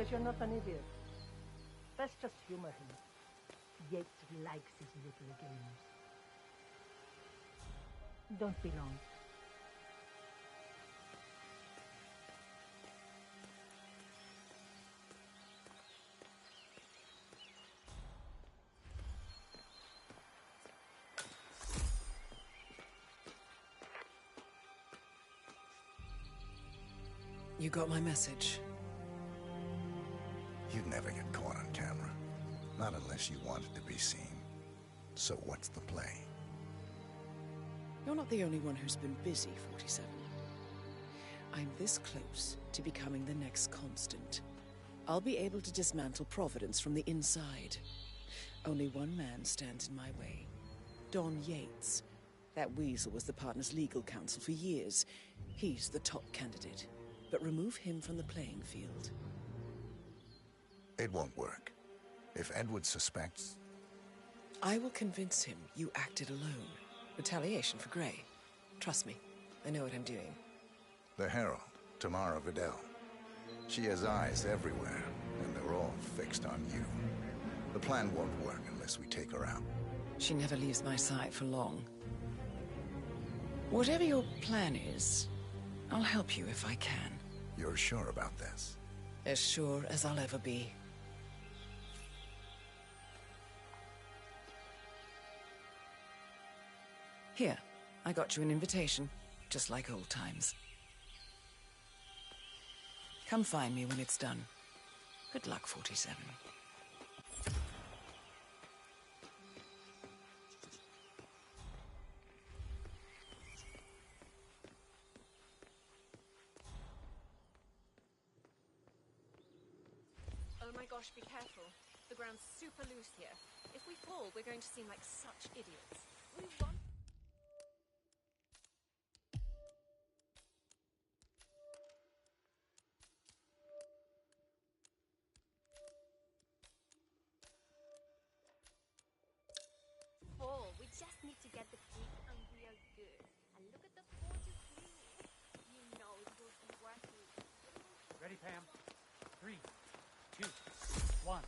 because you're not an idiot. Let's just humor him. Yates likes his little games. Don't be long. You got my message. You'd never get caught on camera. Not unless you wanted to be seen. So what's the play? You're not the only one who's been busy, 47. I'm this close to becoming the next constant. I'll be able to dismantle Providence from the inside. Only one man stands in my way. Don Yates. That weasel was the partner's legal counsel for years. He's the top candidate. But remove him from the playing field. It won't work. If Edward suspects... I will convince him you acted alone. Retaliation for Gray. Trust me, I know what I'm doing. The Herald, Tamara Vidal. She has eyes everywhere, and they're all fixed on you. The plan won't work unless we take her out. She never leaves my side for long. Whatever your plan is, I'll help you if I can. You're sure about this? As sure as I'll ever be. Here, I got you an invitation, just like old times. Come find me when it's done. Good luck, 47. Oh my gosh, be careful. The ground's super loose here. If we fall, we're going to seem like such idiots. We want... Fall. We just need to get the creek and we are good. And look at the gorgeous view. You know it will be worth it. Ready, Pam? 3, 2, 1.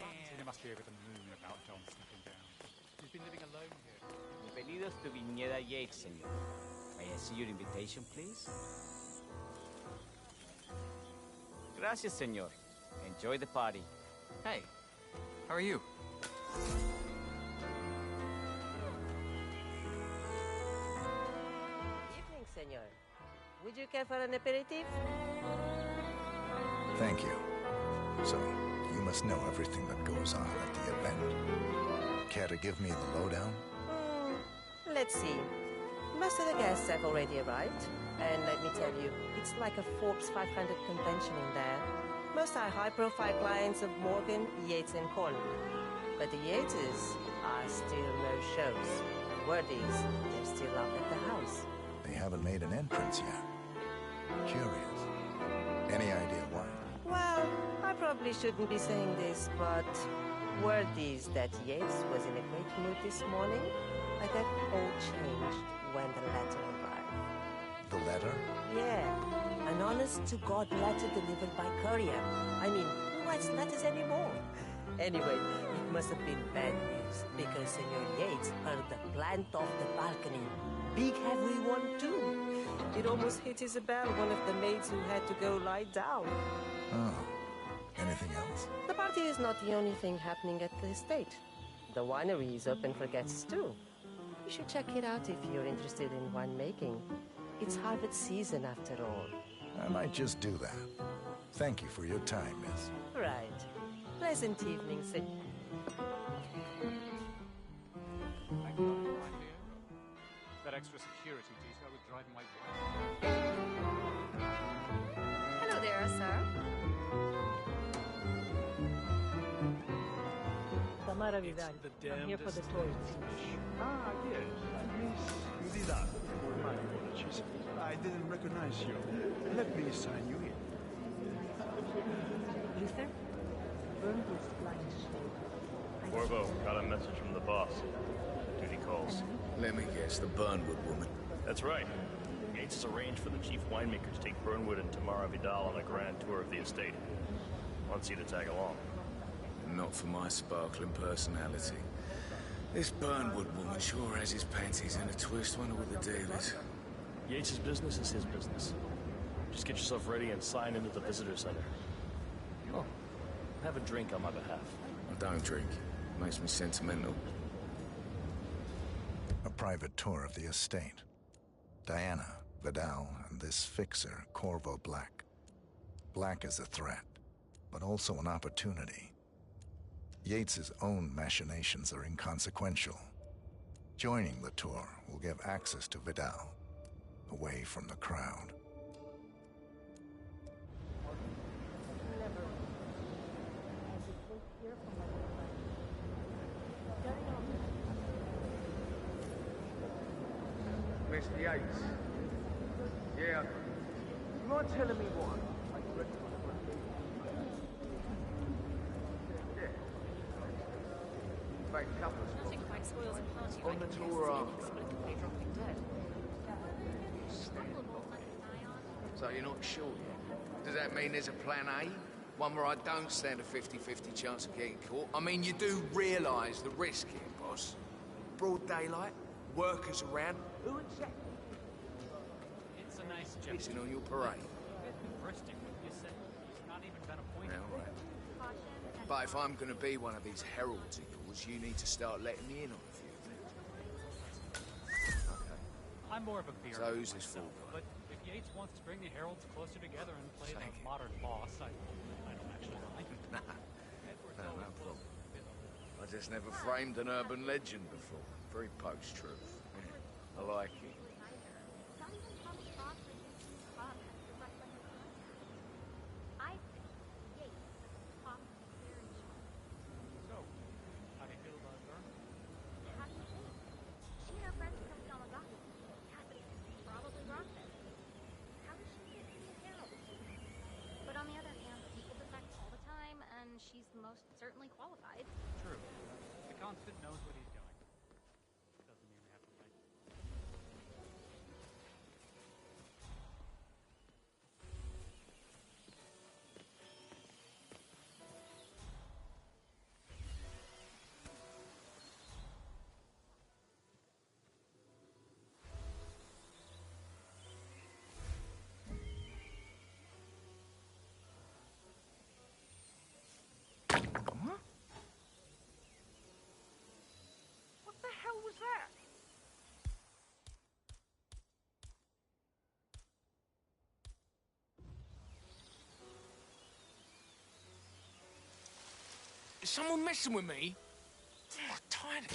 And it must be over the moon about John slipping down. He's been living alone here. Bienvenidos to Viñeda Yates, señor. May I see your invitation, please? Gracias, señor. Enjoy the party. Hey, how are you? Evening, senor. Would you care for an aperitif? Thank you. So, you must know everything that goes on at the event. Care to give me the lowdown? Let's see. Most of the guests have already arrived. And let me tell you, it's like a Forbes 500 convention in there. Most are high-profile clients of Morgan, Yates, and Corn. But the Yateses are still no shows. Word is, they're still up at the house. They haven't made an entrance yet. Curious. Any idea why? Well, I probably shouldn't be saying this, but word is that Yates was in a great mood this morning, but that all changed when the letter arrived. The letter? Yeah, an honest-to-God letter delivered by courier. I mean, who writes letters anymore? Anyway, it must have been bad news, because Senor Yates hurled the plant off the balcony. Big heavy one, too. It almost hit Isabel, one of the maids who had to go lie down. Oh. Anything else? The party is not the only thing happening at the estate. The winery is open for guests, too. You should check it out if you're interested in winemaking. It's harvest season, after all. I might just do that. Thank you for your time, miss. Right. Pleasant evening, sir. That extra security detail would drive my wife. Hello there, sir. Tamara Vidal. I'm here for the toys. Ah, yes. Miss Vidal. My apologies. I didn't recognize you. Let me sign you in. Luther? Burnwood's flying shade. Corvo, got a message from the boss. Duty calls. Let me guess, the Burnwood woman. That's right. Yates has arranged for the chief winemaker to take Burnwood and Tamara Vidal on a grand tour of the estate. Wants you to tag along. Not for my sparkling personality. This Burnwood woman sure has his panties in a twist. Wonder what the deal is. Yates' business is his business. Just get yourself ready and sign into the visitor center. Oh, have a drink on my behalf. I don't drink. Makes me sentimental. A private tour of the estate. Diana, Vidal, and this fixer, Corvo Black. Black is a threat, but also an opportunity. Yates's own machinations are inconsequential. Joining the tour will give access to Vidal, away from the crowd. Mr. Yates. Yeah. You mind telling me what? Yeah. Fact, couple of Nothing quite spoils a party on like the a tour completely dropping dead. So you're not sure yet? Does that mean there's a plan A? One where I don't stand a 50-50 chance of getting caught? I mean, you do realise the risk here, boss. Broad daylight, workers around. Who exactly? It's a nice gesture. Pissing on your parade. Bursting, you said. He's not even been appointed. All right. But if I'm going to be one of these heralds of yours, you need to start letting me in on a few things. Okay. I'm more of a beer. So who's this myself, for? But if Yates wants to bring the heralds closer together and play the modern boss, I don't actually mind. No problem. I just never framed an urban legend before. Very post-truth. Yeah, I like it. So, how do you feel about Vern? But on the other hand, people defect all the time, and she's most certainly qualified. True. The constant knows what he's doing. Doesn't mean we have to fight. What the hell was that? Is someone messing with me? Oh, tiny.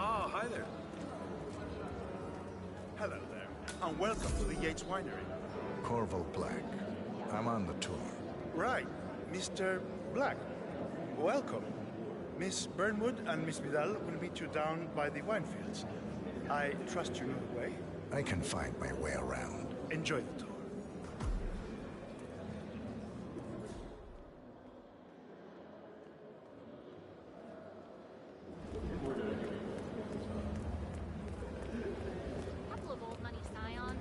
Ah, hi there. Hello there, and welcome to the Yates Winery. Corvo Black. I'm on the tour. Right, Mr. Black. Welcome. Miss Burnwood and Miss Vidal will meet you down by the wine fields. I trust you know the way. I can find my way around. Enjoy the tour. Couple of old money scions.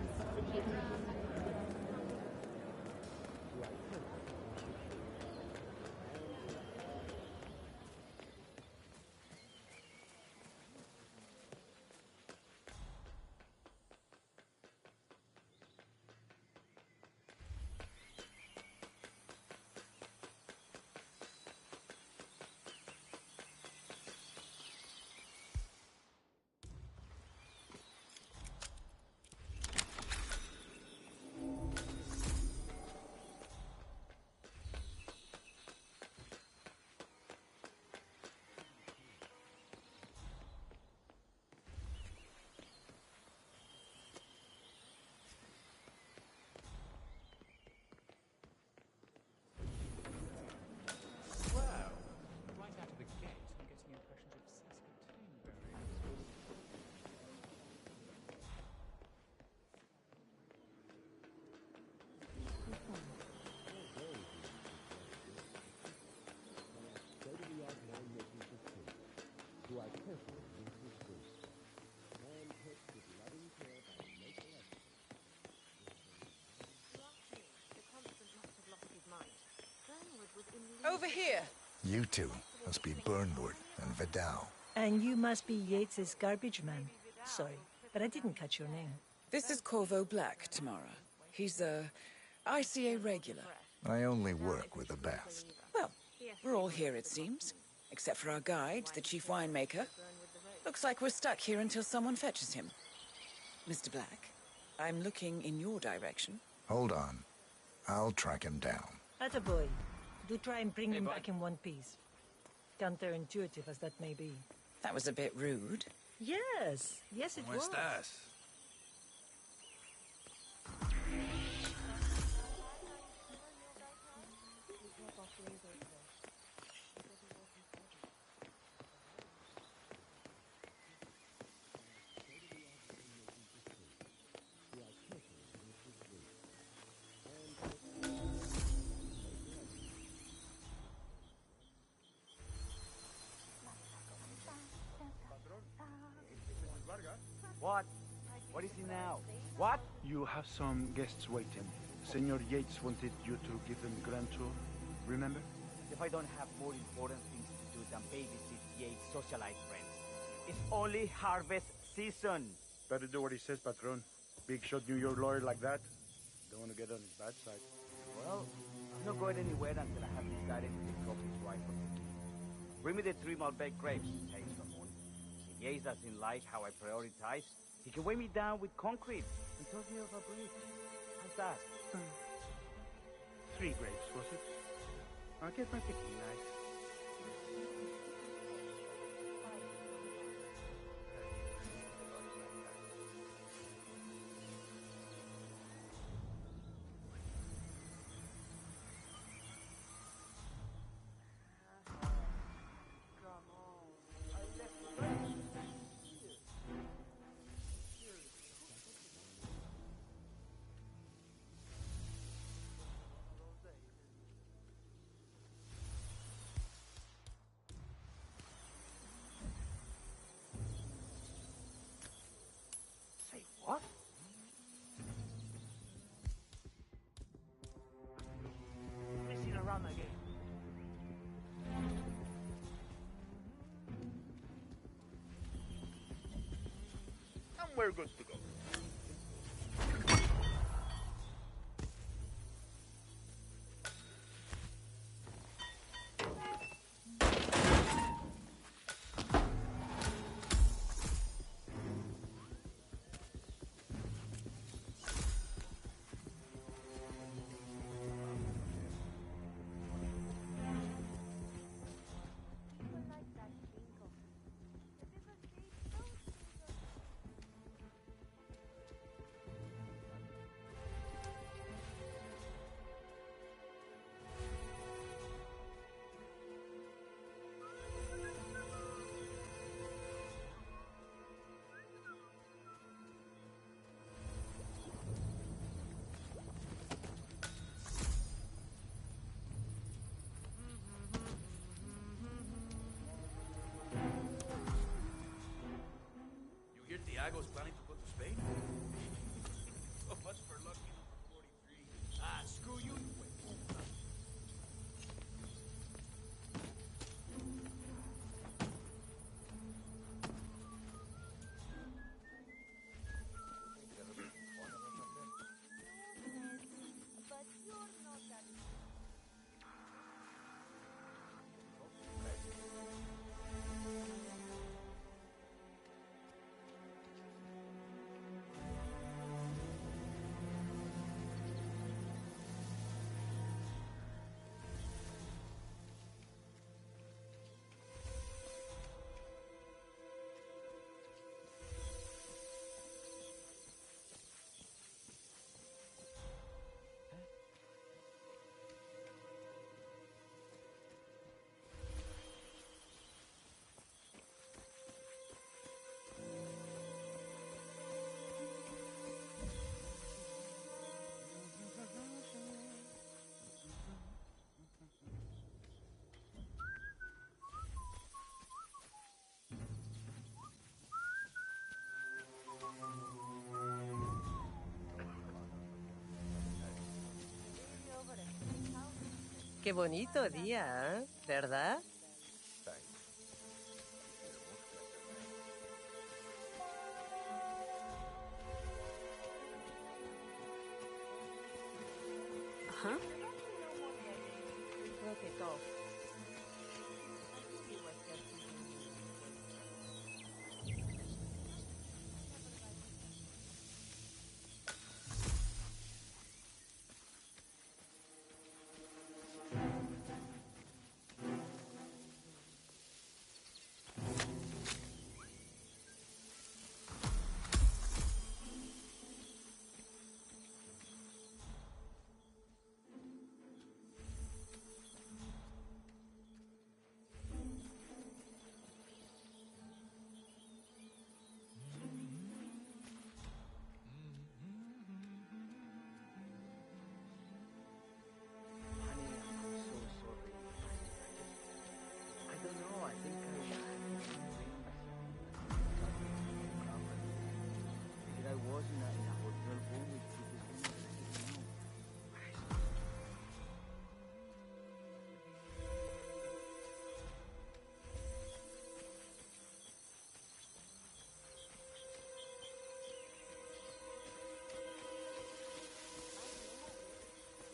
over here. You two must be Burnwood and Vidal. And you must be Yates's garbage man. Sorry, but I didn't catch your name. This is Corvo Black, Tamara. He's a ICA regular. I only work with the best. Well, we're all here, it seems. Except for our guide, the chief winemaker. Looks like we're stuck here until someone fetches him. Mr. Black, I'm looking in your direction. Hold on. I'll track him down. Attaboy. Do try and bring him back in one piece. Counterintuitive as that may be. That was a bit rude. Yes. Yes, it was. estás? What? What is he now? What? You have some guests waiting. Senor Yates wanted you to give them the grand tour. Remember? If I don't have more important things to do than babysit Yates' socialite friends. It's only harvest season. Better do what he says, Patron. Big shot New York lawyer like that. Don't want to get on his bad side. Well, I'm not going anywhere until I have decided to take off his rifle. Bring me the 3 Malbec grapes, thanks, Ramon. If Yates doesn't like how I prioritize, he can weigh me down with concrete and toss me off a bridge. How's that? 3 grapes, was it? I'll get my picking knife. What? Messing around again. And we're good to go. Thiago's planning to go to Spain? So much for lucky number 43. Ah, screw you. qué bonito día, ¿eh? ¿Verdad? Huh? Broke it off.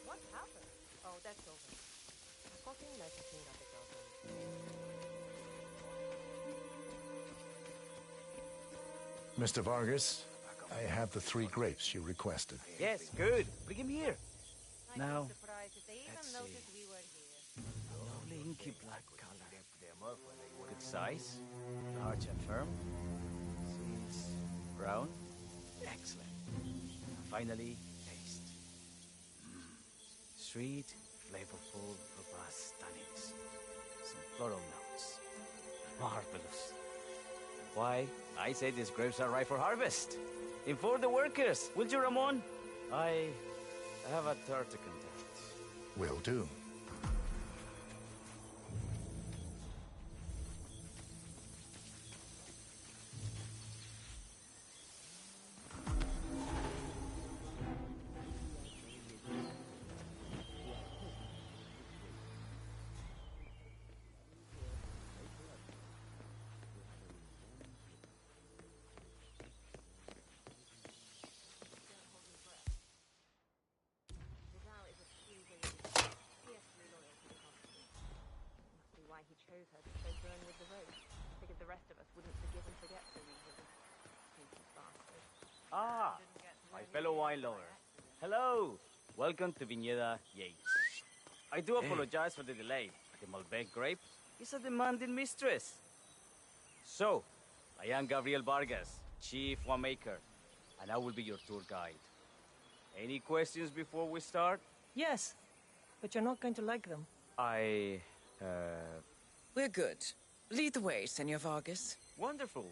What happened? Oh, that's over. Coffee messaging at the Mr. Vargas, I have the 3 grapes you requested. Yes, good. Bring him here. Now, surprised if they even let's noticed see. we were here. Lovely inky black color. Good size, large and firm. Seeds, brown. Excellent. Finally, taste. Sweet, flavorful, robust tannins. Some floral notes. Marvelous. Why, I say these grapes are ripe for harvest. Inform the workers, will you, Ramon? I have a third to conduct. Will do. Why he chose her to so burn with the road. Figured the rest of us wouldn't forgive and forget so easily. Sneaky bastard. Ah, my fellow wine lover. Hello. Welcome to Viñeda Yates. I do apologize for the delay. The Malbec grape is a demanding mistress. So, I am Gabriel Vargas, Chief Winemaker, and I will be your tour guide. Any questions before we start? Yes, but you're not going to like them. We're good. Lead the way, Senor Vargas. Wonderful.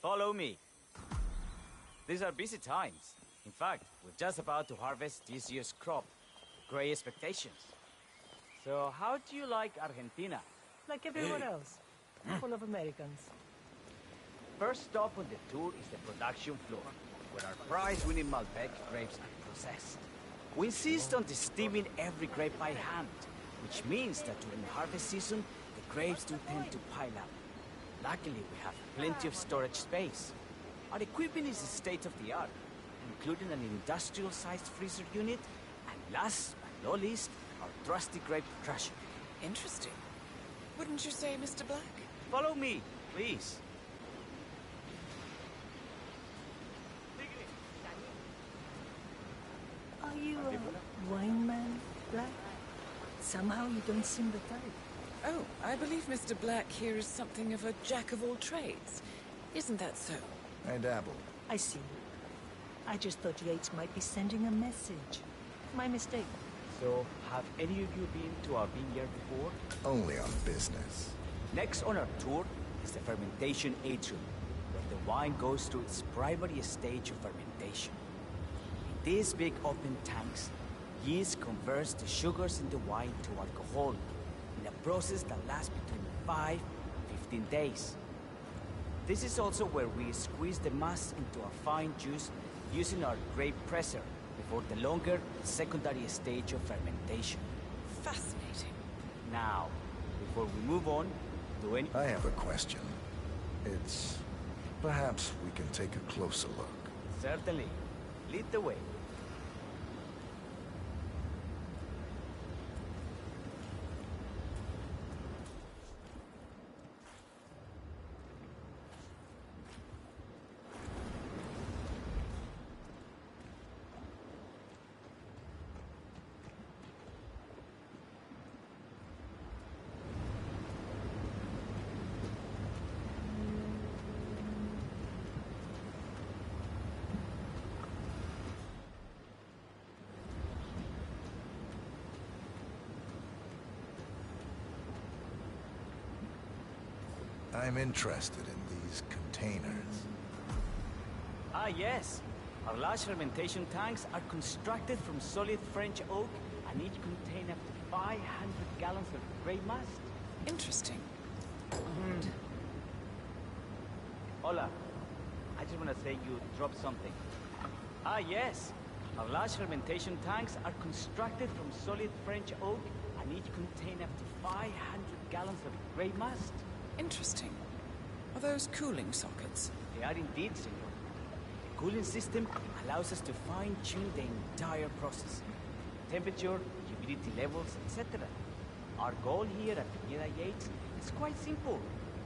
Follow me. These are busy times. In fact, we're just about to harvest this year's crop. Great expectations. So, how do you like Argentina? Like everyone else. Full of Americans. First stop on the tour is the production floor, where our prize-winning Malbec grapes are processed. We insist on steaming every grape by hand, which means that during harvest season, the grapes do tend to pile up. Luckily, we have plenty of storage space. Our equipment is state-of-the-art, including an industrial-sized freezer unit, and last but not least, our trusty grape crusher. Interesting. Wouldn't you say, Mr. Black? Follow me, please. Are you a wine man, Black? Somehow you don't seem the type. Oh, I believe Mr. Black here is something of a jack of all trades. Isn't that so? I dabble. I see. I just thought Yates might be sending a message. My mistake. So, have any of you been to our vineyard before? Only on business. Next on our tour is the fermentation atrium, where the wine goes through its primary stage of fermentation. In these big open tanks, yeast converts the sugars in the wine to alcohol, in a process that lasts between 5 and 15 days. This is also where we squeeze the mass into a fine juice using our grape presser before the longer secondary stage of fermentation. Fascinating. Now, before we move on, do any... I have a question. It's... perhaps we can take a closer look. Certainly. Lead the way. I'm interested in these containers. Ah, yes. Our large fermentation tanks are constructed from solid French oak and each contain up to 500 gallons of grey must. Interesting. Hola. I just want to say you dropped something. Ah, yes. Our large fermentation tanks are constructed from solid French oak and each contain up to 500 gallons of grey must. Interesting. Are those cooling sockets? They are indeed, senor. The cooling system allows us to fine-tune the entire process. Temperature, humidity levels, etc. Our goal here at Viñedo Yates is quite simple.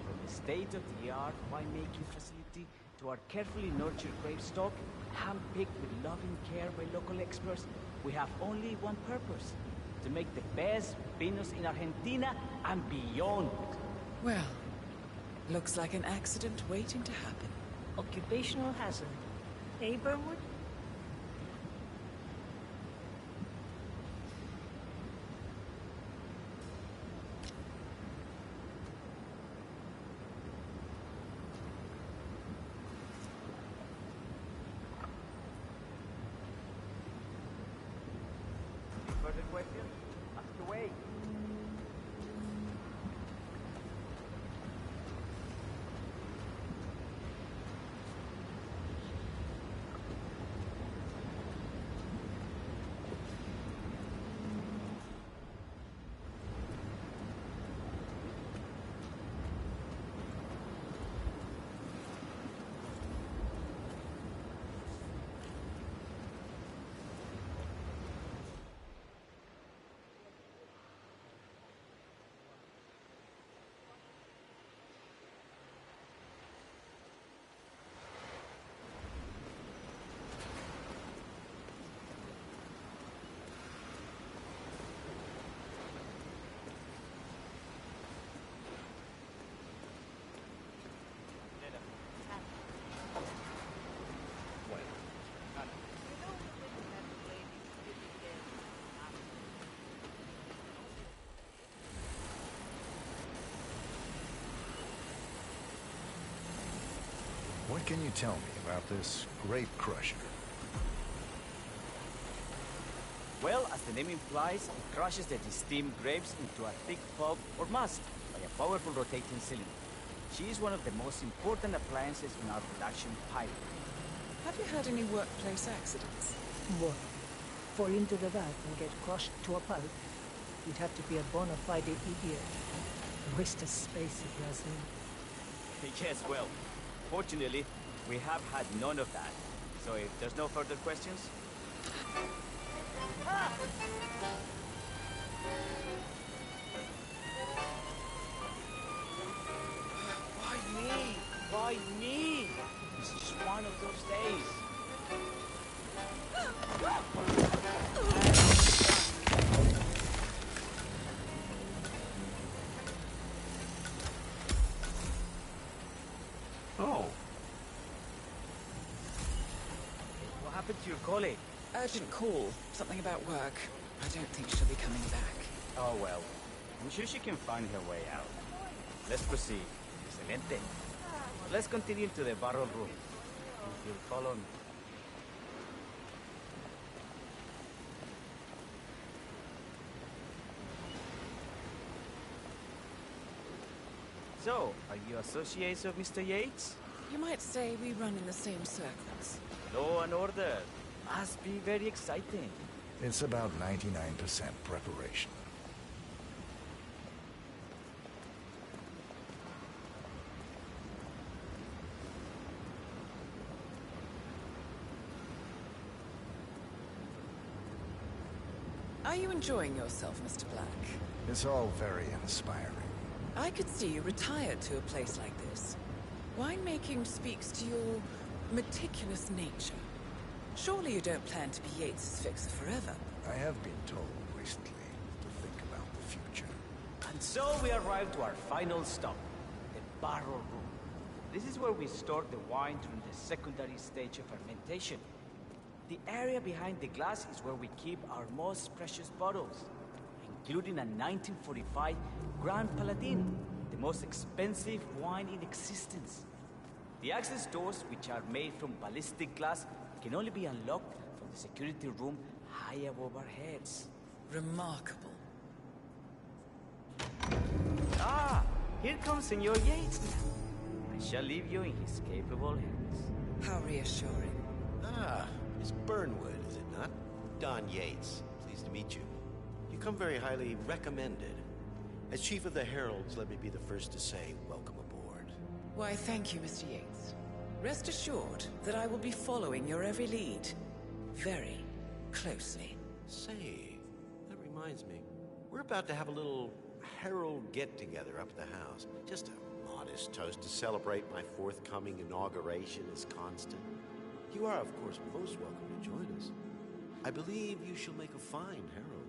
From the state-of-the-art winemaking facility to our carefully nurtured grape stock, hand-picked with loving care by local experts, we have only one purpose: to make the best vinos in Argentina and beyond. Well, looks like an accident waiting to happen. Occupational hazard. Eh, Burnwood? Further questions? Ask away. What can you tell me about this grape crusher? Well, as the name implies, it crushes the steamed grapes into a thick pulp or must by a powerful rotating cylinder. She is one of the most important appliances in our production pipeline. Have you had any workplace accidents? What? Fall into the vat and get crushed to a pulp? You'd have to be a bona fide idiot. Waste of space in Brazil. Yes, well, fortunately, we have had none of that. So if there's no further questions... Why me? Why me? It's just one of those days. Oh. What happened to your colleague? Urgent call. Something about work. I don't think she'll be coming back. Oh well. I'm sure she can find her way out. Let's proceed. Excelente. Let's continue to the barrel room. If you'll follow me. So, are you associates of Mr. Yates? You might say we run in the same circles. Law and order. Must be very exciting. It's about 99% preparation. Are you enjoying yourself, Mr. Black? It's all very inspiring. I could see you retired to a place like this. Winemaking speaks to your meticulous nature. Surely you don't plan to be Yates's fixer forever. I have been told recently to think about the future. And so we arrived to our final stop, the barrel room. This is where we store the wine during the secondary stage of fermentation. The area behind the glass is where we keep our most precious bottles, including a 1945 Grand Paladin, the most expensive wine in existence. The access doors, which are made from ballistic glass, can only be unlocked from the security room high above our heads. Remarkable. Ah, here comes Senor Yates now. I shall leave you in his capable hands. How reassuring. Ah, it's Burnwood, is it not? Don Yates. Pleased to meet you. You come very highly recommended. As Chief of the Heralds, let me be the first to say welcome aboard. Why, thank you, Mr. Yates. Rest assured that I will be following your every lead. Very closely. Say, that reminds me. We're about to have a little Herald get-together up at the house. Just a modest toast to celebrate my forthcoming inauguration as Constant. You are, of course, most welcome to join us. I believe you shall make a fine Herald,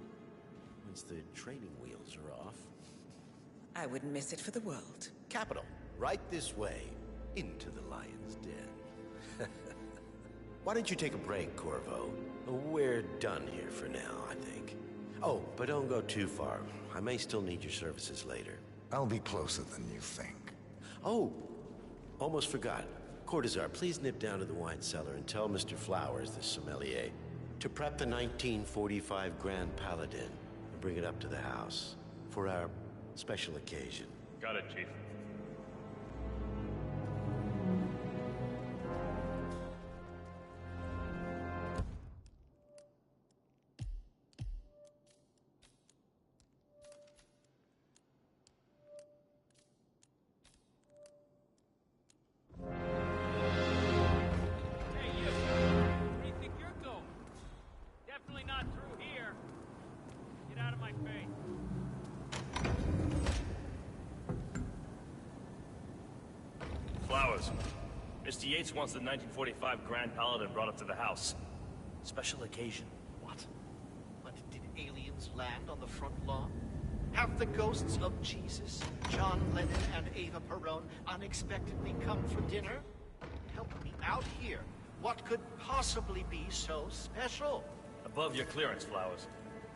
once the training wheels are off. I wouldn't miss it for the world. Capital. Right this way, into the lion's den. Why don't you take a break, Corvo? We're done here for now, I think. Oh, but don't go too far. I may still need your services later. I'll be closer than you think. Oh, almost forgot. Cortazar, please nip down to the wine cellar and tell Mr. Flowers, the sommelier, to prep the 1945 Grand Paladin and bring it up to the house for our special occasion. Got it, Chief. Mr. Yates wants the 1945 Grand Paladin brought up to the house. Special occasion. What? But did aliens land on the front lawn? Have the ghosts of Jesus, John Lennon, and Ava Perón unexpectedly come for dinner? Help me out here. What could possibly be so special? Above your clearance, Flowers.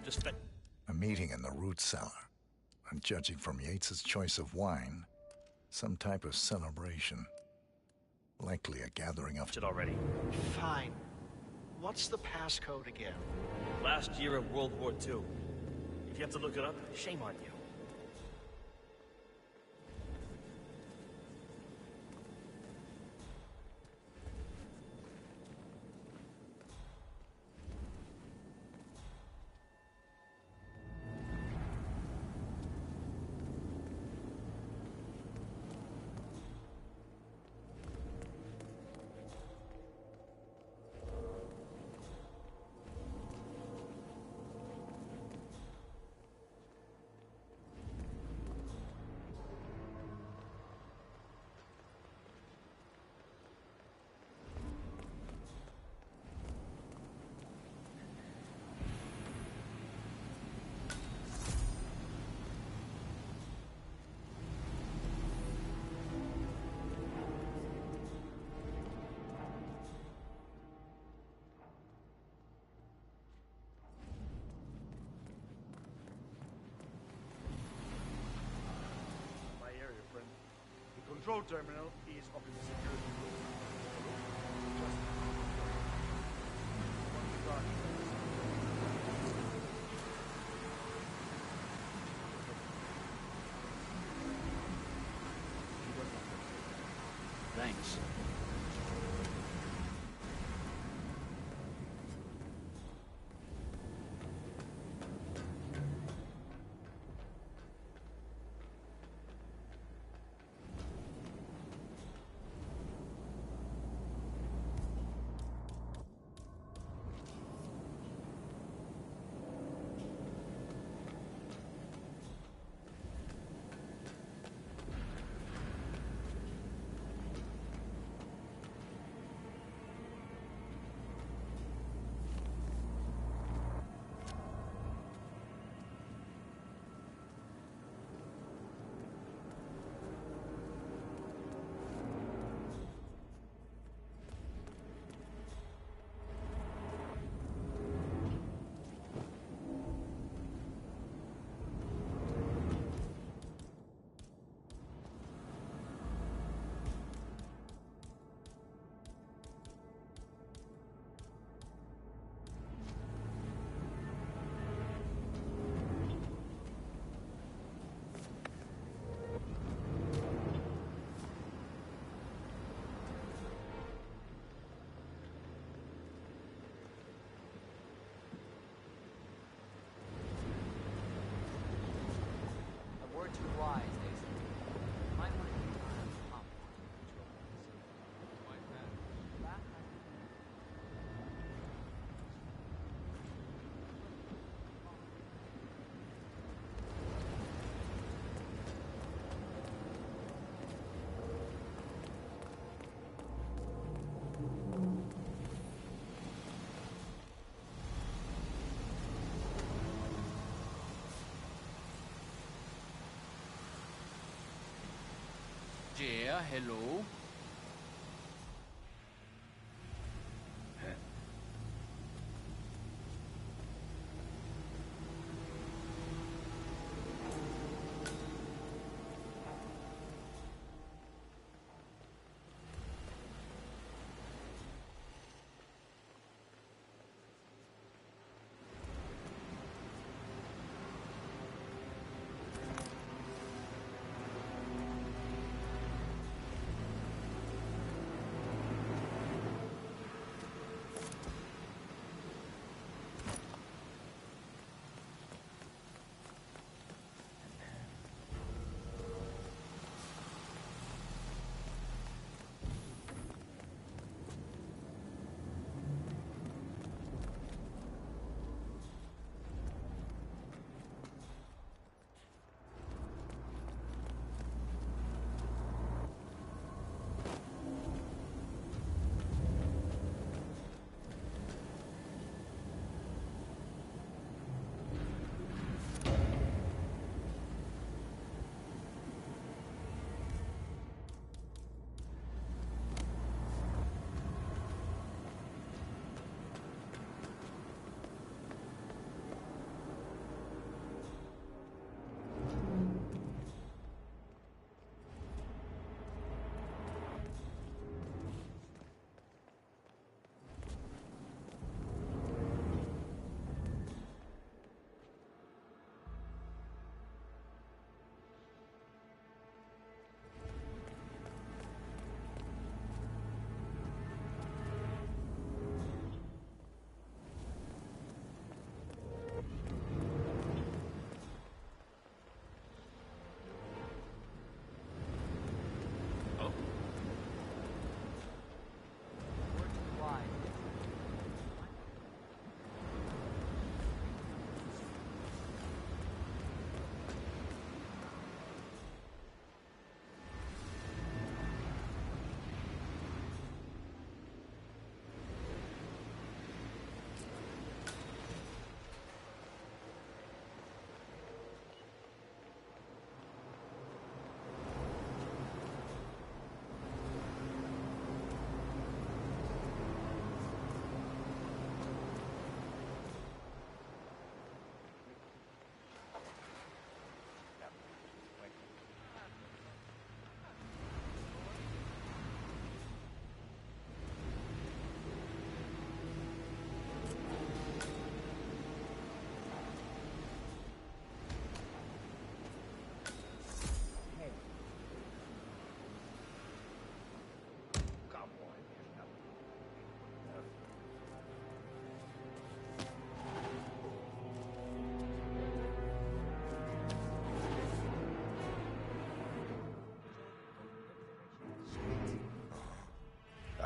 Just a meeting in the root cellar. And judging from Yates's choice of wine, some type of celebration. Likely a gathering of... it already. Fine. What's the passcode again? Last year of World War II. If you have to look it up, shame on you. Control terminal is up in the security room. Thanks. Yeah, hello.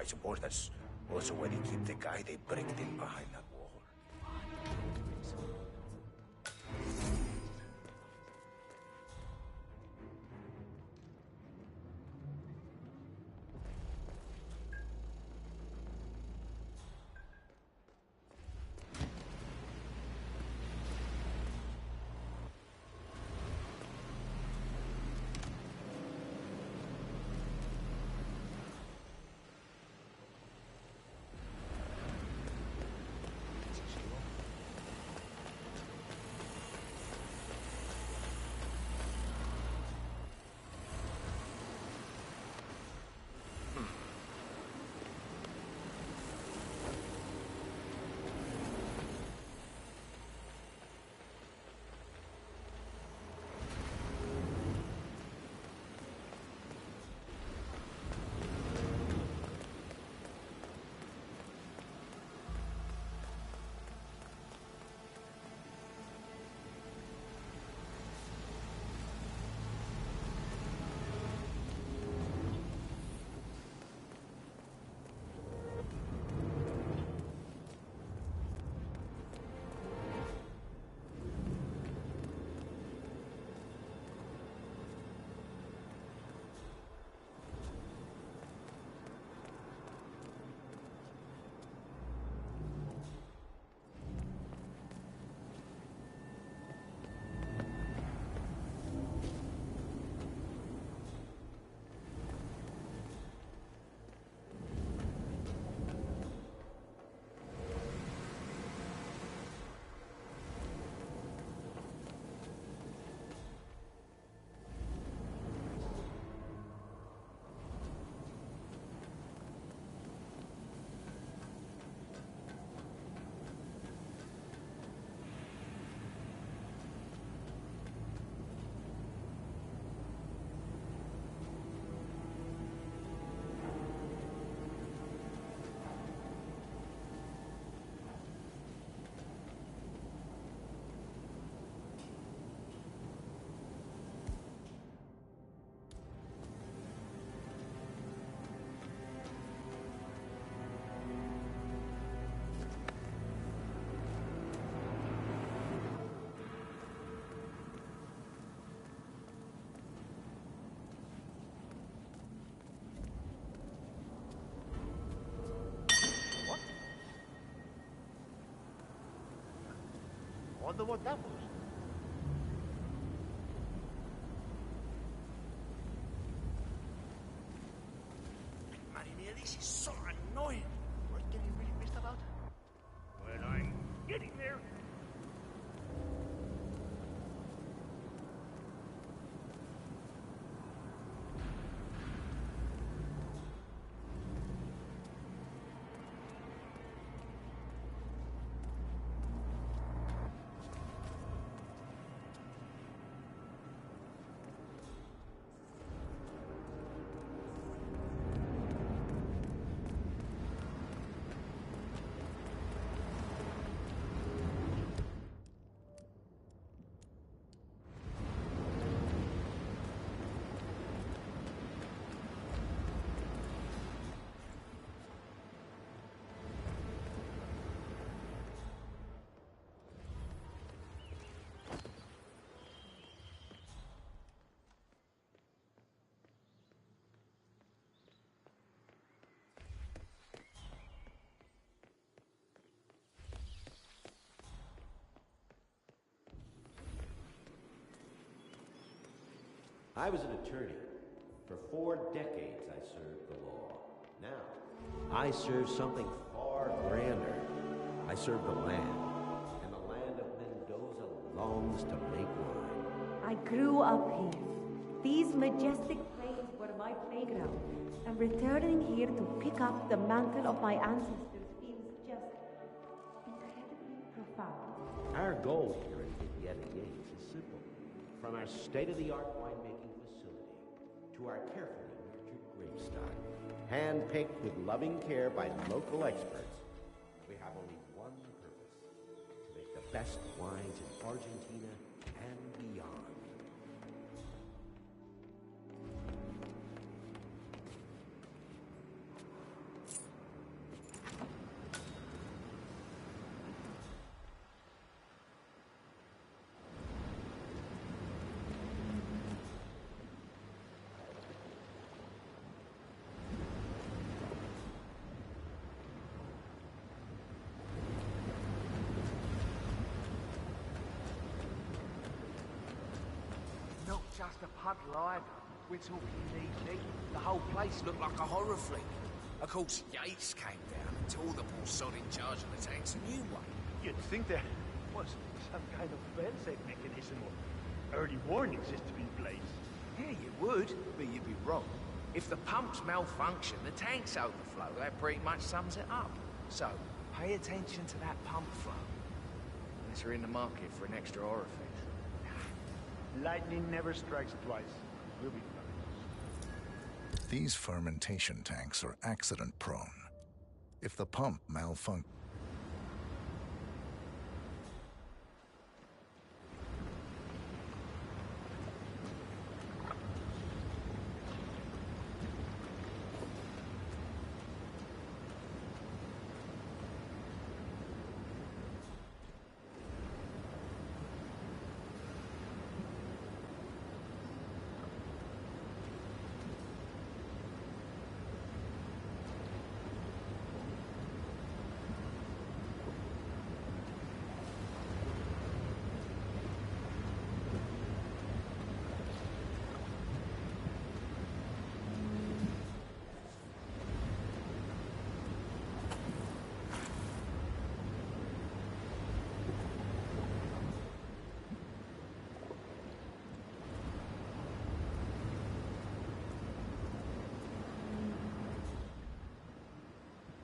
I suppose that's also where they keep the guy they bricked in behind that wall. Wonder what that was. Marinere, this is so annoying. What's getting really pissed about? Well, I'm getting there. I was an attorney. For 4 decades I served the law. Now, I serve something far grander. I serve the land. And the land of Mendoza longs to make wine. I grew up here. These majestic plains were my playground. And returning here to pick up the mantle of my ancestors feels just incredibly profound. Our goal here at Vignetta Yates is simple. From our state-of-the-art winemaking facility to our carefully nurtured grape stock, hand-picked with loving care by local experts, we have only one purpose: to make the best wines in Argentina and beyond. Not just a puddle either. We're talking knee-deep. The whole place looked like a horror flick. Of course, Yates came down and told the poor sod in charge of the tanks a new way. You'd think there was some kind of fail-safe mechanism or early warning system in place. Yeah, you would, but you'd be wrong. If the pumps malfunction, the tanks overflow. That pretty much sums it up. So, pay attention to that pump flow. Unless you're in the market for an extra orifice. Lightning never strikes twice. We'll be fine. These fermentation tanks are accident-prone. If the pump malfunctions,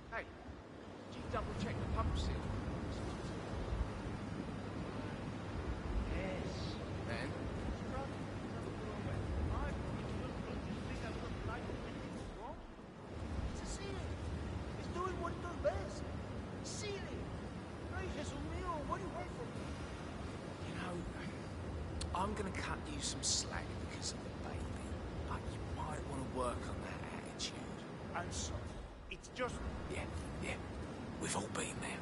Hey, did you double-check the pump seal? Yes. And? It's a ceiling. It's doing what it does best. Ceiling. Ay, Jesús mío, what do you want from me? You know, I'm gonna cut you some slack because of the baby. But you might want to work on that attitude. I'm sorry. It's just... Yeah. We've all been there.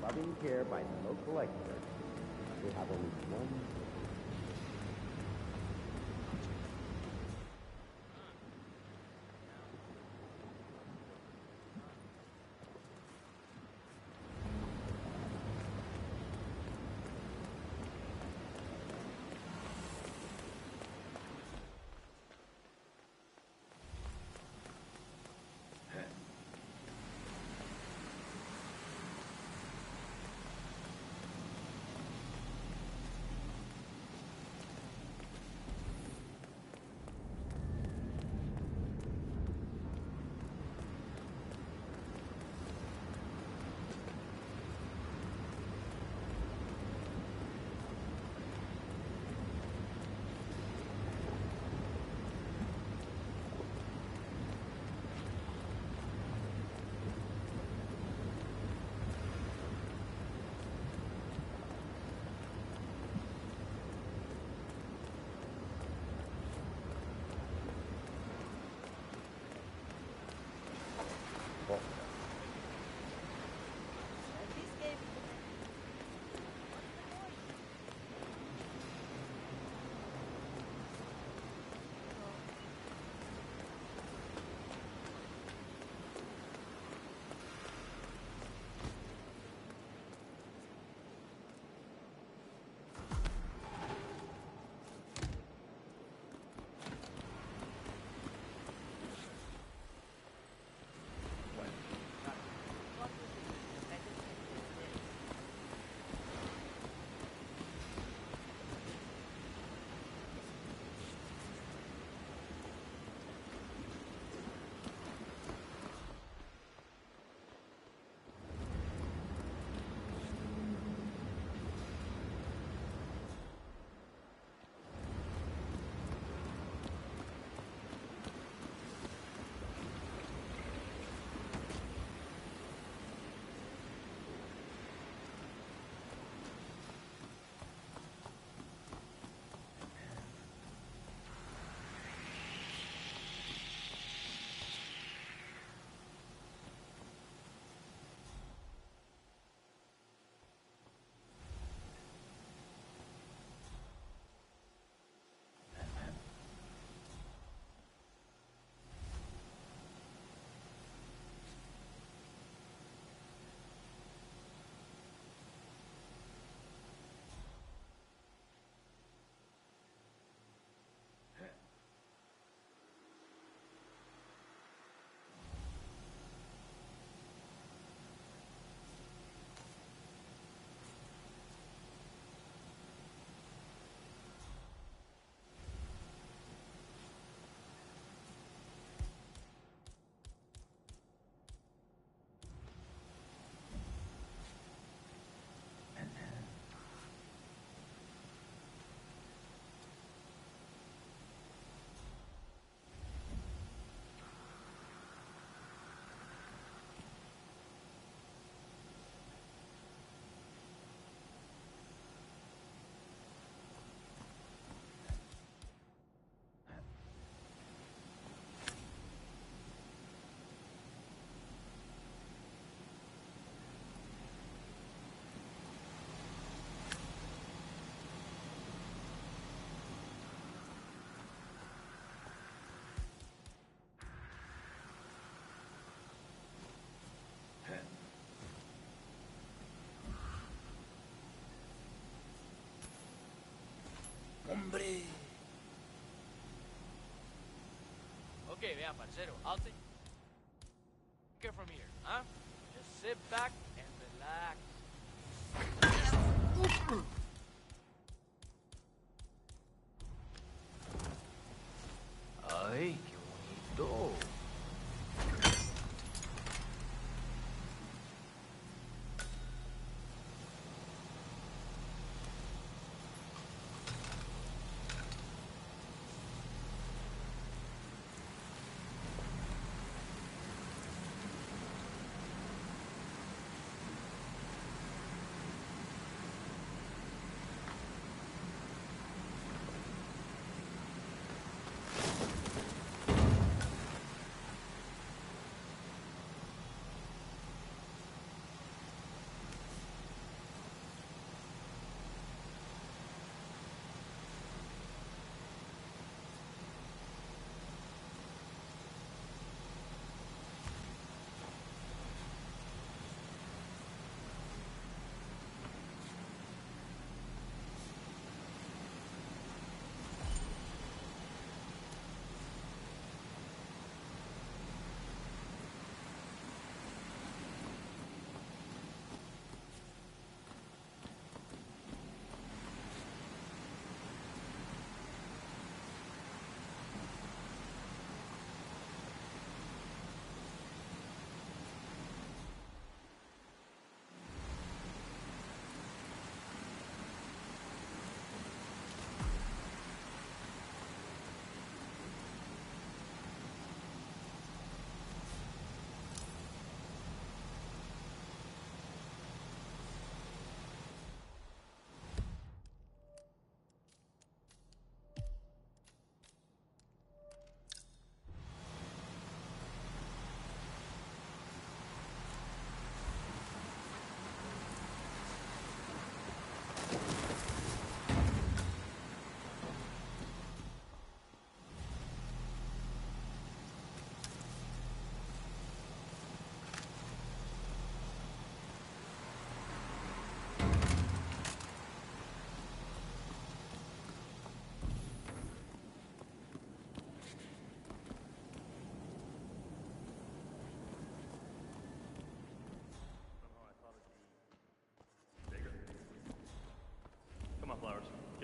loving care by the local experts. We have only one. Hombre. Okay, yeah, parcero. I'll take it from here, huh? Just sit back and relax. Ay, qué bonito.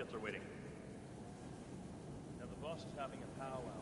Scouts are waiting. Now the boss is having a powwow.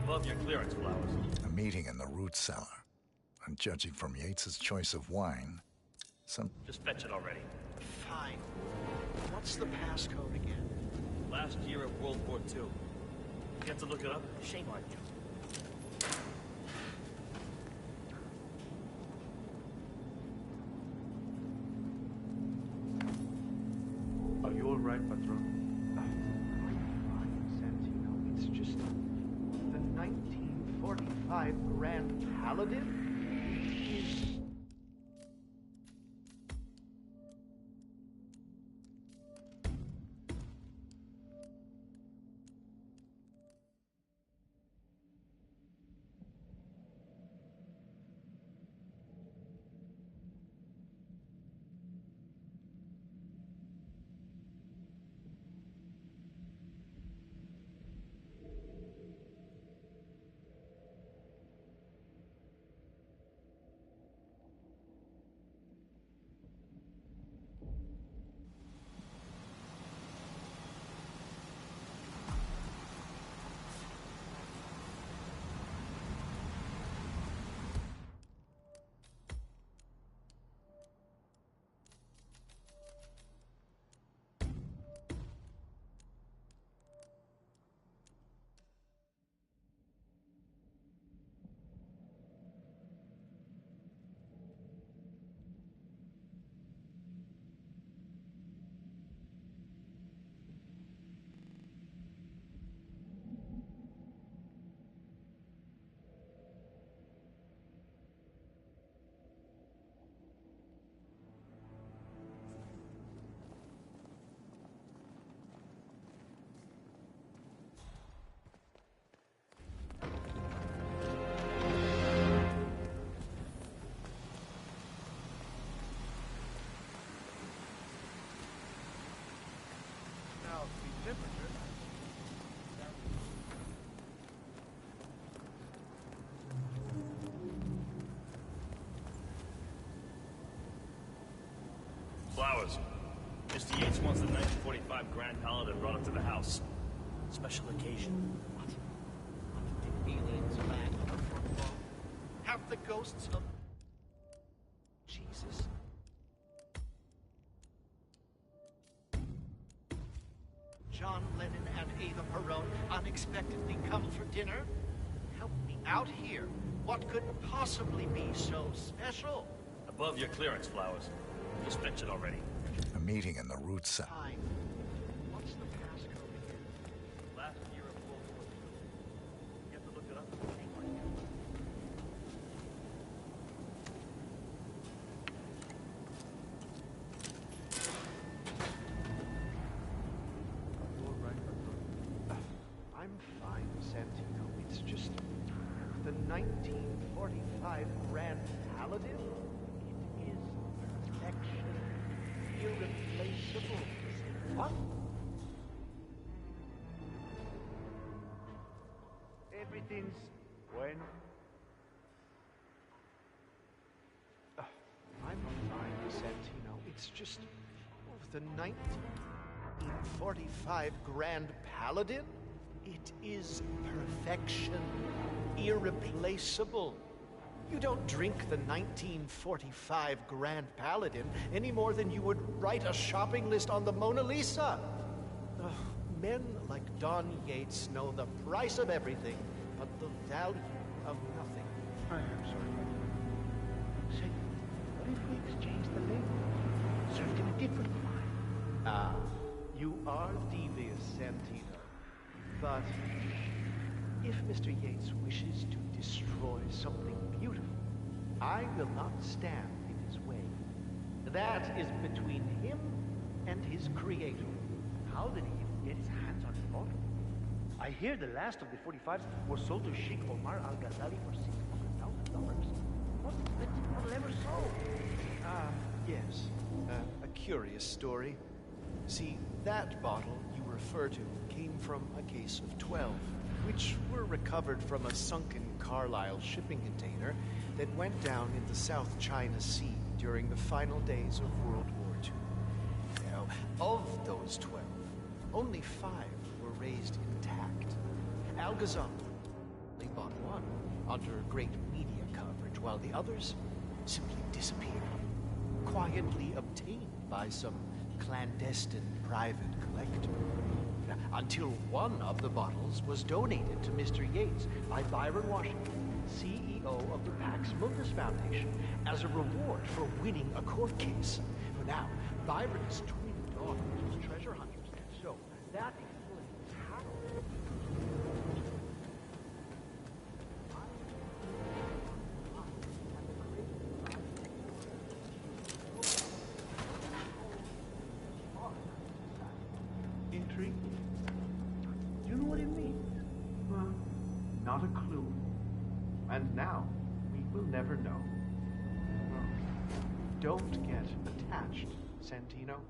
Above your clearance, Flowers. A meeting in the root cellar. And judging from Yates's choice of wine, Just fetch it already. Fine. What's the passcode again? Last year at World War II. You have to look it up? Shame on you. Are you all right, Patron? Santino, it's just the 1945 Grand Paladin? Flowers. Mr. Yates wants the 1945 Grand Paladin brought up to the house. Special occasion. What? Did aliens land on the front lawn? Have the ghosts of Jesus? John Lennon and Ava Perón unexpectedly come for dinner? Help me out here. What could possibly be so special? Above your clearance, Flowers. Just fetch it already. A meeting in the root cell. Fine. What's the passcode again? Last year of World War II. You have to look it up. I'm fine, Santino. It's just the 1945 Grand Paladin. It is perfection, irreplaceable. What? Everything's bueno. I'm fine, Santino. It's just the 1945 Grand Paladin. It is perfection, irreplaceable. You don't drink the 1945 Grand Paladin any more than you would write a shopping list on the Mona Lisa. Men like Don Yates know the price of everything, but the value of nothing. I am sorry. Say, what if we exchange the label? Served in a different wine? Ah, you are devious, Santino. But if Mr. Yates wishes to destroy something beautiful, I will not stand in his way. That is between him and his creator. How did he even get his hands on the bottle? I hear the last of the 45s was sold to Sheikh Omar Al-Ghazali for $600,000. What ever sold? Yes. A curious story. See, that bottle you refer to came from a case of 12, which were recovered from a sunken Carlisle shipping container that went down in the South China Sea during the final days of World War II. Now, of those 12, only 5 were raised intact. Al-Ghazali only bought one under great media coverage, while the others simply disappeared, quietly obtained by some clandestine private collector. Until one of the bottles was donated to Mr. Yates by Byron Washington, CEO of the Pax Mundus Foundation, as a reward for winning a court case. Now, Byron's twin daughters was treasure hunters, so that explains how. Intriguing. Do you know what it means? Well, not a clue. And now, we will never know. Don't get attached, Santino.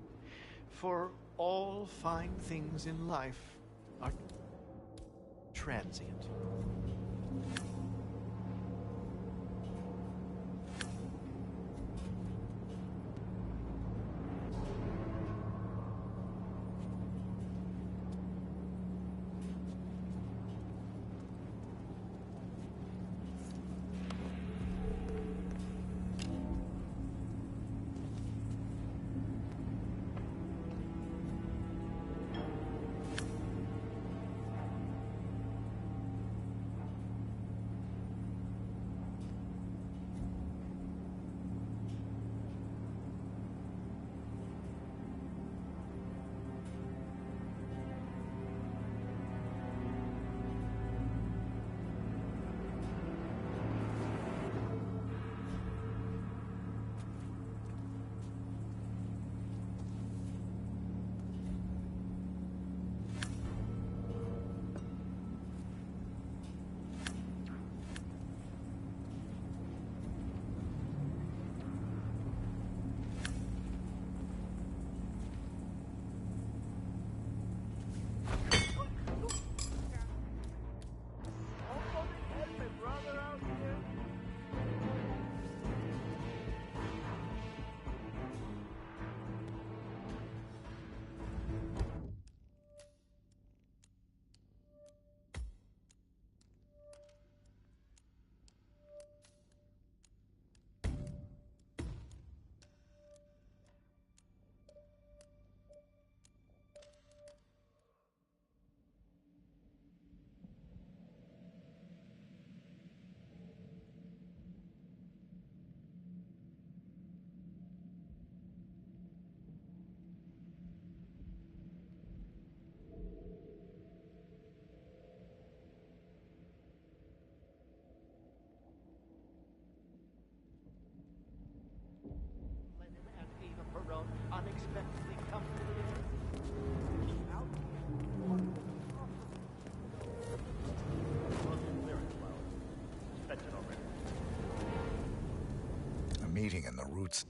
For all fine things in life are transient. meeting in the roots.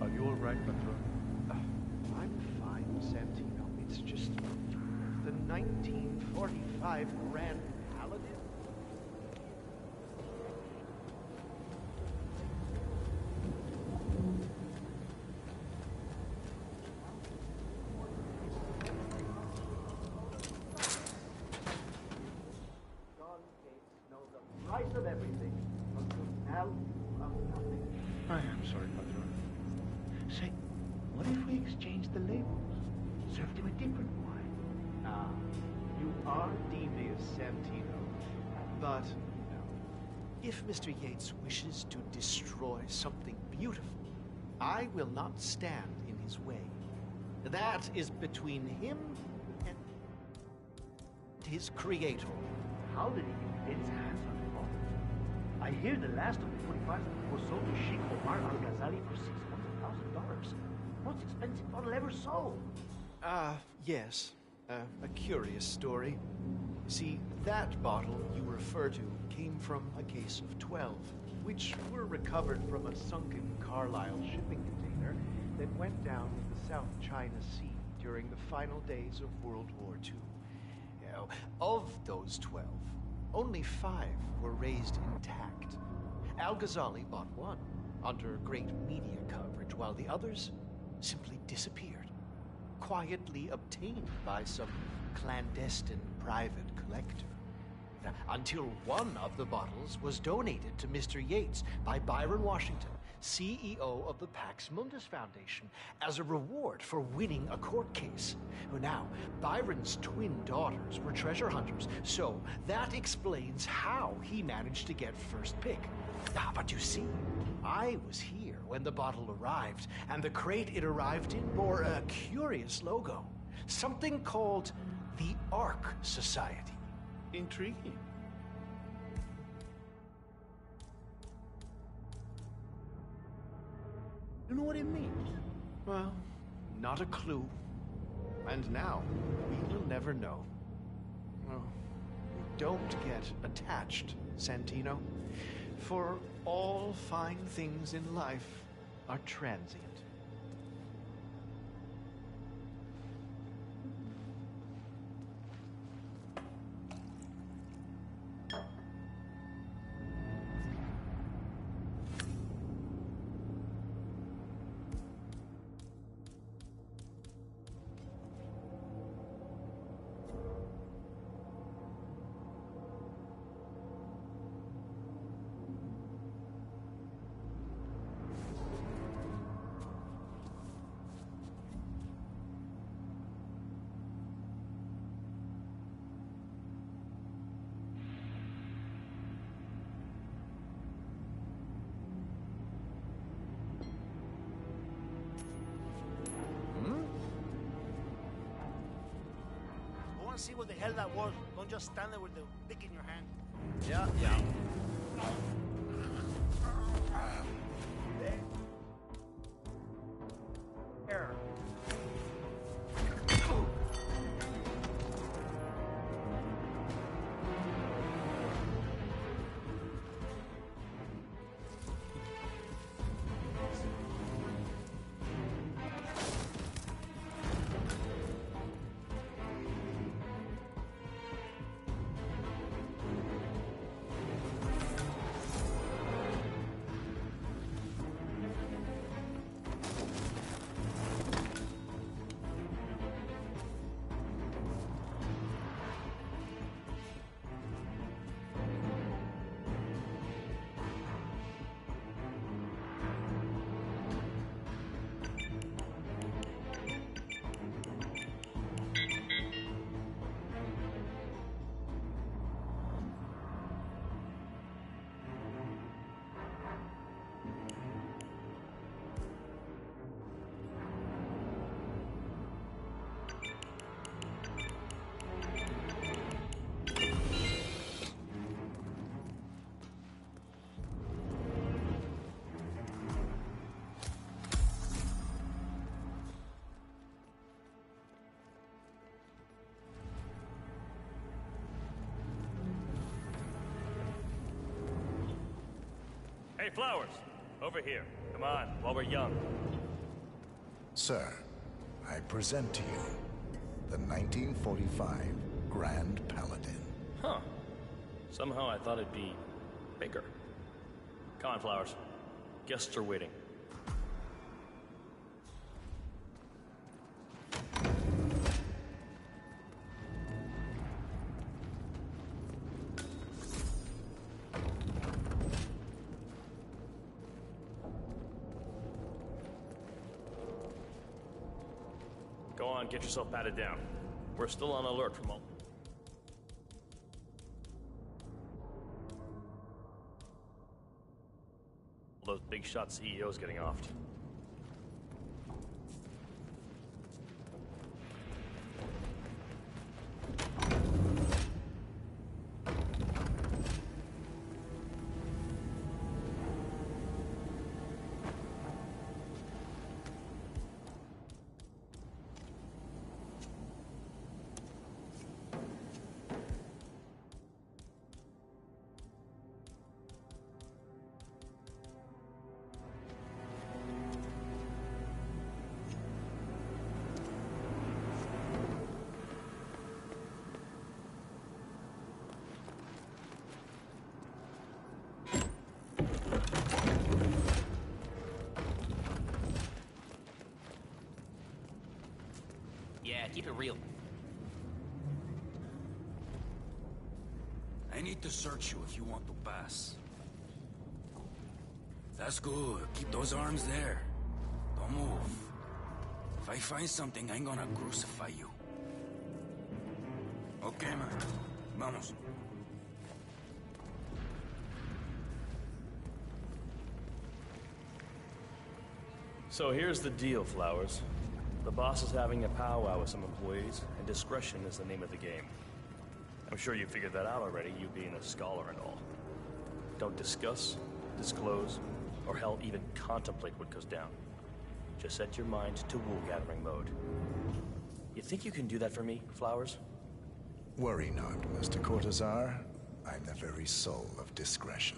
Are you all right, Patron? I'm fine, Santino. It's just the 1945 Grand Paladin. John Gates knows the price of everything until now of nothing. I am sorry, Patron. Say, what if we exchange the labels? Served him a different wine. Ah, you are devious, Santino. But, no. If Mr. Yates wishes to destroy something beautiful, I will not stand in his way. That is between him and his creator. How did he get his hands on the bottle? I hear the last of the 45 was sold to Sheikh Omar Al-Ghazali for $600,000. Most expensive bottle ever sold. Yes. A curious story. See, that bottle you refer to came from a case of 12, which were recovered from a sunken Carlisle shipping container that went down in the South China Sea during the final days of World War II. Now, of those 12, only 5 were raised intact. Al-Ghazali bought one under great media coverage, while the others simply disappeared, quietly obtained by some clandestine private collector. Until one of the bottles was donated to Mr. Yates by Byron Washington, CEO of the Pax Mundus Foundation, as a reward for winning a court case. Now, Byron's twin daughters were treasure hunters, so that explains how he managed to get first pick. But you see, I was here when the bottle arrived, and the crate it arrived in bore a curious logo. Something called the Ark Society. Intriguing. You know what it means? Well, not a clue. And now, we will never know. Oh, don't get attached, Santino. For all fine things in life are transient. See what the hell that was. Don't just stand there with the pick in your hand. Yeah. There. Hey, Flowers! Over here. Come on, while we're young. Sir, I present to you the 1945 Grand Paladin. Huh. Somehow I thought it'd be bigger. Come on, Flowers. Guests are waiting. Go on, get yourself patted down. We're still on alert from all... those big shot CEOs getting offed. Yeah, keep it real. I need to search you if you want to pass. That's good. Keep those arms there. Don't move. If I find something, I'm gonna crucify you. Okay, man. Vamos. So here's the deal, Flowers. The boss is having a powwow with some employees, and discretion is the name of the game. I'm sure you figured that out already, you being a scholar and all. Don't discuss, disclose, or hell, even contemplate what goes down. Just set your mind to wool-gathering mode. You think you can do that for me, Flowers? Worry not, Mr. Cortazar. I'm the very soul of discretion.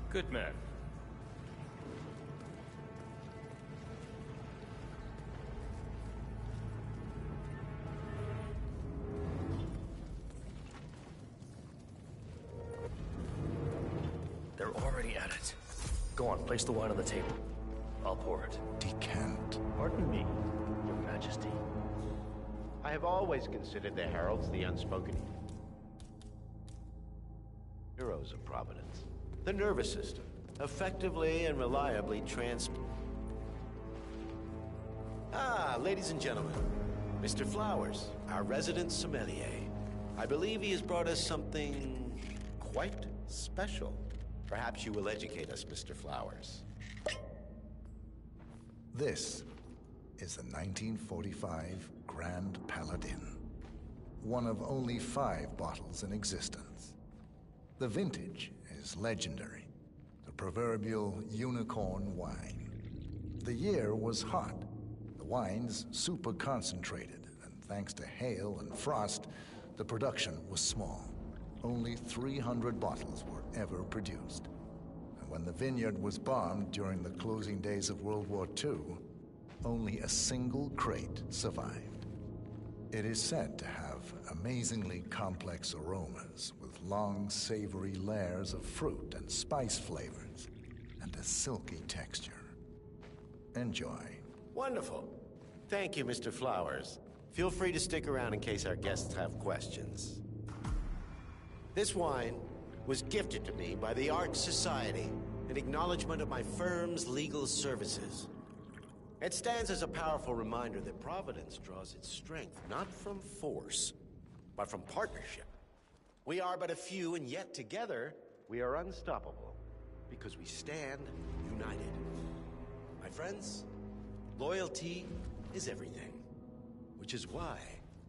Good man. They're already at it. Go on, place the wine on the table. I'll pour it. Decant. Pardon me, Your Majesty. I have always considered the heralds the unspoken heroes of Providence. The nervous system, effectively and reliably ladies and gentlemen, Mr. Flowers, our resident sommelier. I believe he has brought us something quite special. Perhaps you will educate us, Mr. Flowers. This is the 1945 Grand Paladin. One of only 5 bottles in existence. The vintage is legendary. The proverbial unicorn wine. The year was hot. The wine's super concentrated, and thanks to hail and frost, the production was small. Only 300 bottles were ever produced. And when the vineyard was bombed during the closing days of World War II, only a single crate survived. It is said to have amazingly complex aromas with long, savory layers of fruit and spice flavors, and a silky texture. Enjoy. Wonderful. Thank you, Mr. Flowers. Feel free to stick around in case our guests have questions. This wine was gifted to me by the Art Society in acknowledgement of my firm's legal services. It stands as a powerful reminder that Providence draws its strength not from force, but from partnership. We are but a few, and yet together we are unstoppable because we stand united. My friends, loyalty is everything, which is why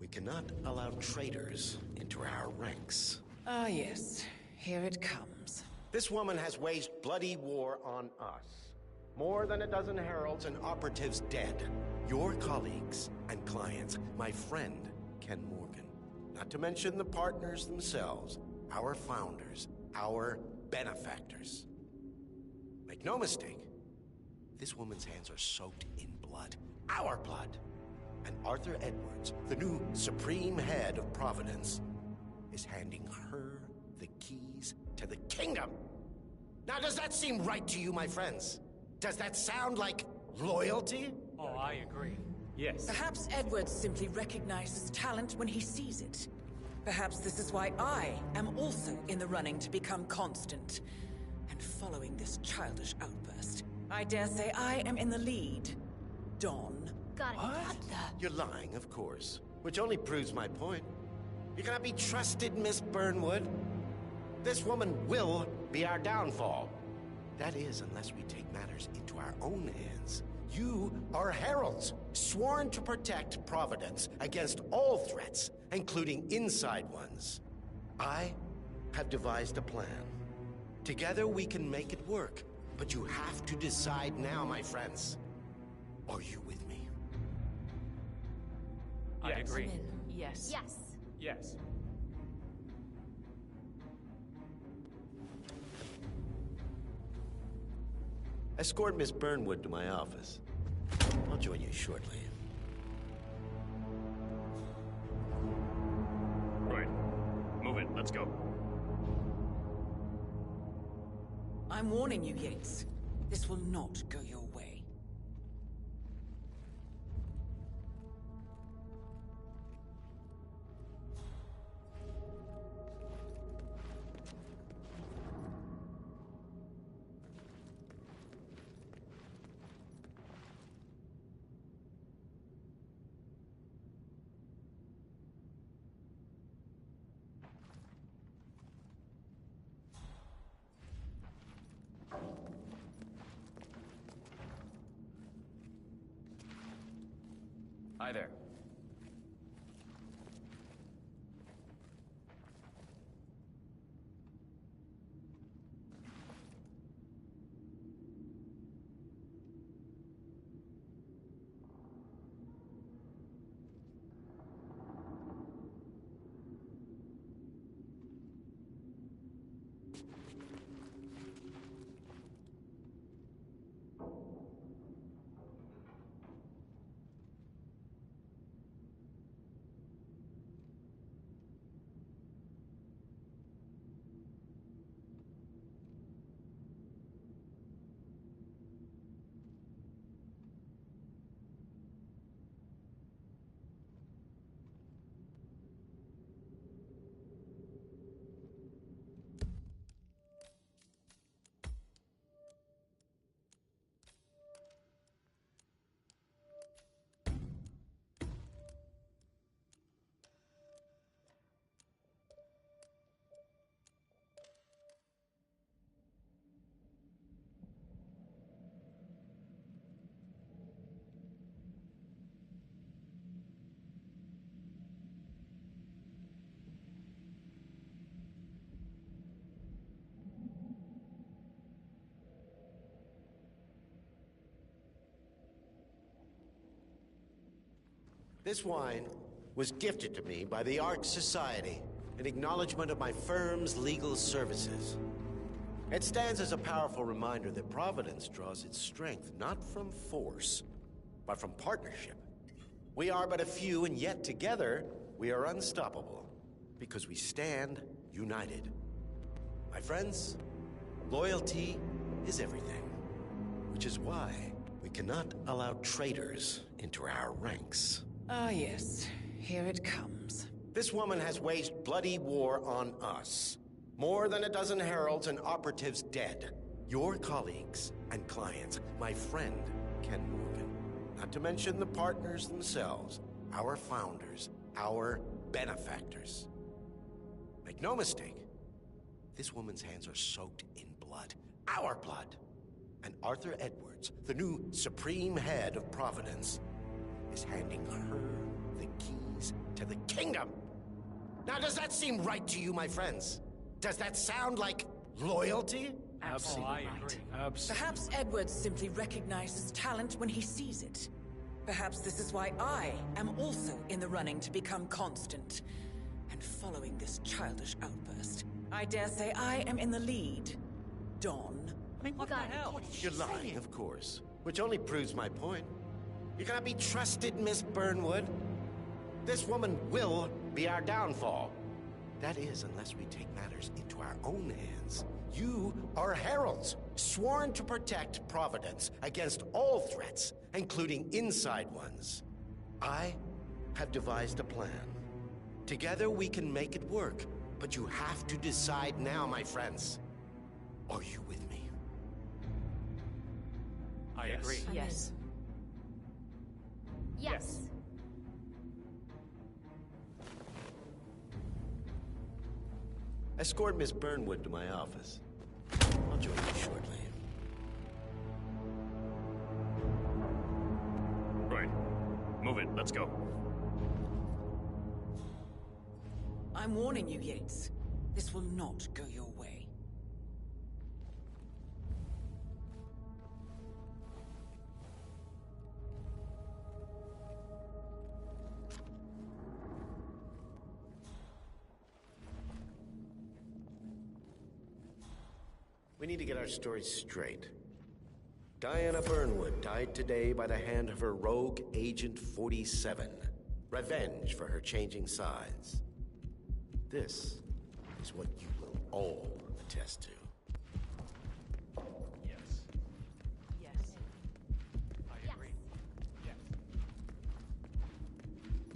we cannot allow traitors into our ranks. Ah, yes. Here it comes. This woman has waged bloody war on us. More than a dozen heralds and operatives dead. Your colleagues and clients, my friend, Ken Morgan. Not to mention the partners themselves, our founders, our benefactors. Make no mistake, this woman's hands are soaked in blood. Our blood. And Arthur Edwards, the new supreme head of Providence, is handing her the keys to the kingdom. Now, does that seem right to you, my friends? Does that sound like loyalty? Oh, I agree. Yes. Perhaps Edwards simply recognizes talent when he sees it. Perhaps this is why I am also in the running to become constant. And following this childish outburst, I dare say I am in the lead. Dawn. Got it. What? You're lying, of course. Which only proves my point. You cannot be trusted, Miss Burnwood. This woman will be our downfall. That is, unless we take matters into our own hands. You are heralds, sworn to protect Providence against all threats, including inside ones. I have devised a plan. Together we can make it work. But you have to decide now, my friends. Are you with me? I agree. Yes. Yes. Yes. Escort Miss Burnwood to my office. I'll join you shortly. Right. Move it. Let's go. I'm warning you, Yates. This will not go your way. Hi there. This wine was gifted to me by the Ark Society in acknowledgement of my firm's legal services. It stands as a powerful reminder that Providence draws its strength not from force, but from partnership. We are but a few, and yet together we are unstoppable, because we stand united. My friends, loyalty is everything, which is why we cannot allow traitors into our ranks. Ah, yes. Here it comes. This woman has waged bloody war on us. More than a dozen heralds and operatives dead. Your colleagues and clients, my friend, Ken Morgan. Not to mention the partners themselves, our founders, our benefactors. Make no mistake, this woman's hands are soaked in blood. Our blood. And Arthur Edwards, the new supreme head of Providence, is handing her the keys to the kingdom. Now, does that seem right to you, my friends? Does that sound like loyalty? Absolutely. Oh, I agree. Absolutely. Perhaps Edwards simply recognizes talent when he sees it. Perhaps this is why I am also in the running to become constant. And following this childish outburst, I dare say I am in the lead. Dawn. I mean, what the hell? You're lying, of course. Which only proves my point. You cannot be trusted, Miss Burnwood. This woman will be our downfall. That is, unless we take matters into our own hands. You are heralds, sworn to protect Providence against all threats, including inside ones. I have devised a plan. Together we can make it work, but you have to decide now, my friends. Are you with me? I agree. Yes. Yes. Escort Miss Burnwood to my office. I'll join you shortly. Right. Move it. Let's go. I'm warning you, Yates. This will not go your way. We need to get our story straight. Diana Burnwood died today by the hand of her rogue Agent 47. Revenge for her changing sides. This is what you will all attest to. Yes. Yes. I agree. Yes.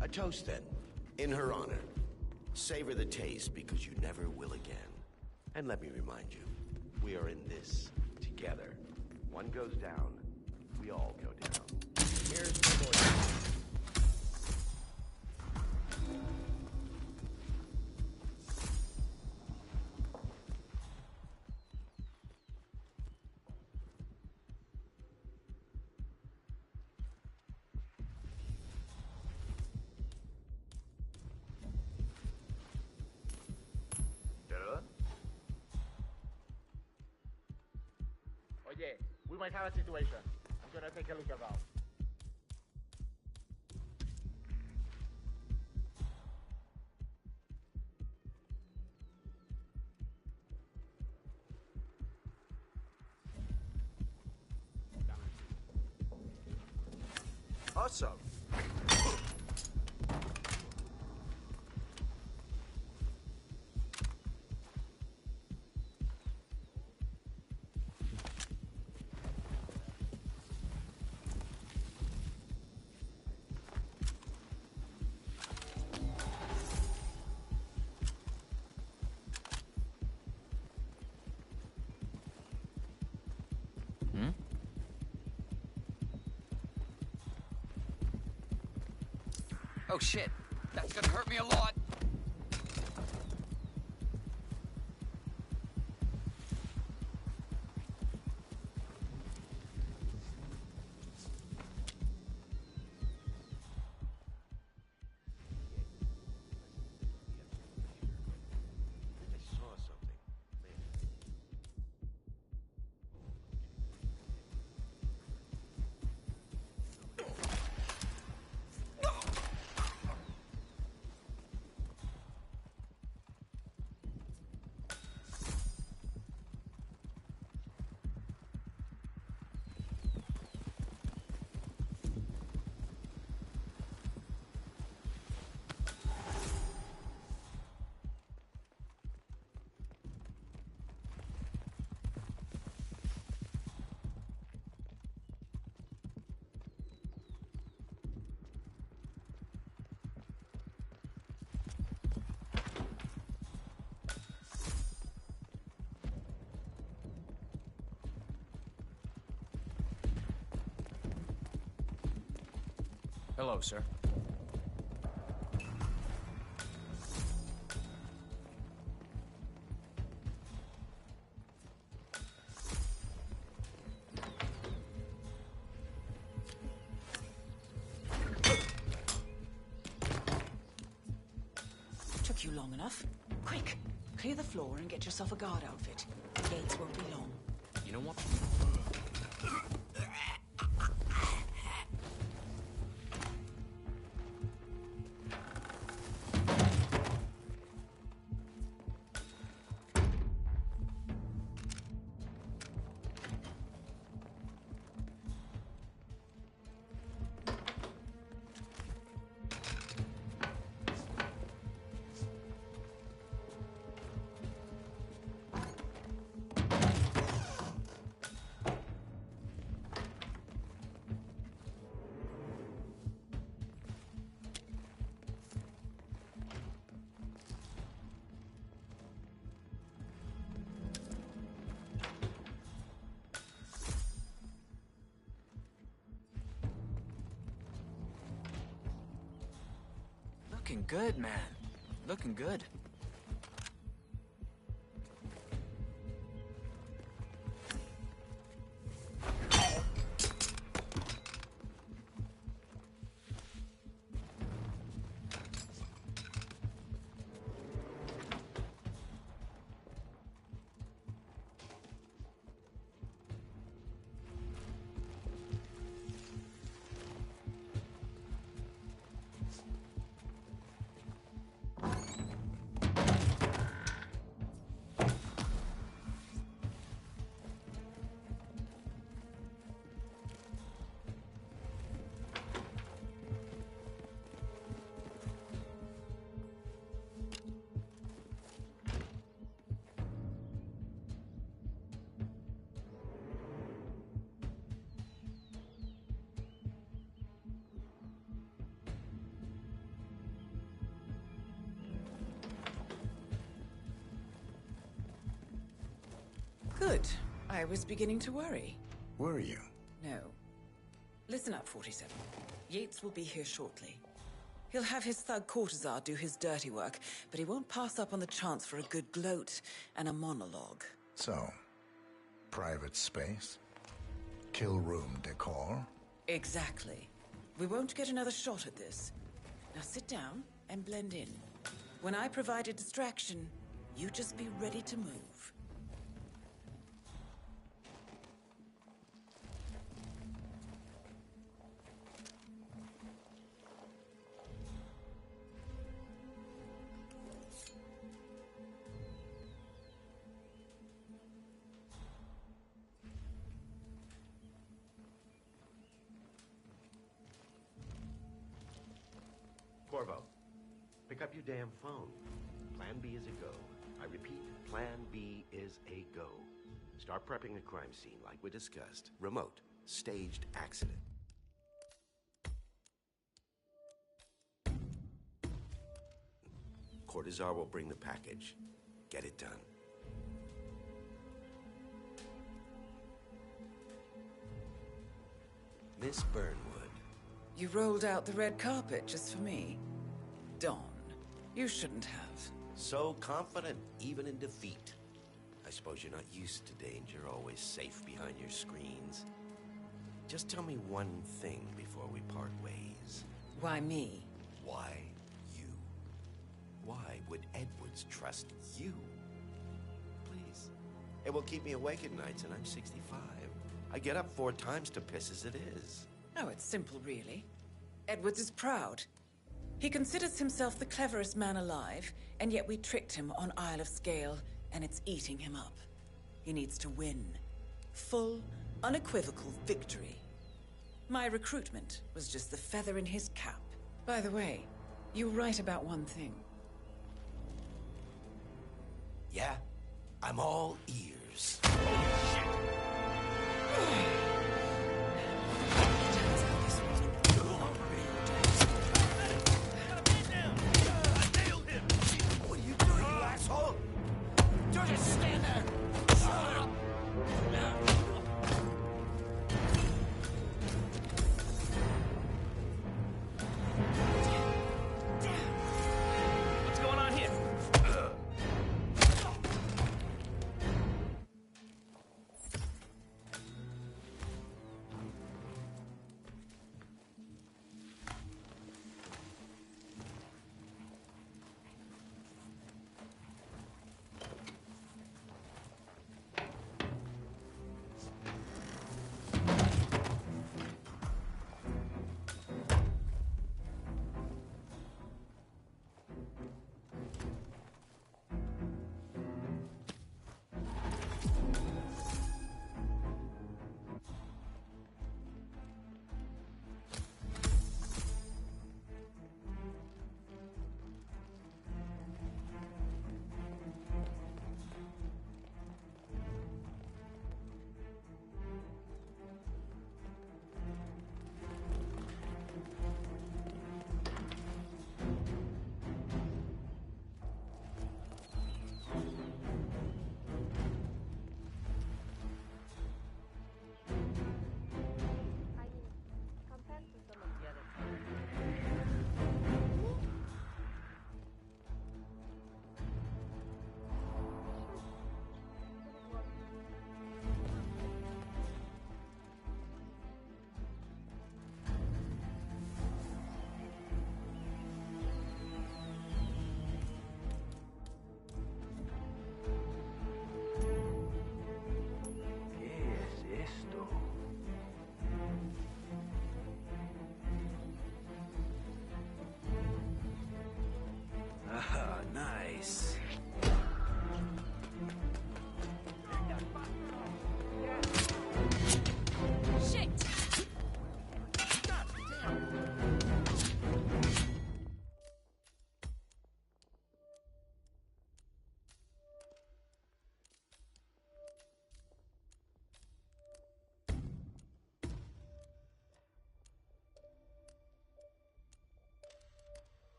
A toast, then, in her honor. Savor the taste, because you never will again. And let me remind you, we are in this together. One goes down, we all go down. Here's the lawyer. Oye, we might have a situation. I'm gonna take a look around. Awesome. Oh shit, that's gonna hurt me a lot. I saw something. Hello, sir. Took you long enough. Quick, clear the floor and get yourself a guard outfit. Yates won't be long. You know what? Looking good, man. Looking good. Good. I was beginning to worry. Were you? No. Listen up, 47. Yates will be here shortly. He'll have his thug Cortazar do his dirty work, but he won't pass up on the chance for a good gloat and a monologue. So, private space? Kill room decor? Exactly. We won't get another shot at this. Now sit down and blend in. When I provide a distraction, you just be ready to move. Corvo, pick up your damn phone. Plan B is a go. I repeat, Plan B is a go. Start prepping the crime scene like we discussed. Remote. Staged accident. Cortazar will bring the package. Get it done. Miss Burnwood. You rolled out the red carpet just for me. Dawn, you shouldn't have. So confident, even in defeat. I suppose you're not used to danger, always safe behind your screens. Just tell me one thing before we part ways. Why me? Why you? Why would Edwards trust you? Please. It will keep me awake at nights, and I'm 65. I get up 4 times to piss as it is. Oh, it's simple, really. Edwards is proud. He considers himself the cleverest man alive, and yet we tricked him on Isle of Scale, and it's eating him up. He needs to win. Full, unequivocal victory. My recruitment was just the feather in his cap. By the way, you were right about one thing. Yeah? I'm all ears.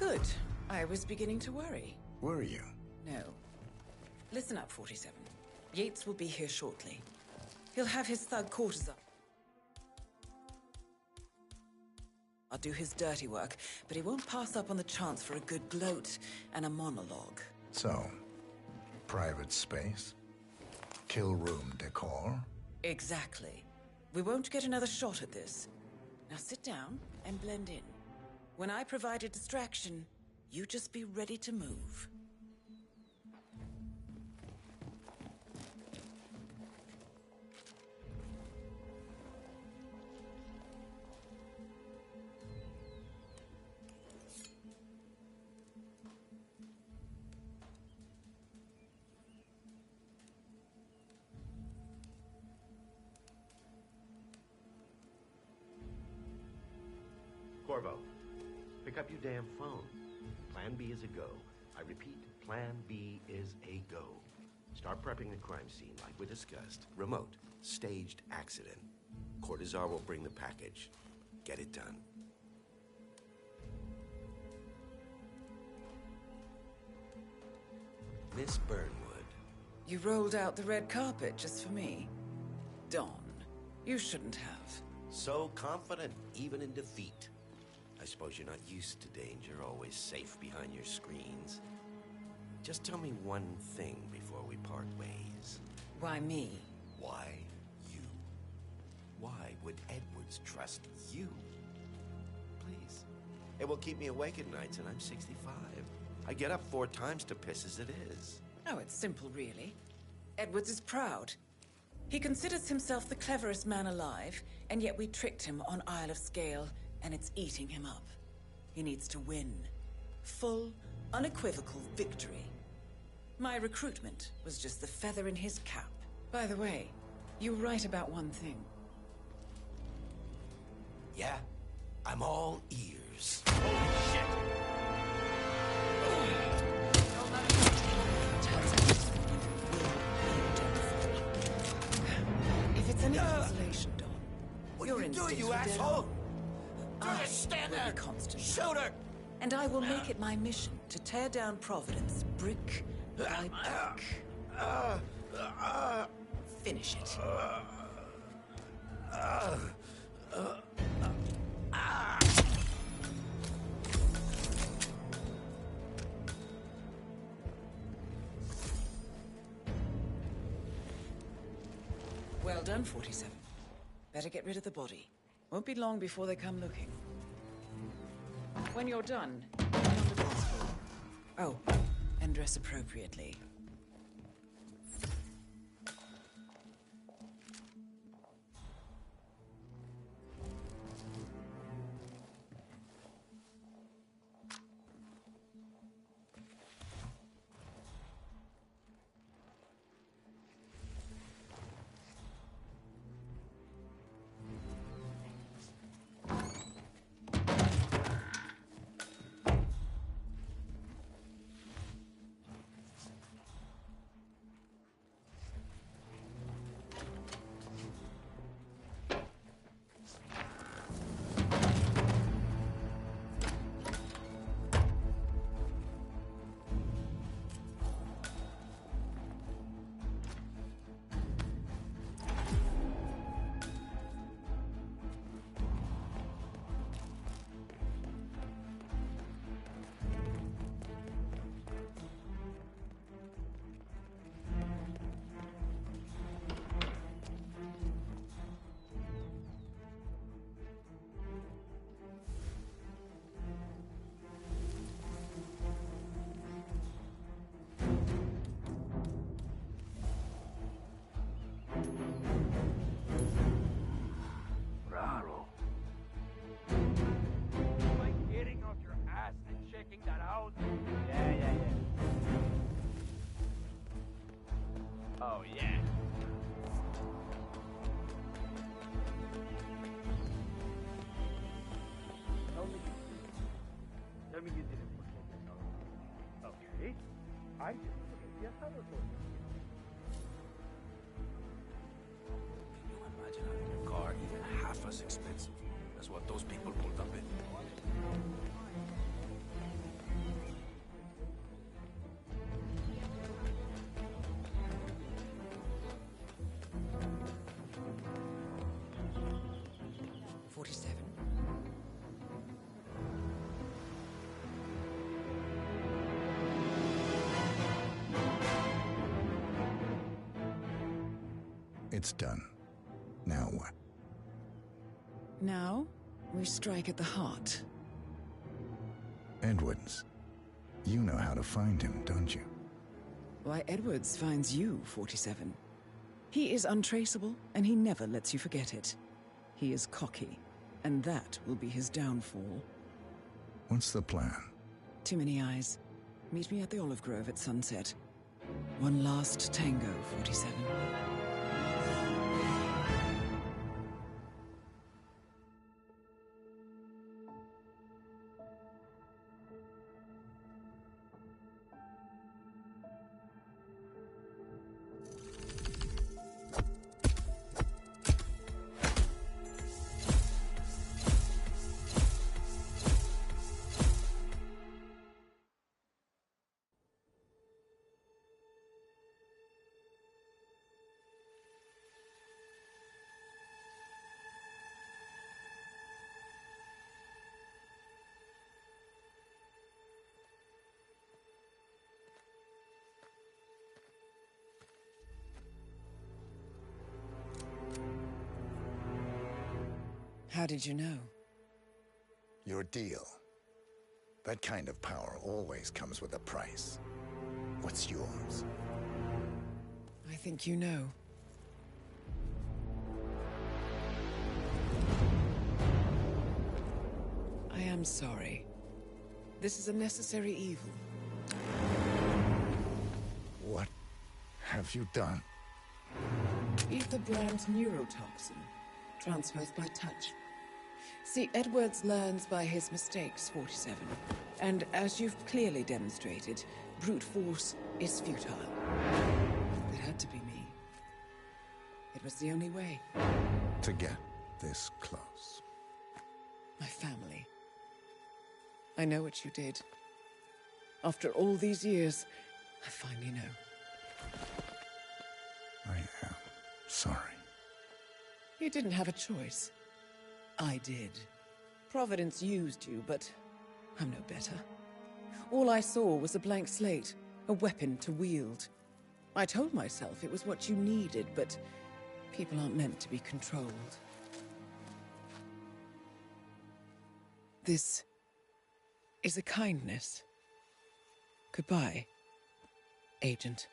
Good. I was beginning to worry. Were you? No. Listen up, 47. Yates will be here shortly. He'll have his thug quarters up. I'll do his dirty work, but he won't pass up on the chance for a good gloat and a monologue. So, private space? Kill room decor? Exactly. We won't get another shot at this. Now sit down and blend in. When I provide a distraction, you just be ready to move. Corvo, pick up your damn phone. Plan B is a go. I repeat, Plan B is a go. Start prepping the crime scene like we discussed. Remote, staged accident. Cortazar will bring the package. Get it done. Miss Burnwood. You rolled out the red carpet just for me. Don, you shouldn't have. So confident, even in defeat. I suppose you're not used to danger, always safe behind your screens. Just tell me one thing before we part ways. Why me? Why you? Why would Edwards trust you? Please. It will keep me awake at nights, and I'm 65. I get up 4 times to piss as it is. Oh, it's simple, really. Edwards is proud. He considers himself the cleverest man alive, and yet we tricked him on Isle of Scale, and it's eating him up. He needs to win. Full, unequivocal victory. My recruitment was just the feather in his cap. By the way, you were right about one thing. Yeah? I'm all ears. Holy shit! If it's any consolation, Don, what your are you doing, instincts you were dead asshole? on. I stand will there! be constant. Shoot her! And I will make it my mission to tear down Providence brick by brick. Finish it. Well done, 47. Better get rid of the body. Won't be long before they come looking. When you're done, put it on the dance floor. Oh, and dress appropriately. Oh, yeah. Tell me you didn't forget that. Okay. I didn't forget the asado. Can you imagine having a car even half as expensive as what those people pulled up in? It's done. Now what? Now, we strike at the heart. Edwards. You know how to find him, don't you? Why, Edwards finds you, 47. He is untraceable, and he never lets you forget it. He is cocky, and that will be his downfall. What's the plan? Too many eyes. Meet me at the Olive Grove at sunset. One last tango, 47. How did you know? Your deal. That kind of power always comes with a price. What's yours? I think you know. I am sorry. This is a necessary evil. What have you done? Ether brand neurotoxin. Transfers by touch. See, Edwards learns by his mistakes, 47. And as you've clearly demonstrated, brute force is futile. It had to be me. It was the only way. To get this close. My family. I know what you did. After all these years, I finally know. I am sorry. You didn't have a choice. I did. Providence used you, but I'm no better. All I saw was a blank slate, a weapon to wield. I told myself it was what you needed, but people aren't meant to be controlled. This is a kindness. Goodbye, Agent.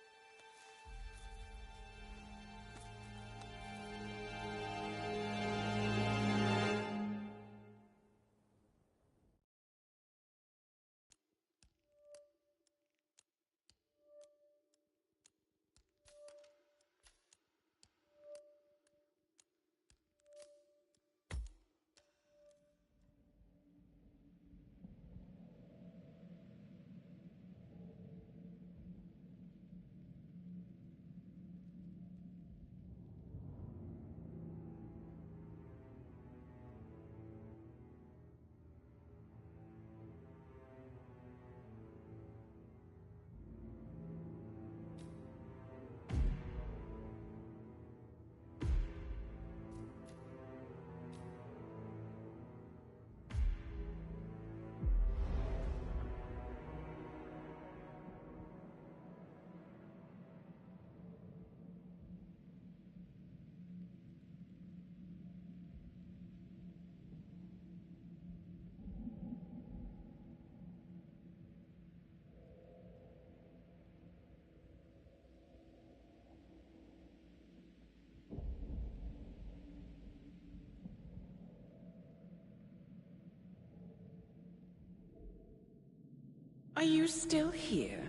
Are you still here?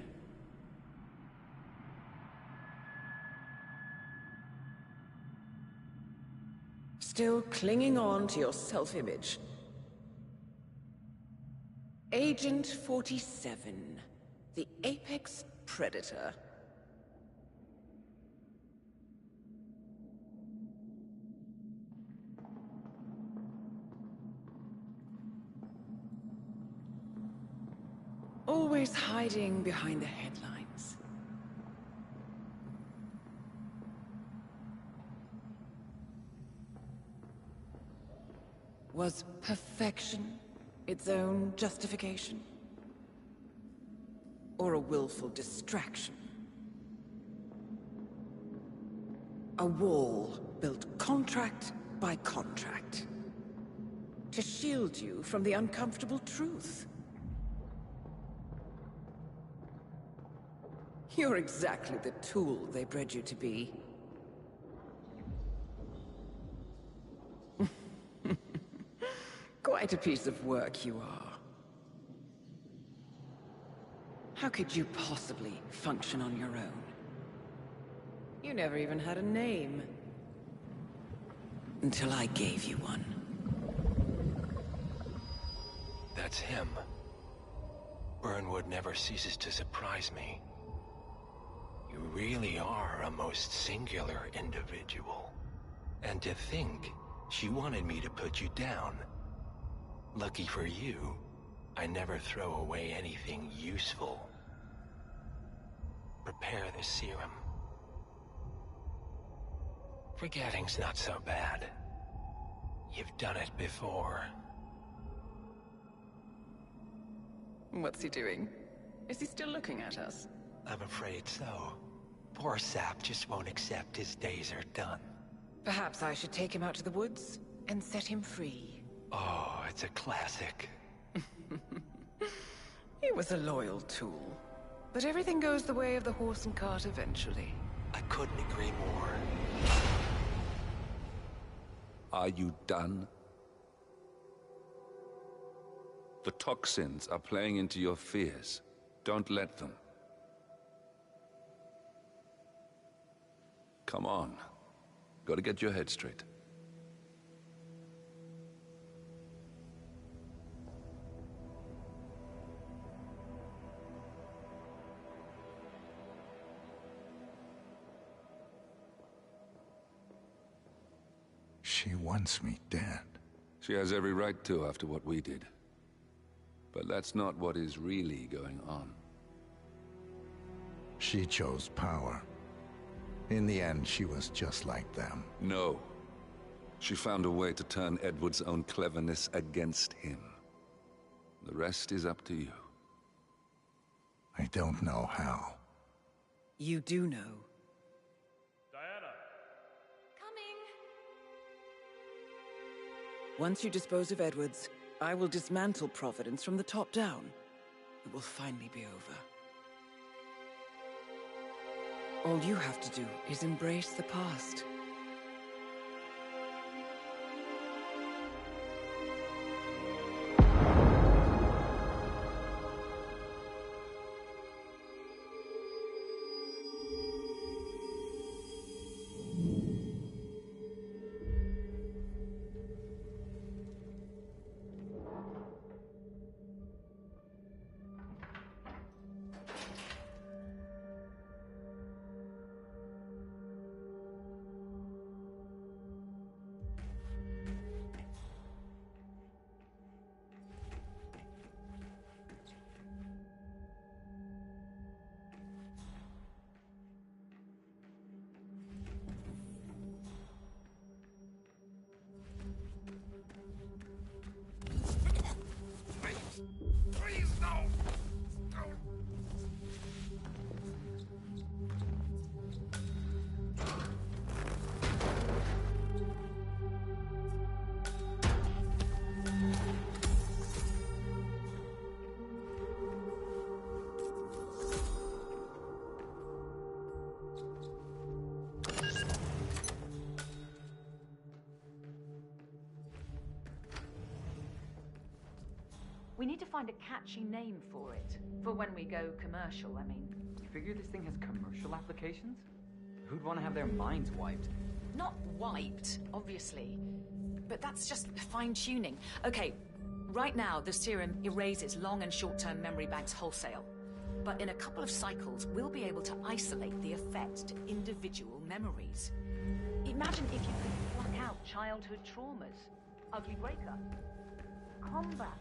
Still clinging on to your self-image? Agent 47, the apex predator. Always hiding behind the headlines. Was perfection its own justification? Or a willful distraction? A wall built contract by contract. To shield you from the uncomfortable truth. You're exactly the tool they bred you to be. Quite a piece of work you are. How could you possibly function on your own? You never even had a name. Until I gave you one. That's him. Burnwood never ceases to surprise me. You really are a most singular individual. And to think, she wanted me to put you down. Lucky for you, I never throw away anything useful. Prepare the serum. Forgetting's not so bad. You've done it before. What's he doing? Is he still looking at us? I'm afraid so. Poor Sap just won't accept his days are done. Perhaps I should take him out to the woods and set him free. Oh, it's a classic. He was a loyal tool. But everything goes the way of the horse and cart eventually. I couldn't agree more. Are you done? The toxins are playing into your fears. Don't let them. Come on. Gotta get your head straight. She wants me dead. She has every right to after what we did. But that's not what is really going on. She chose power. In the end, she was just like them. No. She found a way to turn Edward's own cleverness against him. The rest is up to you. I don't know how. You do know. Once you dispose of Edwards, I will dismantle Providence from the top down. It will finally be over. All you have to do is embrace the past. Please, no! We need to find a catchy name for it. For when we go commercial, I mean. You figure this thing has commercial applications? Who'd want to have their minds wiped? Not wiped, obviously. But that's just fine-tuning. Okay, right now the serum erases long and short-term memory banks wholesale. But in a couple of cycles, we'll be able to isolate the effect to individual memories. Imagine if you could pluck out childhood traumas, ugly breakups, combat.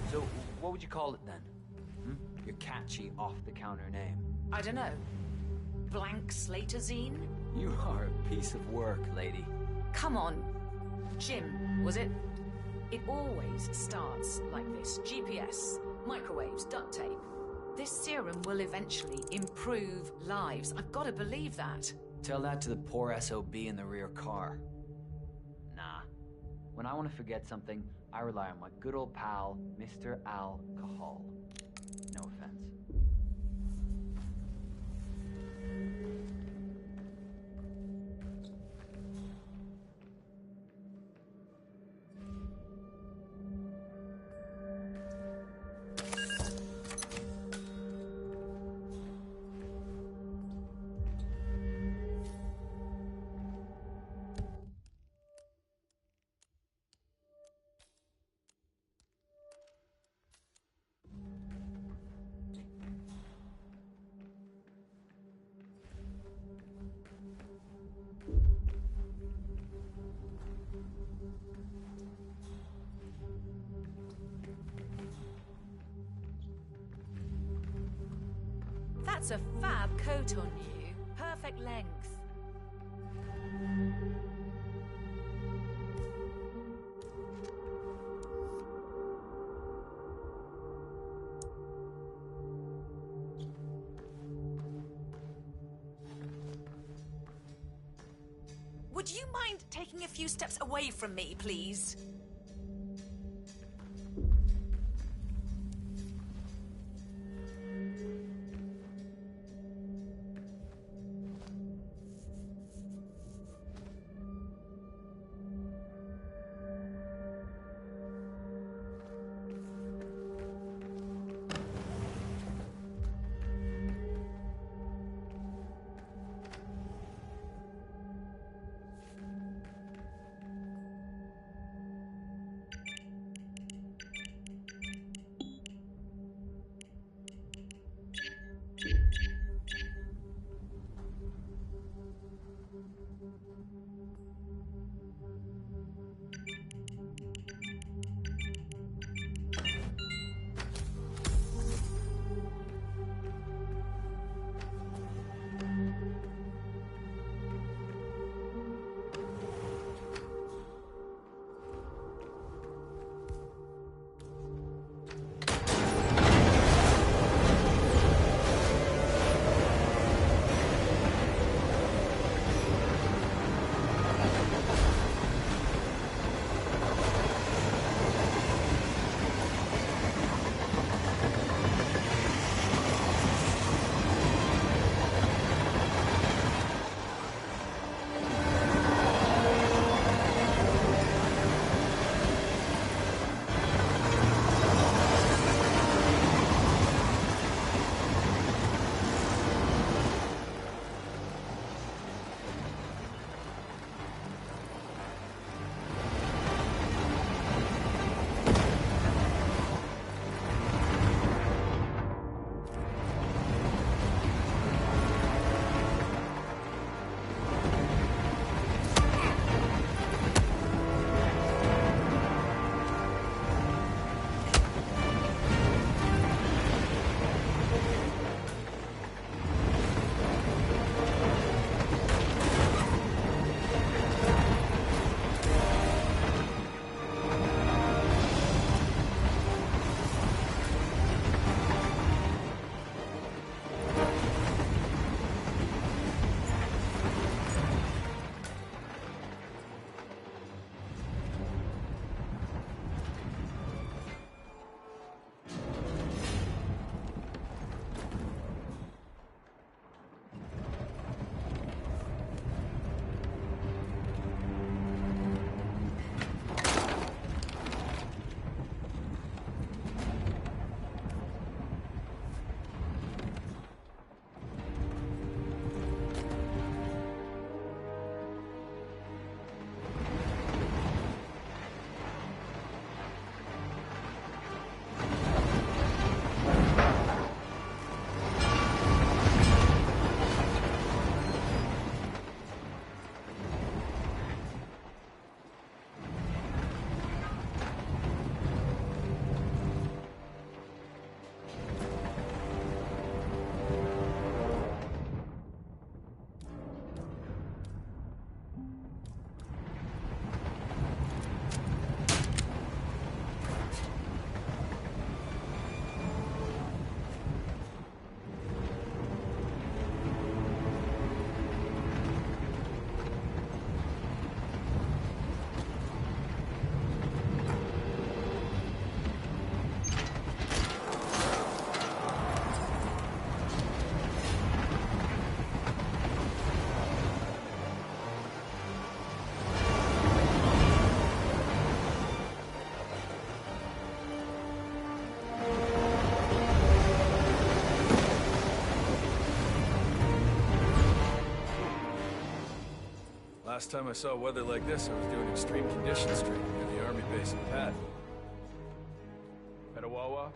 So, what would you call it then? Your catchy, off-the-counter name. I don't know. Blank Slatazine? You are a piece of work, lady. Come on. Jim, was it? It always starts like this. GPS, microwaves, duct tape. This serum will eventually improve lives. I've got to believe that. Tell that to the poor SOB in the rear car. Nah. When I want to forget something, I rely on my good old pal, Mr. Alcohol. No offense. That's a fab coat on you. Perfect length. Would you mind taking a few steps away from me, please? Last time I saw weather like this, I was doing extreme conditions training near the army base in Pat. Petawawa?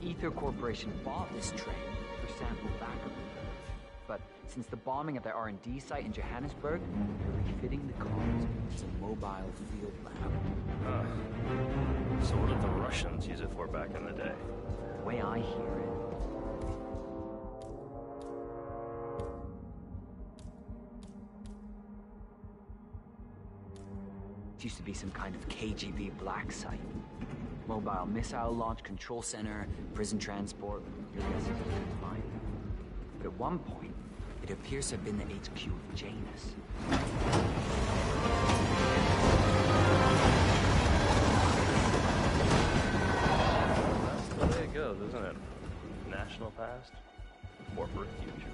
Ether Corporation bought this train for sample backup. But since the bombing at their R&D site in Johannesburg, they're refitting the cars as a mobile field lab. So what did the Russians use it for back in the day? The way I hear it, it used to be some kind of KGB black site. Mobile missile launch control center, prison transport, your guess is as good as mine. But at one point, it appears to have been the HQ of Janus. That's the way it goes, isn't it? National past, corporate future.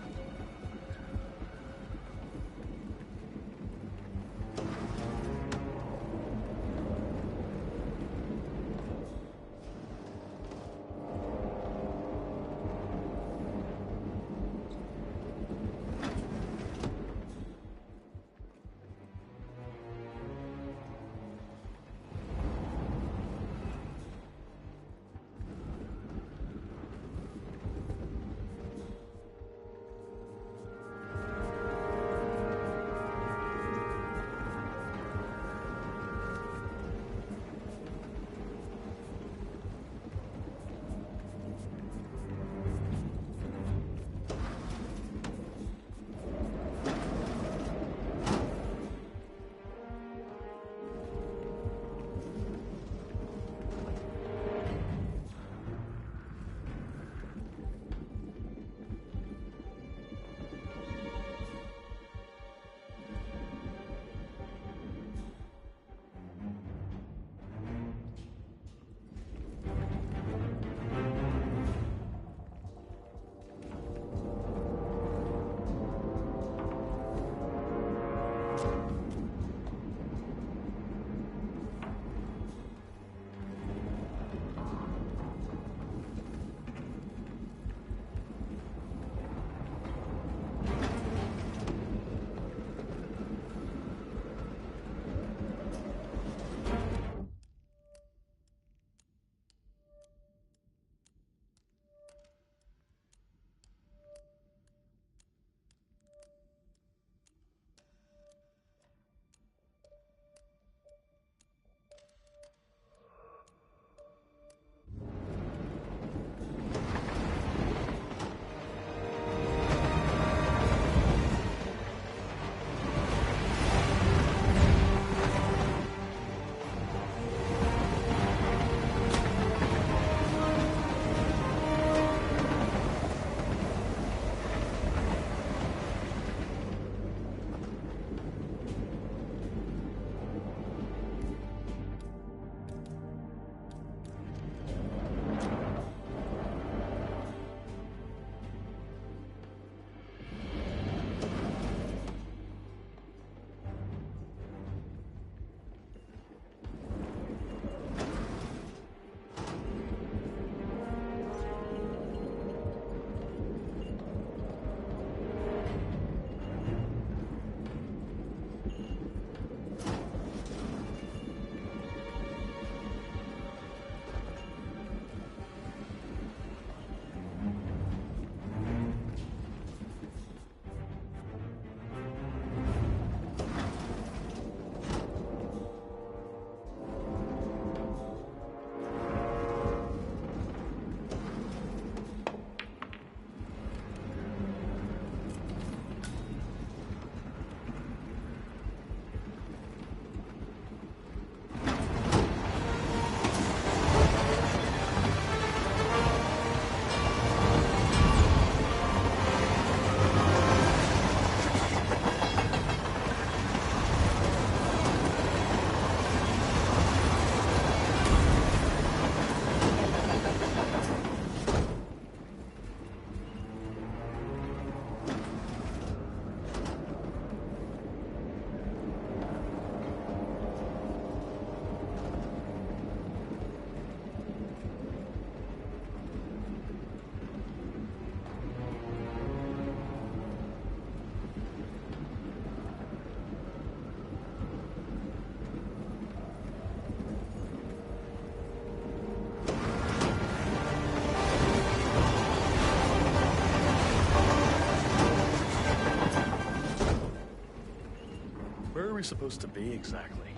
supposed to be exactly?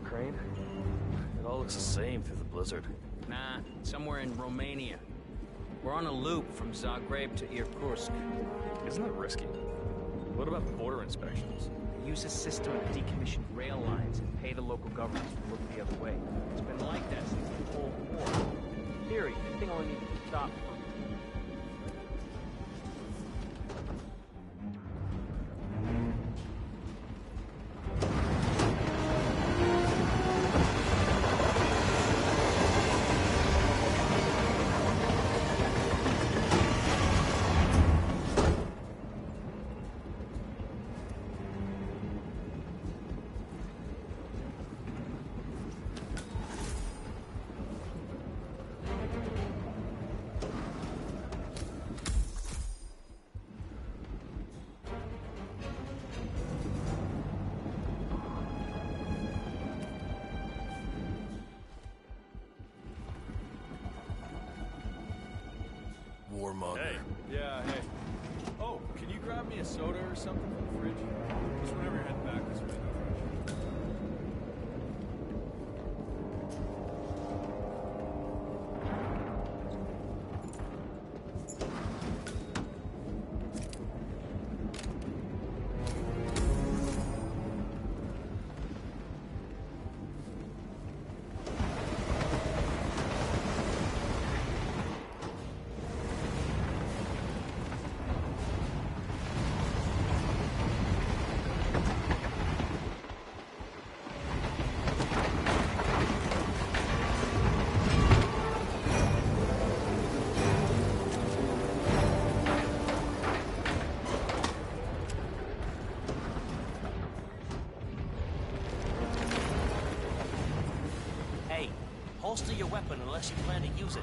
Ukraine? It all looks the same through the blizzard. Nah, somewhere in Romania. We're on a loop from Zagreb to Irkutsk. Isn't that risky? What about border inspections? Use a system of decommissioned rail lines and pay the local government to look the other way. It's been like that since the Cold War. In theory, the thing only needs to stop for... Warmonger. Hey. Yeah, hey. Oh, can you grab me a soda or something from the fridge? Just whenever you're heading back this way. Holster your weapon unless you plan to use it.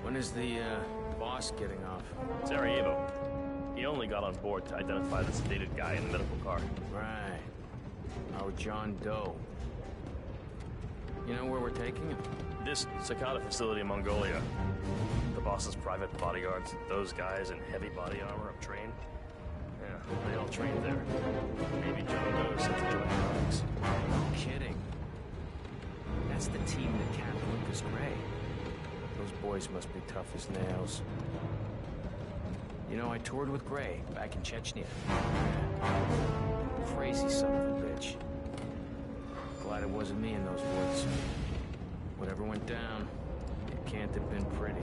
When is the, boss getting off? Sarajevo. He only got on board to identify the sedated guy in the medical car. Right. Our John Doe. You know where we're taking him? This Sakata facility in Mongolia. The boss's private bodyguards, those guys in heavy body armor are trained. Yeah, they all trained there. Maybe John Doe sent to join the ranks. No kidding. That's the team that capped Lucas Gray. Those boys must be tough as nails. You know, I toured with Gray back in Chechnya. Crazy son of a bitch. Glad it wasn't me in those woods. Whatever went down, it can't have been pretty.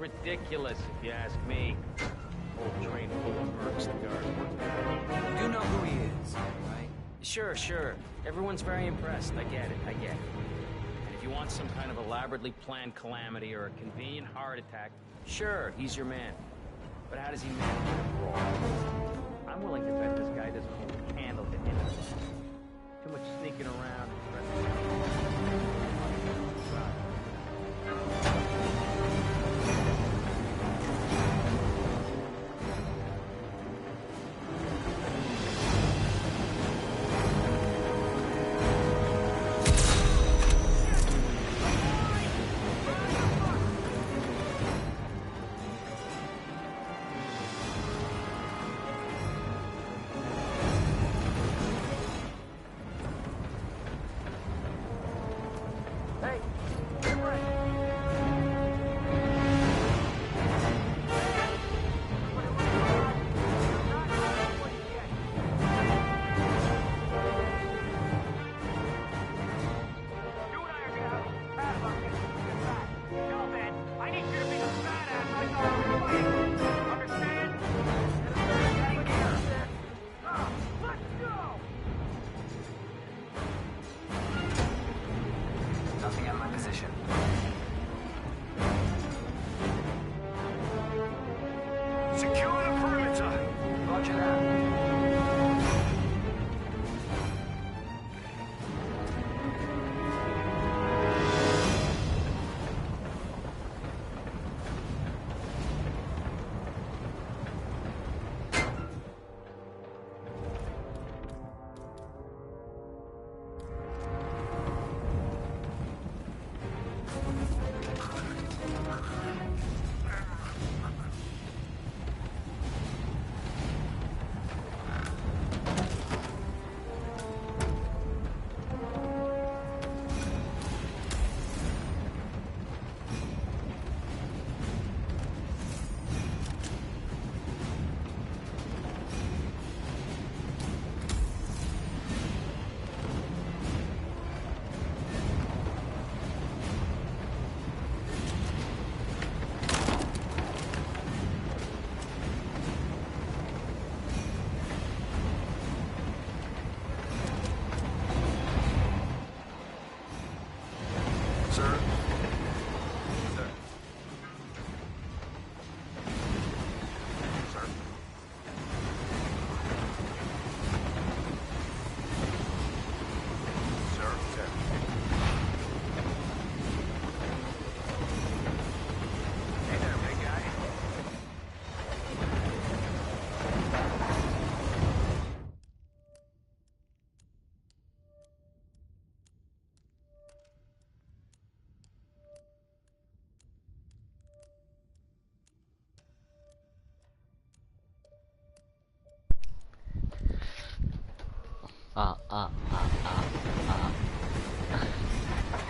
It's ridiculous, if you ask me. Whole train full of mercs, the guards working. You do know who he is, right? Sure. Everyone's very impressed. I get it. And if you want some kind of elaborately planned calamity or a convenient heart attack, sure, he's your man. But how does he manage to brawl? I'm willing to bet this guy doesn't hold a candle to anything. Too much sneaking around and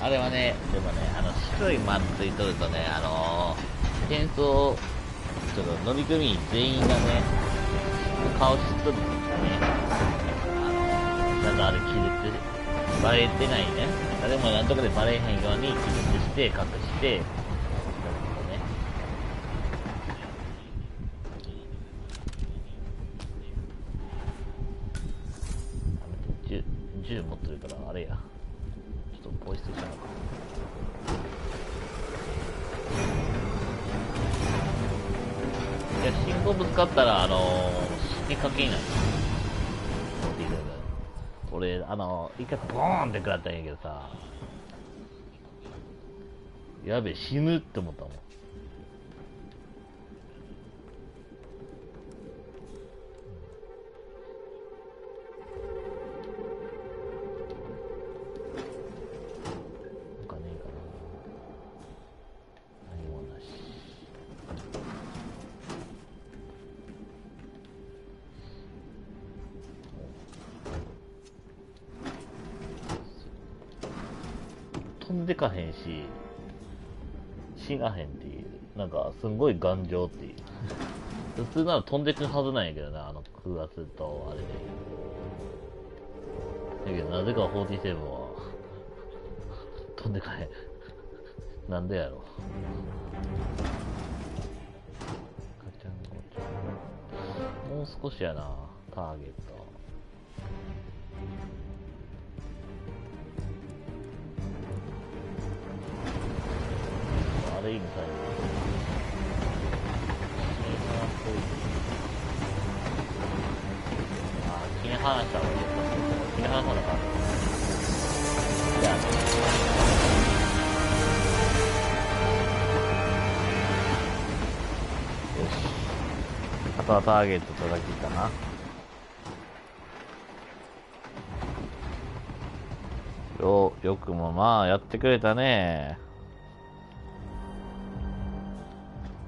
あれはね、でもね、白い丸ついとるとね、戦争、ちょっと乗組員全員がね、顔知っとるんですよね。なんかあれ気絶、バレてないね。誰もなんとかでバレへんように気絶して、隠して、銃持ってるからあれや、ちょっとポイ捨てしたのか。いや、信号ぶつかったら死にかけになる。俺一回ボーンって食らったんやけどさ、やべえ死ぬって思ったもん。飛んでかへんし、死なへんっていう、なんかすんごい頑丈っていう。普通なら飛んでくはずなんやけどな、空圧とあれで。だけどなぜか47は飛んでかへん。なんでやろ。もう少しやな、ターゲット。あれみたいな。切り離した方がいいですか。切り離さなかった。じゃあね。よし。あとはターゲット叩きかな。よくもまあやってくれたね。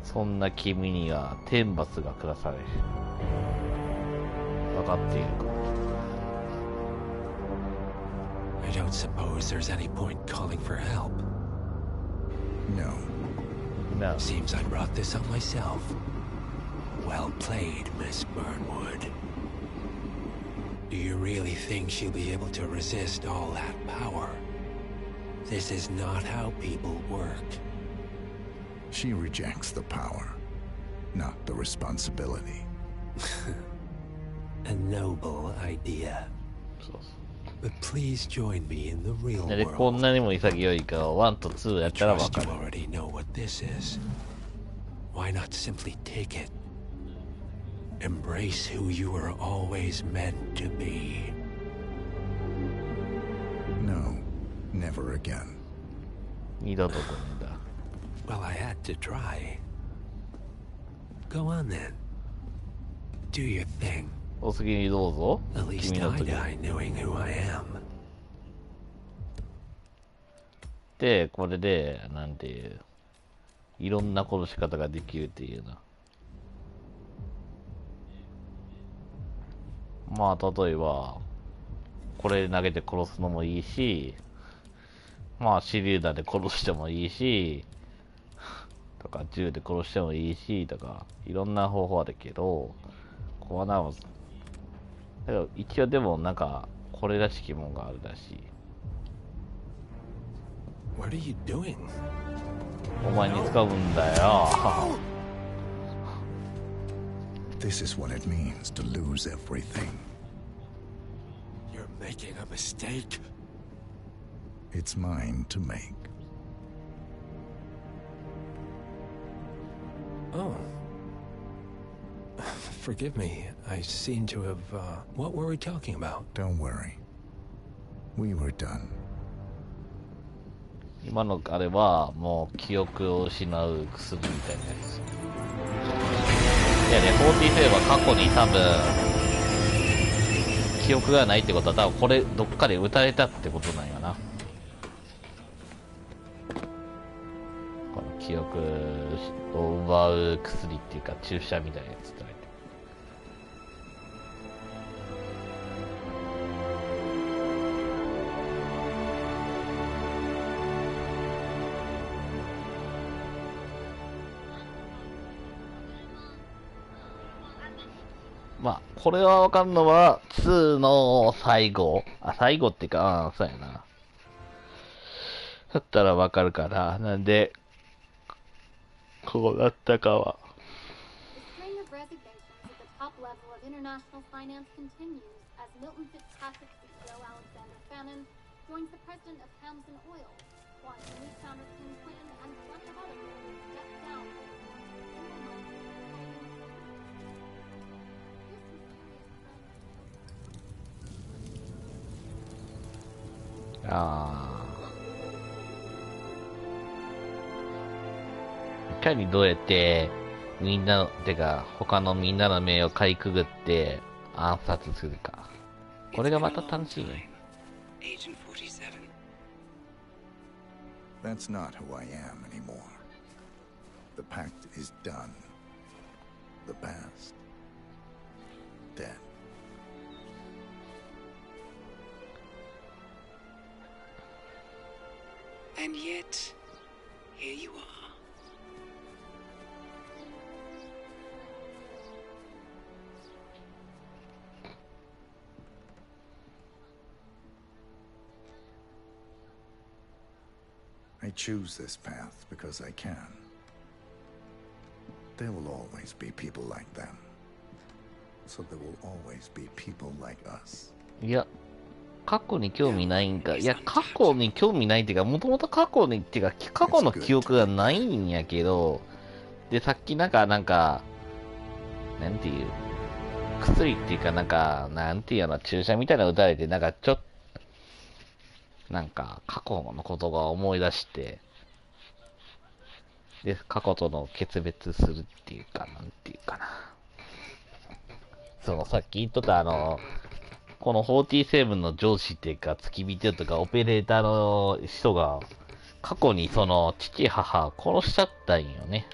そんな君には天罰が下され。分かっているか。I don't suppose there's any point calling for help. No. No. Seems I brought this on myself. Well played, Miss Burnwood. Do you really think she'll be able to resist all that power? This is not how people work. She rejects the power, not the responsibility. A noble idea. But please join me in the real でこんなにも潔いか1と2やったら分かる。 You already know what this is. Why not simply take it? Embrace who you were always meant to be. No, never again. 二度と来んだ。 Well, I had to try. Go on then. Do your thing. お次にどうぞ。 At least 君の I 時 die knowing who I am. で、これで、なんていう、いろんな殺し方ができるっていうな。まあ、例えば、これ投げて殺すのもいいし、まあ、手榴弾で殺してもいいし、とか、銃で殺してもいいし、とか、いろんな方法あるけど、こうな、だけど、一応でも、なんか、これらしきもんがあるらしい。 What are you doing? お前に使うんだよ。 This is what it means to lose everything. You're making a mistake. It's mine to make. Oh. Forgive me. I seem to have, what were we talking about? Don't worry. We were done. 今のあれはもう記憶を失う薬みたいなやつ。いやね、47は過去に多分記憶がないってことは多分これどっかで撃たれたってことなんやな。この記憶を奪う薬っていうか注射みたいなやつってまあ、これはわかるのは、2の最後。あ、最後っていうか、そうやな。だったらわかるから、なんで、こうなったかは。The string of resignations at the top level of international finance continues as Milton Fitzpatrick CEO Alexander Fannin joins the president of Hamson Oil, while new founder Tim Clinton and a bunch of others step down. いかにどうやってみんなの、てか他のみんなの目をかいくぐって暗殺するか。これがまた楽しいね。Agent 47. That's not who I am anymore. The pact is done. The past, dead. And yet, here you are. I choose this path because I can. There will always be people like them. so there will always be people like us. いや、過去に興味ないんか。いや、過去に興味ないっていうか、もともと過去にっていうか、過去の記憶がないんやけど、で、さっきなんか、なんていう、薬っていうか、なんていうの、注射みたいなの打たれて、なんか過去のことが思い出して、で、過去との決別するっていうか、なんていうかな。さっき言っとったこの47の上司っていうか、付き人とか、オペレーターの人が、過去に父、母、殺しちゃったんよね。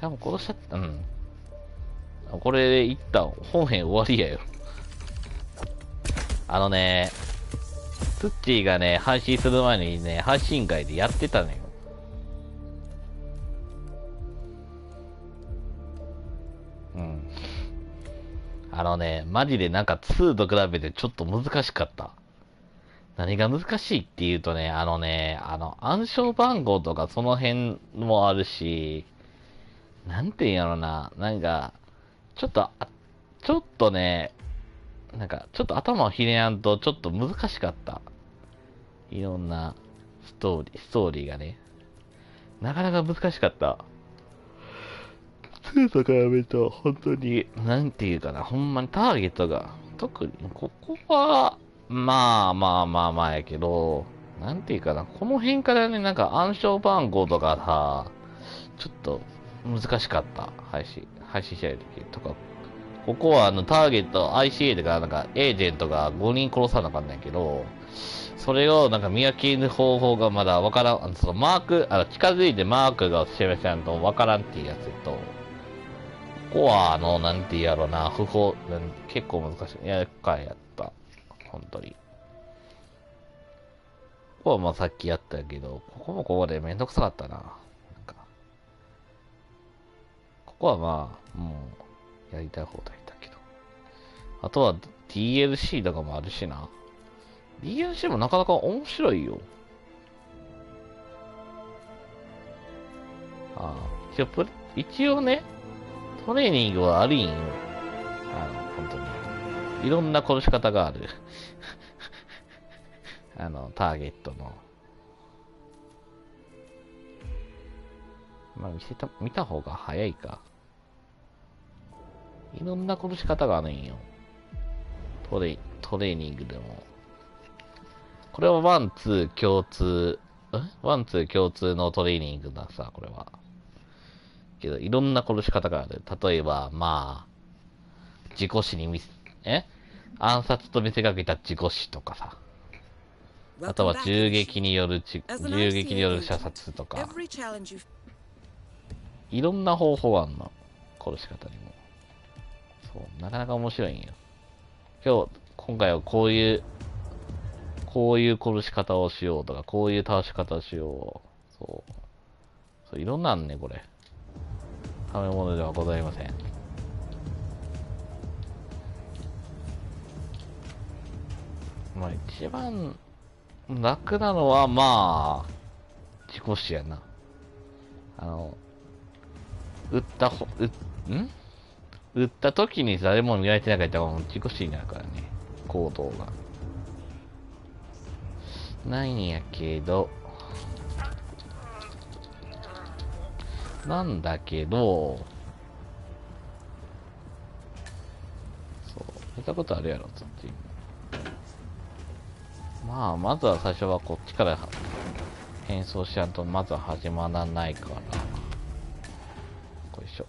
多分殺しちゃった、これで一旦本編終わりやよ。ツッチーがね、配信する前にね、配信会でやってたのよ。マジで2と比べてちょっと難しかった。何が難しいっていうとね、暗証番号とかその辺もあるし、なんていうんやろな、ちょっとね、ちょっと頭をひねらんとちょっと難しかった。いろんなストーリーがね。なかなか難しかった。2と比べると、本当に、なんていうかな、ほんまにターゲットが、特に、ここは、まあやけど、なんていうかな、この辺からね、暗証番号とかさ、ちょっと難しかった。配信したい時とか。ここはターゲット、ICA とか、エージェントが5人殺さなかったんだけど、それを見分ける方法がまだわからん、マーク、近づいてマークが示さんとわからんっていうやつと、ここはなんて言うやろな、結構難しい。厄介やった。本当に。ここはさっきやったけど、ここもここでめんどくさかったな。ここはもう、やりたい放題だけど。あとは DLC とかもあるしな。DLC もなかなか面白いよ。一応ね、トレーニングはあるんよ。本当に。いろんな殺し方がある。ターゲットの。見た方が早いか。いろんな殺し方があるんよ。トレーニングでも。これはワン、ツー共通のトレーニングださ、これは。けど、いろんな殺し方がある。例えば、事故死に暗殺と見せかけた事故死とかさ。あとは銃撃による射殺とか。いろんな方法があるの。殺し方にも。そう、なかなか面白いんよ。今回はこういう殺し方をしようとか、こういう倒し方をしよう。そう、いろんなあんね、これ。食べ物ではございません。一番楽なのは、事故死やな。撃った時に誰も見られてなかったら事故死になるからね。行動が。ないんやけど、なんだけど、そう、見たことあるやろ、そっち。まずは最初はこっちから変装しやんと、まずは始まらないから。よいしょ。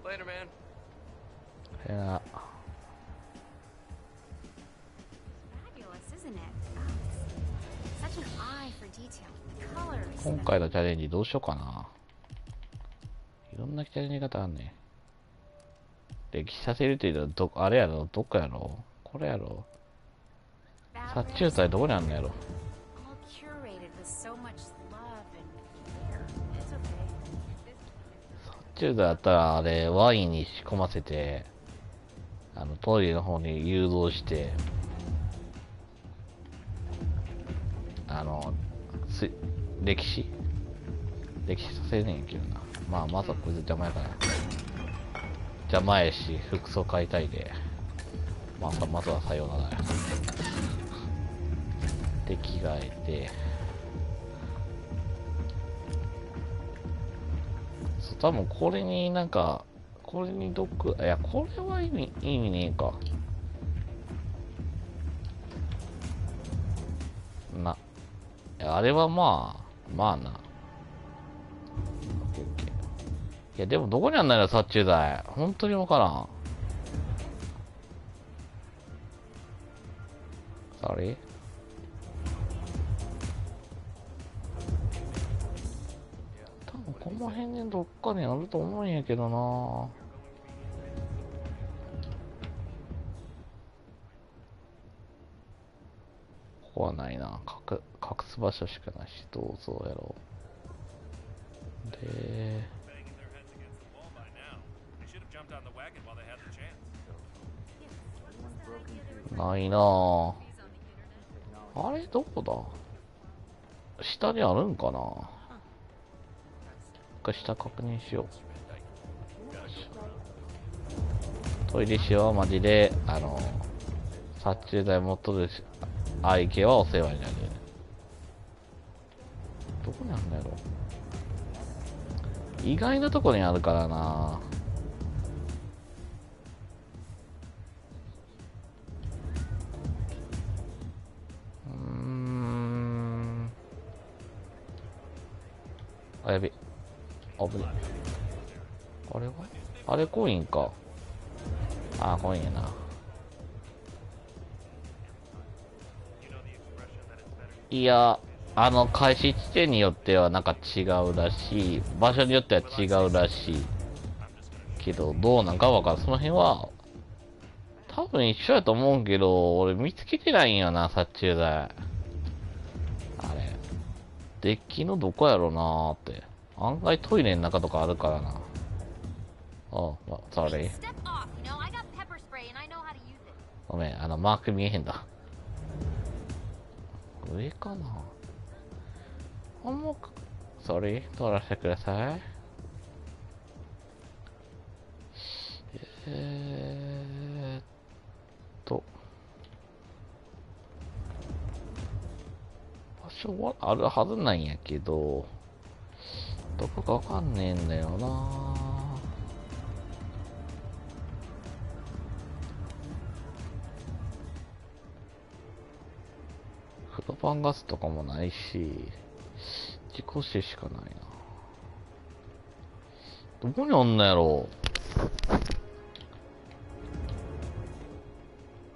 Later, man. 今回のチャレンジどうしようかな。いろんなチャレンジ方あんね。歴史させるって言うと、あれやろ、どこやろ、これやろ。殺虫剤どこにあんのやろ。殺虫剤だったら、あれ、ワインに仕込ませて、トイレの方に誘導して、歴史させねえけどな。まあ、まずはこいつ邪魔やから。邪魔やし、服装変えたいで。まずはさようならや。で、着替えて。そう、多分これになんか、これにいや、これは意味ねえか。あれはまあな。いや、でもどこにあんないの殺虫剤。本当にわからん。Sorry? 多分この辺にどっかにあると思うんやけどな。ここはないな。隠す場所しかないし、どうぞやろう。で、ないなぁ。あれどこだ？下にあるんかな？一回下確認しよう。トイレしはマジで、殺虫剤持っとる愛家はお世話になる。どこにあるんだろう。意外なとこにあるからな。あ、やべ。危ね。あれはあれコインか。あ、コインやな。いや、開始地点によってはなんか違うらしい。場所によっては違うらしい。けど、どうなんかわからん。その辺は、多分一緒やと思うけど、俺見つけてないんやな、殺虫剤。あれ。デッキのどこやろなーって。案外トイレの中とかあるからな。あ、sorry。ごめん、マーク見えへんだ。上かな？sorry、通らせてください。場所はあるはずなんやけど、どこかわかんねえんだよな。フロパンガスとかもないし、自己死しかないな。どこにおんのやろう。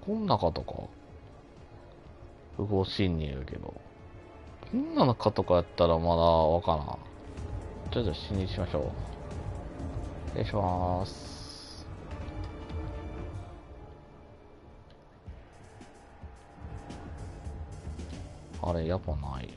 こん中とか不法侵入やけど。こんな中とかやったらまだわからん。ちょっと侵入しましょう。失礼します。あれ、やっぱない。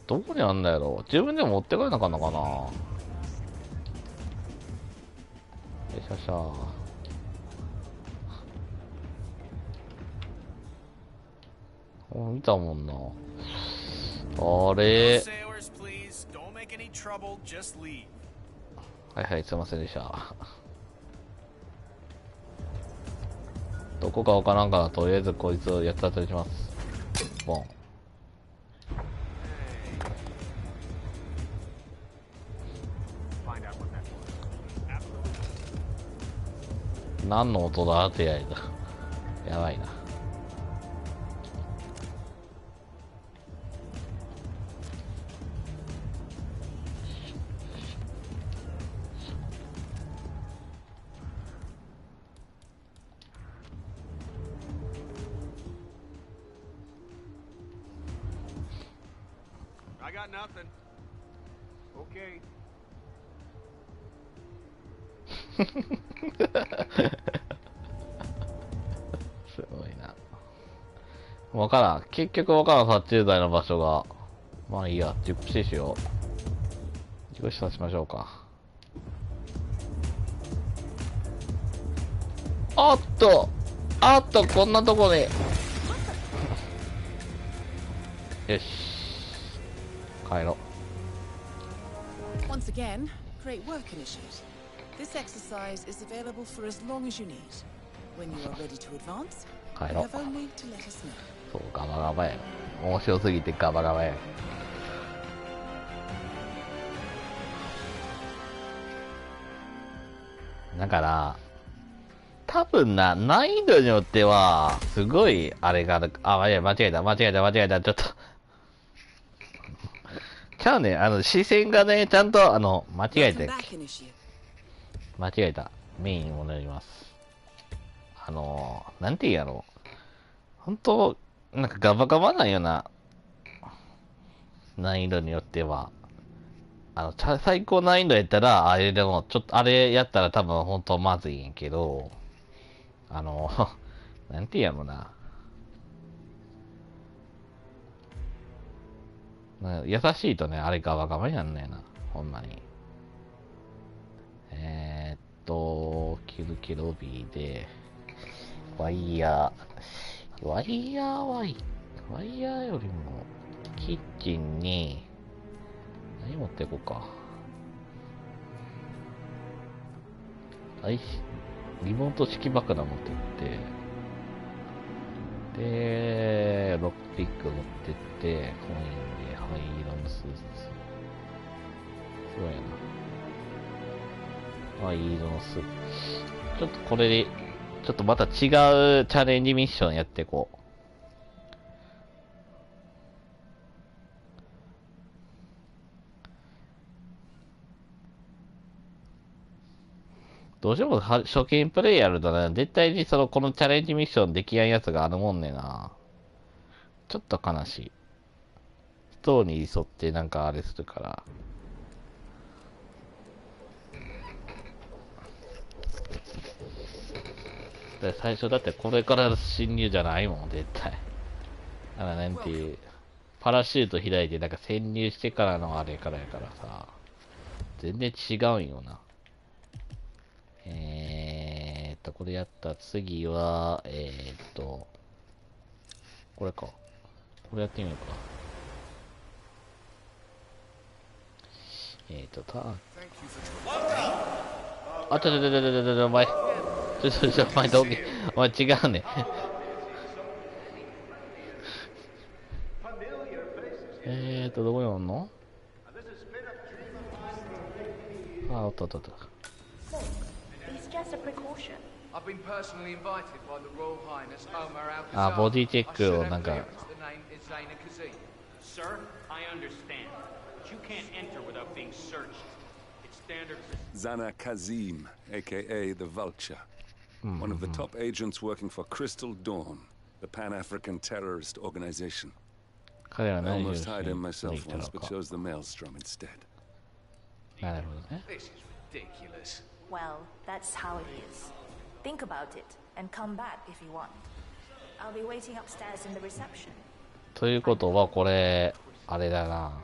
どこにあんだやろ？自分でも持って帰らなあかんのかな？よいしょしょ。見たもんな。あれ。はいはい、すいませんでした。どこかわからんから、とりあえずこいつをやったとします。ボン。何の音だってやいだ。やばいな。I got nothing. Okay. すごいな。わからん。結局わからん、殺虫剤の場所が。まあいいや、自己死しよう。自己死させましょうか。おっとこんなとこでよし帰ろう。 Once again, great work initiate. This exercise is available for as long as you need. When you are ready to advance, you have only to let us know. そうガバガバや。面白すぎてガバガバや。だから多分な、難易度によってはすごいあれがある。あ、間違えたちょっとちゃうね、視線がね、ちゃんと間違えた。メインに戻ります。なんて言うやろう。本当なんかガバガバなんよな。難易度によっては。最高難易度やったら、あれでも、ちょっと、あれやったら多分本当まずいんやけど、なんて言うやろな。優しいとね、あれガバガバになんねえな。ほんまに。キルキロビーで、ワイヤーよりも、キッチンに、何持っていこうか。リモート式爆弾持ってって、で、ロックピック持ってって、コインで灰色のスーツ。すごいな。灰色のスーツ。ちょっとこれで、ちょっとまた違うチャレンジミッションやっていこう。どうしても初見プレイやるとね、絶対にこのチャレンジミッションできやんやつがあるもんねな。ちょっと悲しい。ストーリーに沿ってなんかあれするから。最初だってこれから侵入じゃないもん、絶対。なんていう、パラシュート開いてなんか潜入してからのあれからやからさ、全然違うんよな。これやった次は、これか。これやってみようか。あ、お前。お前どけ。お前違うね。どこにおんの？あ、おった。あ、ボディチェックをなんか。Zana Kazim, aka the Vulture. One of the top agents working for Crystal Dawn, the Pan-African terrorist organization. I almost hired him myself once, but chose the Maelstrom instead. This is ridiculous. Well, that's how it is. Think about it, and come back if you want. I'll be waiting upstairs in the reception. ということは、これ、あれだな。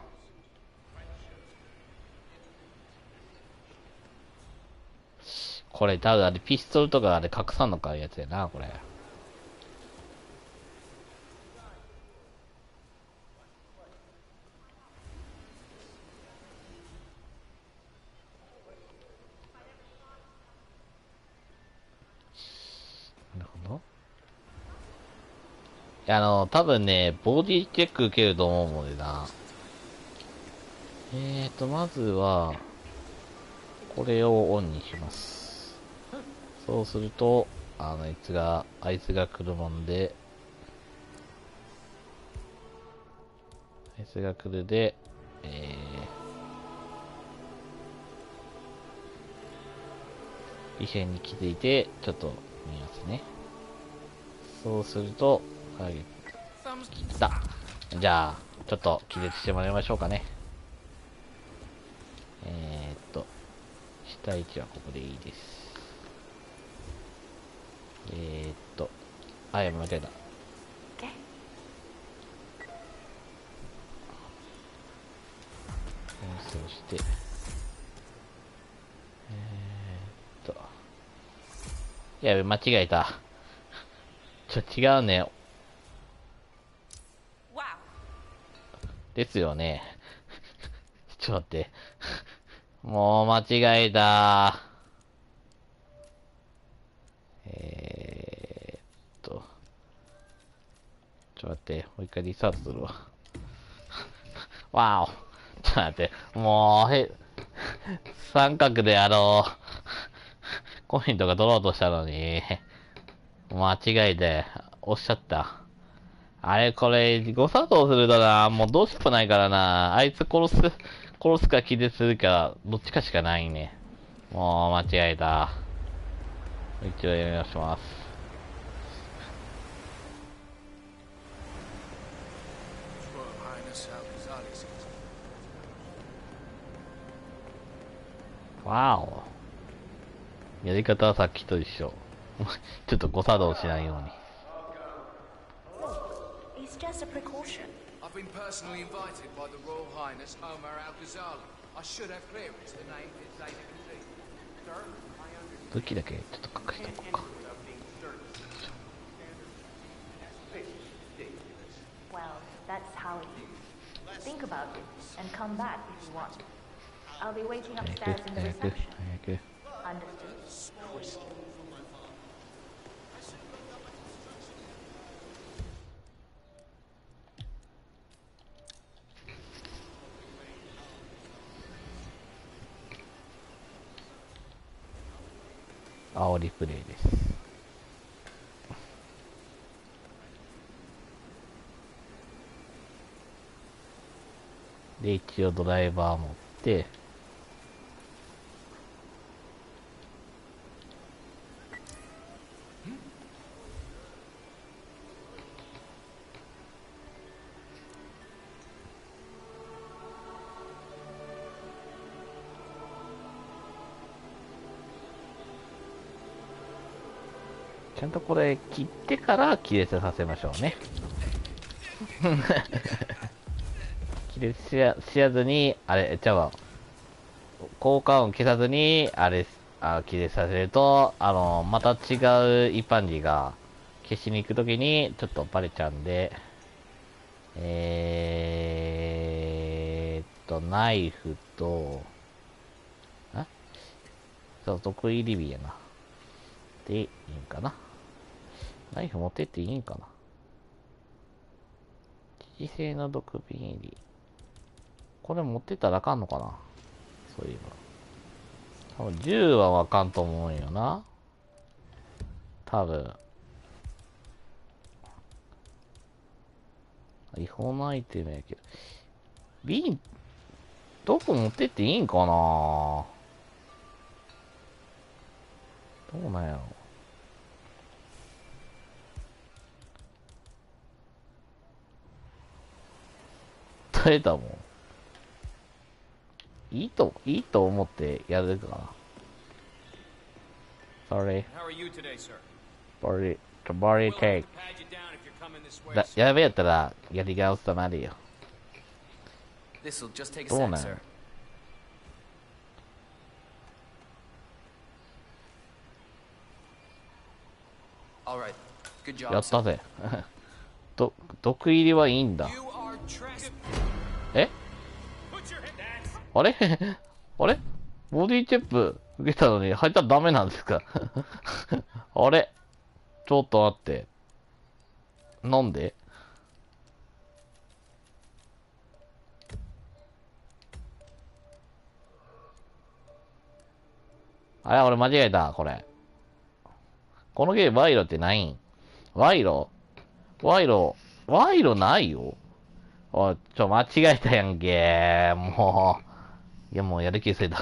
これ多分あれピストルとかあれ隠さんのかいうやつやな、これ。なるほど。多分ね、ボディチェック受けると思うのでな。まずは、これをオンにします。そうすると、あいつが来るもんで、あいつが来るで、異変に気づいて、ちょっと見ますね。そうすると、来た。じゃあ、ちょっと気絶してもらいましょうかね。下位置はここでいいです。あ、間違えた。そして、やべ、間違えた。違うね。ですよね。ちょっと待って。もう間違えた。ちょっと待って。もう一回リスタートするわ。わお。ちょっと待って。もう、三角でコインとか取ろうとしたのに、間違えて、押しちゃった。あれ、これ、誤作動するとな、もうどうしようもないからな。あいつ殺すか気絶するか、どっちかしかないね。もう、間違えた。一応やり直します。わお。やり方はさっきと一緒。ちょっと誤作動しないように。It's just a precaution. I've been personally invited by the Royal Highness Omar Al-Ghazali. I should have clearance. The name is Zayn Al-Khalid. Sir, I 武器だけちょっと隠しとこうか。Well, that's how it is. Think about it and come back if you want. I'll be waiting upstairs in the reception. Understood? 煽りプレイです。で、一応ドライバー持って、ちゃんとこれ切ってから気絶させましょうね。気絶しやずに、あれ、じゃあ、効果音消さずに、気絶させると、また違う一般人が消しに行くときに、ちょっとバレちゃうんで、ナイフと、そう、得意リビーやな。で、いいんかな。ナイフ持ってっていいんかな。致死性の毒瓶入り。これ持ってったらあかんのかな。そういえば。多分銃はあかんと思うんよな。多分。違法なアイテムやけど。瓶、どこ持ってっていいんかな。どうなんやろ。耐えたもん。いいと思ってやるかな。Sorry. How are you today, sir? Body take. やべえやったら、やり直すとなるよ。This'll just take a どう sec, なん sir. やったぜ。毒入りはいいんだ。えあれあれボディチェック受けたのに入ったらダメなんですかあれちょっと待って。なんであれ俺間違えた、これ。このゲーム、賄賂ってないん？賄賂ないよ。おい、間違えたやんけ。もう。いや、もうやる気せいだ。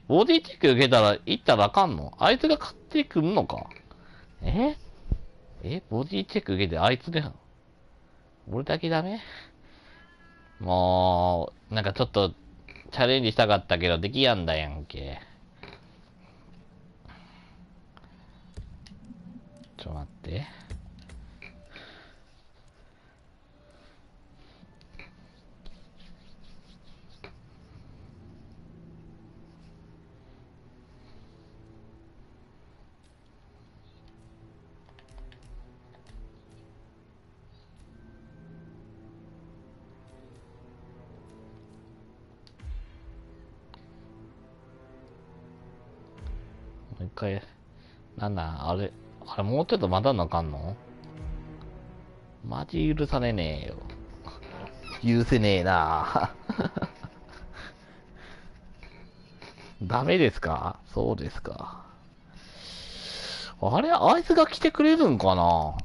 ボディチェック受けたら行ったらあかんの？あいつが買ってくんのか？ボディチェック受けてあいつで俺だけダメ？もう、なんかちょっと、チャレンジしたかったけど、できやんだやんけ。ちょっと待って。回、なんだ、あれ、もうちょっと待たなあかんの？マジ許されねえよ。許せねえなダメですか？そうですか。あれ、あいつが来てくれるんかな？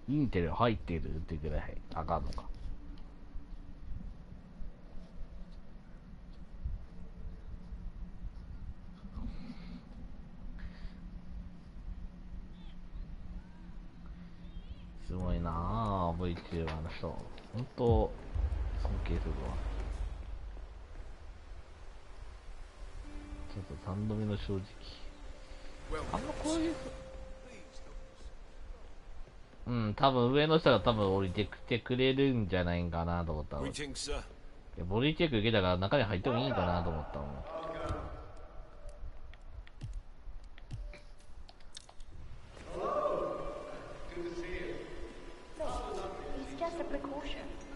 インテル入ってるってぐらいあかんのか。すごいなぁ、VTuber の人。本当尊敬するわ。ちょっと3度目の正直。あんまこういう、多分上の人が多分降りてきてくれるんじゃないかなと思ったの。いや、ボディチェック受けたから中に入ってもいいかなと思ったもん。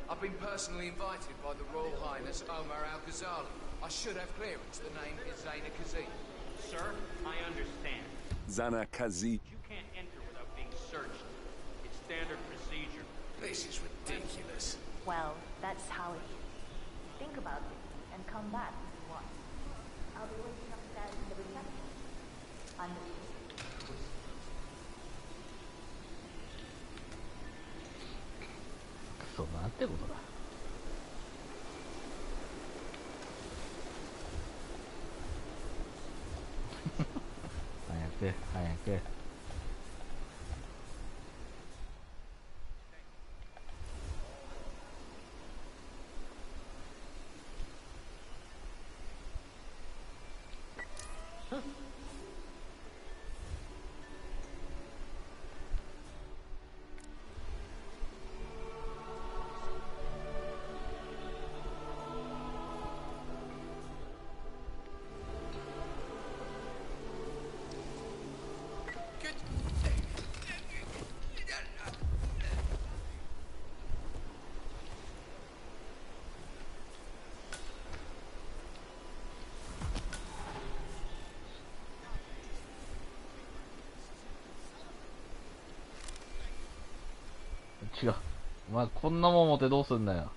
I've been personally invited by the Royal Highness Omar Al-Ghazali. I should have clearance. The name is Zaina Kazim. Sir, I understand. Zana Kazim. You can't enter without being searched. It's standard procedure. This is ridiculous. Well, that's how it is. Think about it and come back if you want. I'll be waiting upstairs in the reception. Understood. そうなんてことだ。早く早く。違う。お前こんなもん持ってどうすんだよ。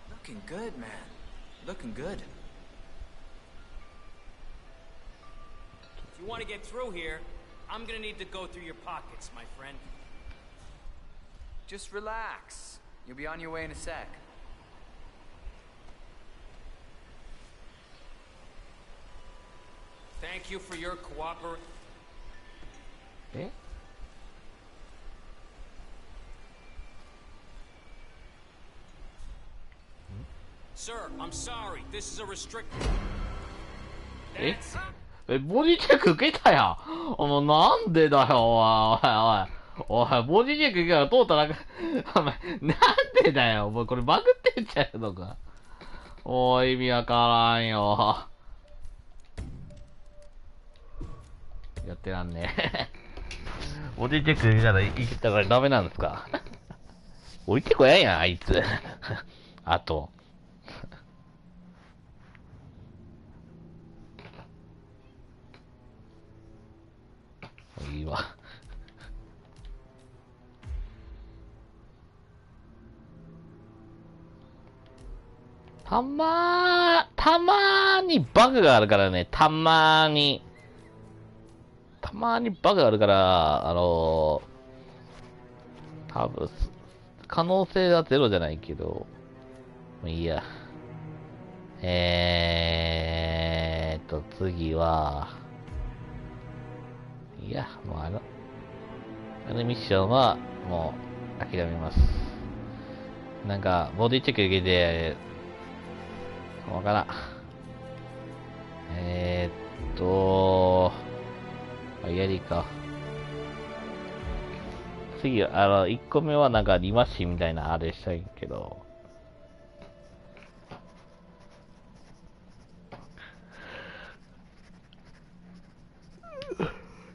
Looking good, man. Looking good. If you want to get through here, I'm gonna need to go through your pockets, my friend. Just relax. You'll be on your way in a sec. Thank you for your cooperation. Eh? Sir, I'm sorry. This is a restricted. ボディチェック受けたやん。なんでだよ、おい、ボディチェック受けたら通ったら、お前、なんでだよ、もうこれバグってんちゃうのか。おい、意味わからんよ。やってらんねえ。ボディチェック受けたら行ったらダメなんですか。置いてこやんやん、あいつ。あと。いいわ。たまーにバグがあるからね、たまーにバグがあるから、多分、可能性はゼロじゃないけど、もういいや。次は、いや、もうあのミッションは、もう、諦めます。なんか、ボディチェック受けて、わからん。やりか。次、1個目はなんかリマッシュみたいなあれしたいけど。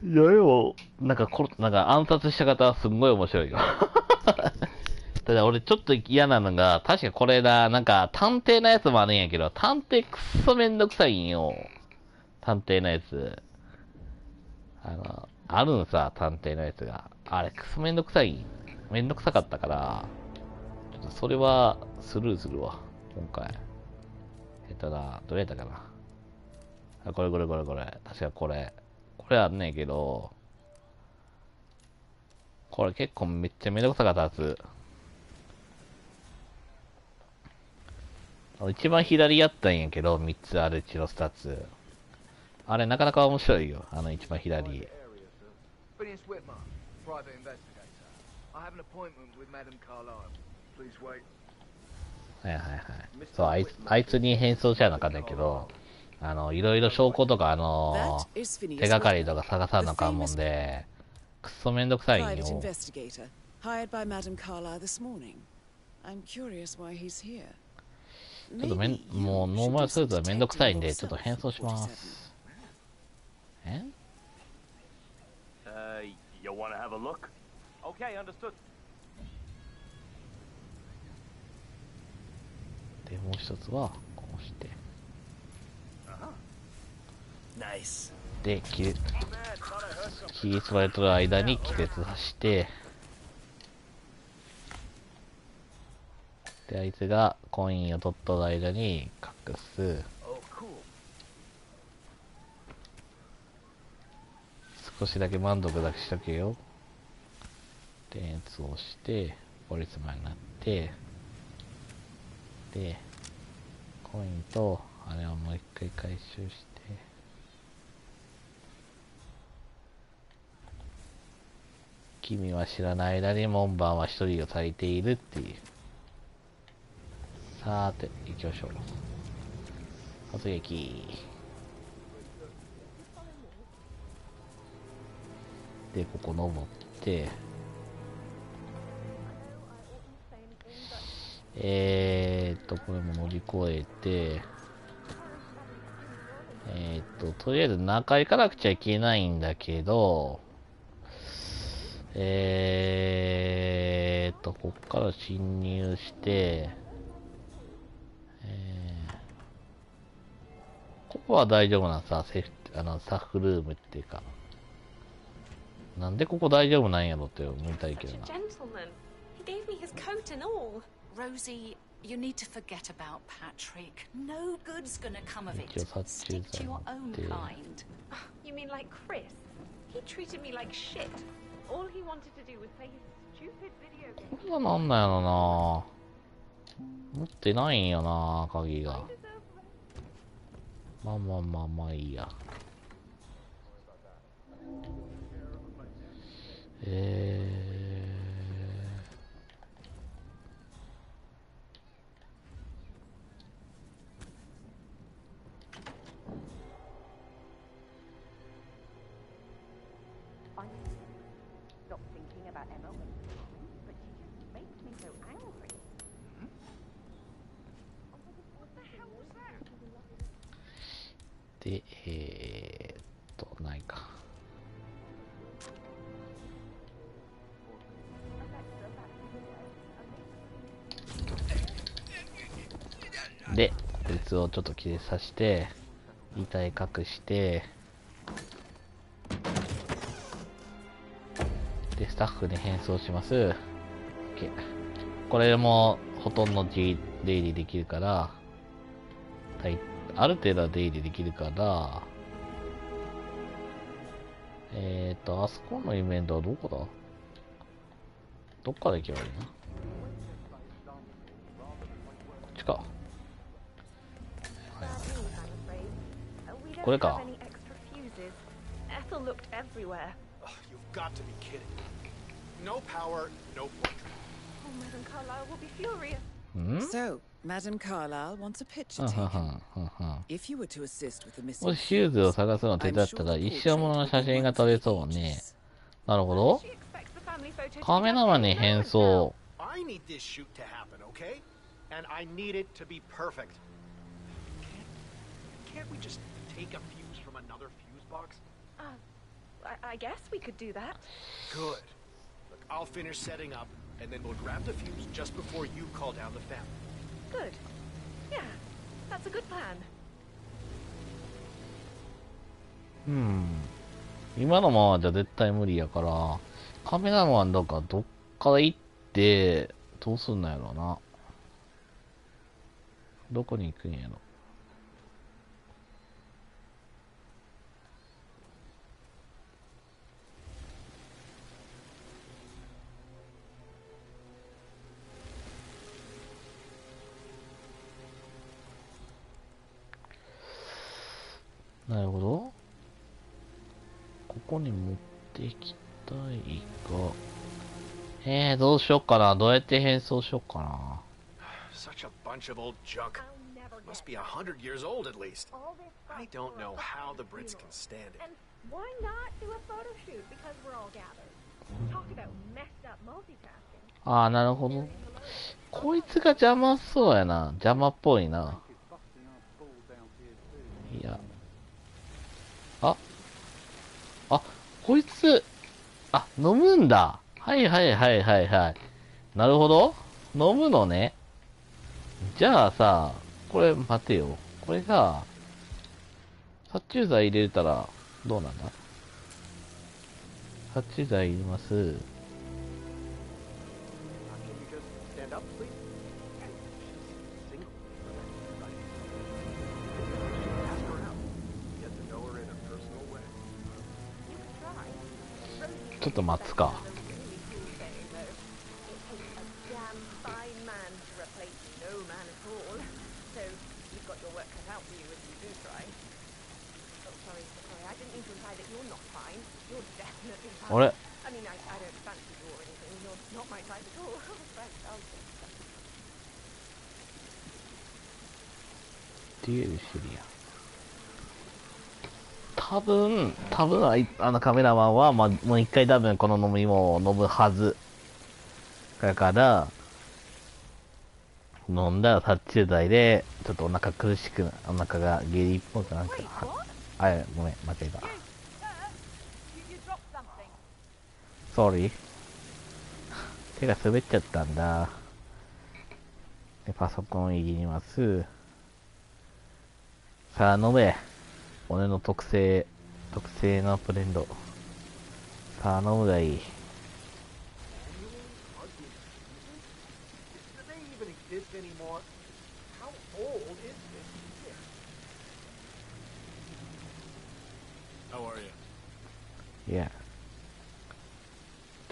いや、でも、なんか暗殺した方はすんごい面白いよ。ただ俺ちょっと嫌なのが、確かこれだ、なんか探偵のやつもあるんやけど、探偵くっそめんどくさいんよ。探偵のやつ。あるんさ、探偵のやつが。あれ、くそめんどくさい。めんどくさかったから、ちょっとそれはスルーするわ、今回。どれやったかな。これ。確かこれあんねんけど、これ結構めっちゃめんどくさかったやつ。一番左やったんやけど、3つあるうちの2つ。あれなかなか面白いよ、一番左。そう、あいつに変装しちゃなかったけど、いろいろ証拠とか、手がかりとか探さなあかんもんで、くっそめんどくさいんよ。ちょっともうノーマルスーツはめんどくさいんで、ちょっと変装します。You wanna have a look? Okay, understood. で、もう一つは、こうして。で、切りつばれとる間に気絶させて、で、あいつがコインを取っとる間に隠す。少しだけ満足だけしとけよ。で、演出をして、ポリスマンになって、で、コインと、あれをもう一回回収して、君は知らない間に門番は一人を足りているっていう。さーて、行きましょう。突撃。で、ここ登って、これも乗り越えて、とりあえず中行かなくちゃいけないんだけど、こっから侵入して、ここは大丈夫なさ、スタッフルームっていうか、なんでここ大丈夫なんやろって思いたいけどな。Rosie, you need to forget about Patrick. No good's gonna come of it. Stick to your own kind. You mean like Chris? He treated me like shit. All he wanted to do was play his stupid video game. これはなんなんやろな。持ってないんよな、鍵が。まあいいや。で、ないか。で、こいつをちょっと切れさせて、遺体隠して、で、スタッフに変装します。OK。これもほとんど出入りできるから、ある程度は出入りできるから、あそこのイベントはどこだ？どっから行けばいいの？こっちか。これか。So, Madame Carlyle wants a picture taken. If you were to assist with the も missing しシューズを fuse, 探すのを手 I'm 伝った sure ら the 一生もの portrait の will 写 be 真が one 撮 for れ the そうね。 ages. なるほど。カメラマンに変装。 I need this shoot to happen, okay? And I need it to be perfect. Can't we just take a fuse from another fuse box? I guess we could do that. Good. Look, I'll finish setting up, and then we'll grab the fuse just before you call down the family. Good. Yeah, that's a good plan. 今のままじゃ絶対無理やから、カメラマンだからどっから行って、どうすんのやろうな。どこに行くんやろ。なるほど。ここに持ってきたいか。どうしよっかな。どうやって変装しよっかな。Such a bunch of old junk. Must be 100 years old at least. I don't know how the Brits can stand it. And why not do a photo shoot because we're all gathered? Talk about messed up multitasking. ああ、なるほど。こいつが邪魔そうやな。邪魔っぽいな。いや。こいつ、飲むんだ。はいはいはいはいはい。なるほど。飲むのね。じゃあさ、これ待てよ。これさ、殺虫剤入れたら、どうなんだ？殺虫剤入れます。ちょっと待つか。あれ？デュエルシリア。多分カメラマンは、もう一回多分この飲み物を飲むはず。だから、飲んだら殺虫剤で、ちょっとお腹苦しく、お腹が下痢っぽくなんか、ごめん、間違えた。Sorry。手が滑っちゃったんだ。で、パソコンいじります。さあ、飲め。俺の特製のブレンド。さあ、飲むがいい。いや。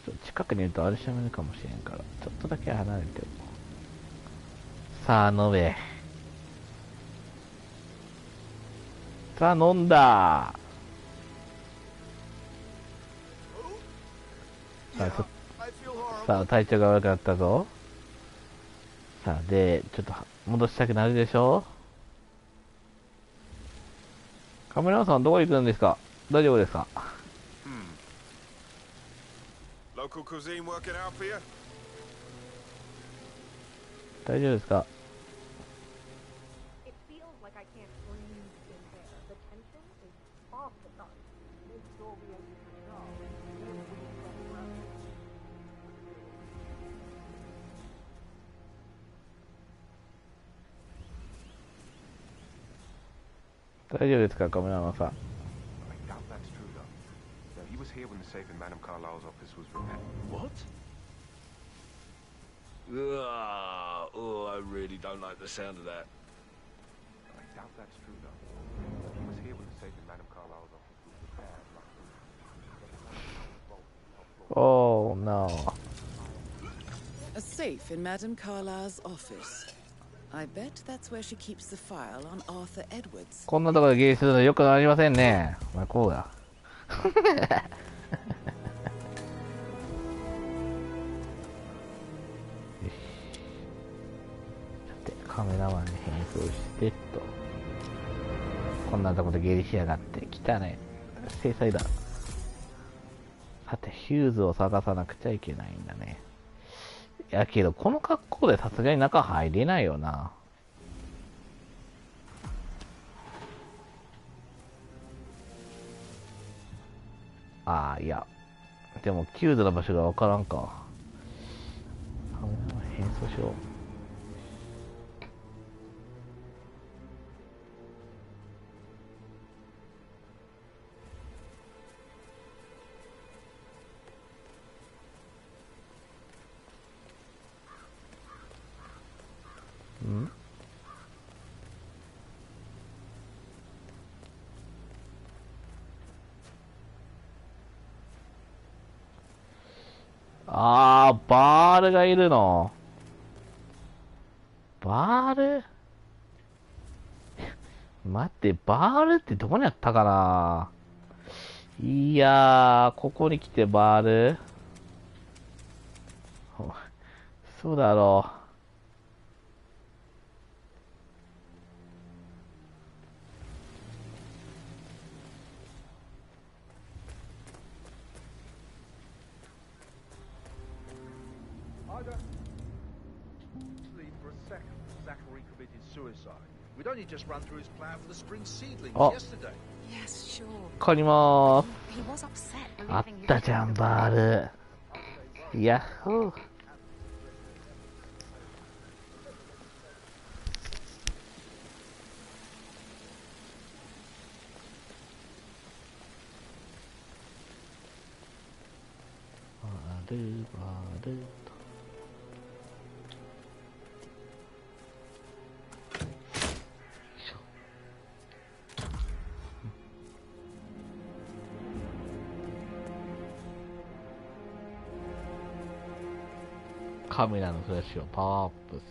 ちょっと近くにいるとあれしゃべるかもしれんから、ちょっとだけ離れておこう。さあ、飲め。さあ、飲んだ。さあ、体調が悪くなったぞ。さあ、で、ちょっと戻したくなるでしょ。カメラマンさんどこ行くんですか？大丈夫ですか？Local cuisine working out for you? 大丈夫ですか？大丈夫ですか、カメラマンさん。He was here when the safe in Madame Carlyle's office was repaired. What? I really don't like the sound of that. I doubt that's true, though. He was here when the safe in Madame Carlyle's office was repaired. Oh, no. A safe in Madame Carlyle's office. I bet that's where she keeps the file on Arthur Edwards. こんなところでゲイするのよくありませんね。まあ、こうだ。カメラマンに変装してと。こんなとこで下痢しやがってきたね。制裁だ。さてヒューズを探さなくちゃいけないんだね。やけどこの格好でさすがに中入れないよな。ああ、いやでもヒューズの場所がわからんか。変装しよう。ん？あー、バールがいるの。バール待って、バールってどこにあったかな。いやー、ここに来てバールそうだろう。We'd only just run through his plan for the spring seedlings yesterday. Yes, sure. 借りまーす。 He was upset あっ believing you たじゃん、バール。ヤッホー。バール、バール。カメラのフラッシュをパワーアップする。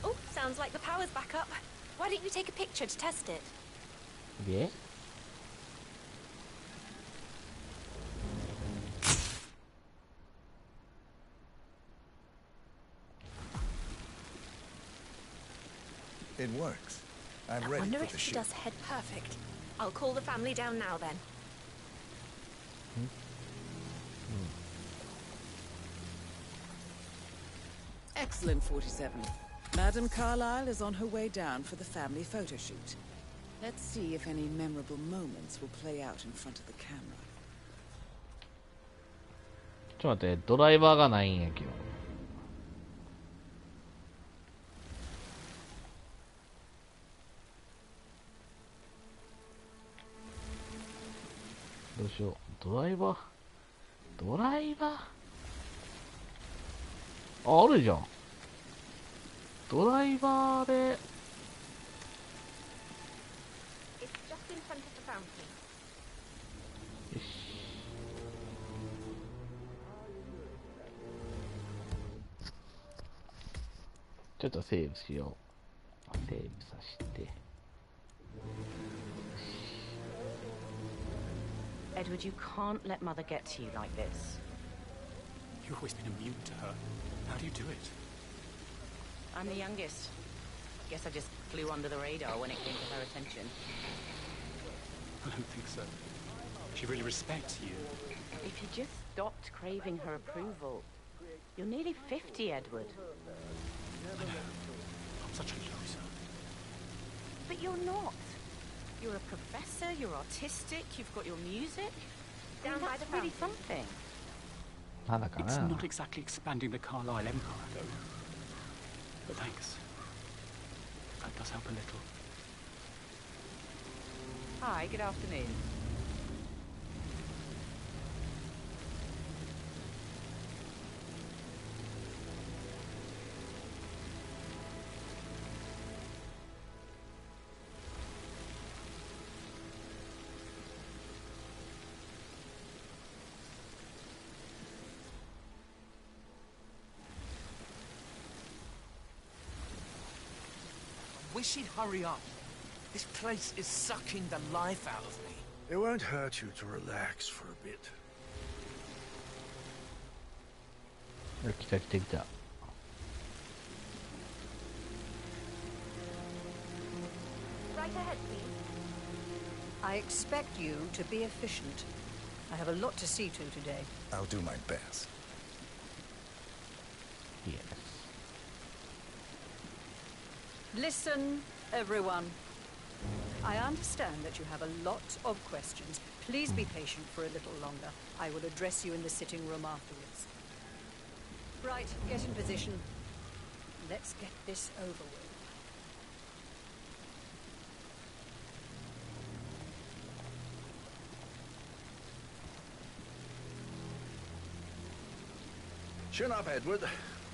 Oh, sounds like the power's back up. Why don't you take a picture to test it? でIt works. I'm I ready wonder for if the she shoot. does head perfect. I'll call the family down now then. Excellent, 47. Madame Carlyle is on her way down for the family photo shoot. Let's see if any memorable moments will play out in front of the camera. ちょっと待って、ドライバーがないんやけど。どうしよう。ドライバーあるじゃん。ドライバーで。It's just in front of the fountain. よし。ちょっとセーブしよう。セーブさせて。Edward, you can't let Mother get to you like this. You've always been immune to her. How do you do it? I'm the youngest. Guess I just flew under the radar when it came to her attention. I don't think so. She really respects you. If you just stopped craving her approval. You're nearly 50, Edward. I know. I'm such a loser. But you're not. You're a professor, you're artistic, you've got your music. Down by the That's really fountain. something. It's not exactly expanding the Carlisle Empire, though. But thanks. That does help a little. Hi, good afternoon. Wish he'd hurry up. This place is sucking the life out of me. It won't hurt you to relax for a bit. 来た来た来た。Right ahead, please. I expect you to be efficient. I have a lot to see to today. I'll do my best. Yes. Listen, everyone. I understand that you have a lot of questions. Please be patient for a little longer. I will address you in the sitting room afterwards. Right, get in position. Let's get this over with. Chin up, Edward.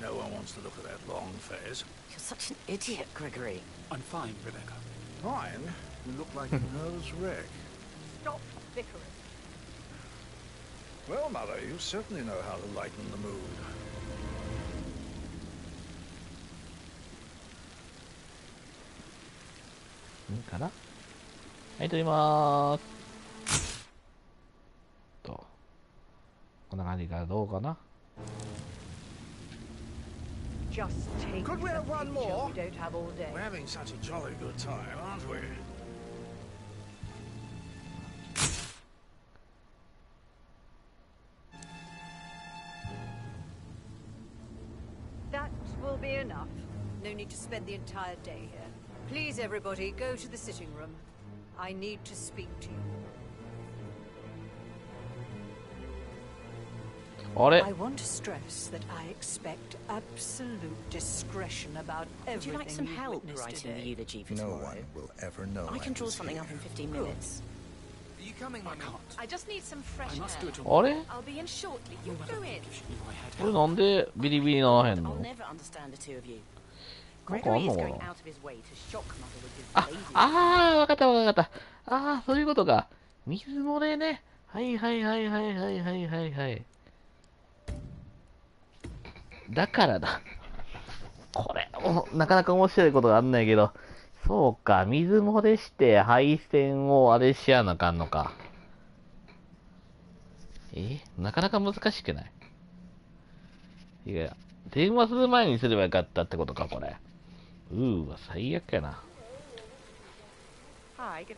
No one wants to look at that long face. You're such an idiot, Gregory. I'm fine, Rebecca. Fine? You look like a nervous wreck. Stop bickering. Well, Mother, you certainly know how to lighten the mood.いいかな。はい、撮りまーす。と。こんな感じがどうかな。Just take Could we have one more? We don't have all day. We're having such a jolly good time, aren't we? That will be enough. No need to spend the entire day here. Please, everybody, go to the sitting room. I need to speak to you. I want to stress that I expect absolute discretion about everything. Would you like some help witnessed writing today? the eulogy for No tomorrow? one will ever know. I can draw something up in 15 minutes. Are you coming, Mummy? I just need some fresh I must air. do it all. あれ I'll be in shortly. You go in. これなんでビリビリならへん I'll の never understand the two of you. なんかあ Gregory ん is のか going な out of his way to shock Mother with his あ、 lazy. あー、わかったわかった。あー、そういうことか。水漏れね。はいはいはいはいはいはいはいはい。だからだ。これ、なかなか面白いことがあんないけど。そうか、水漏れして配線をあれしやなあかんのか。なかなか難しくない？いや、電話する前にすればよかったってことか、これ。わ、最悪やな。Hi. Good.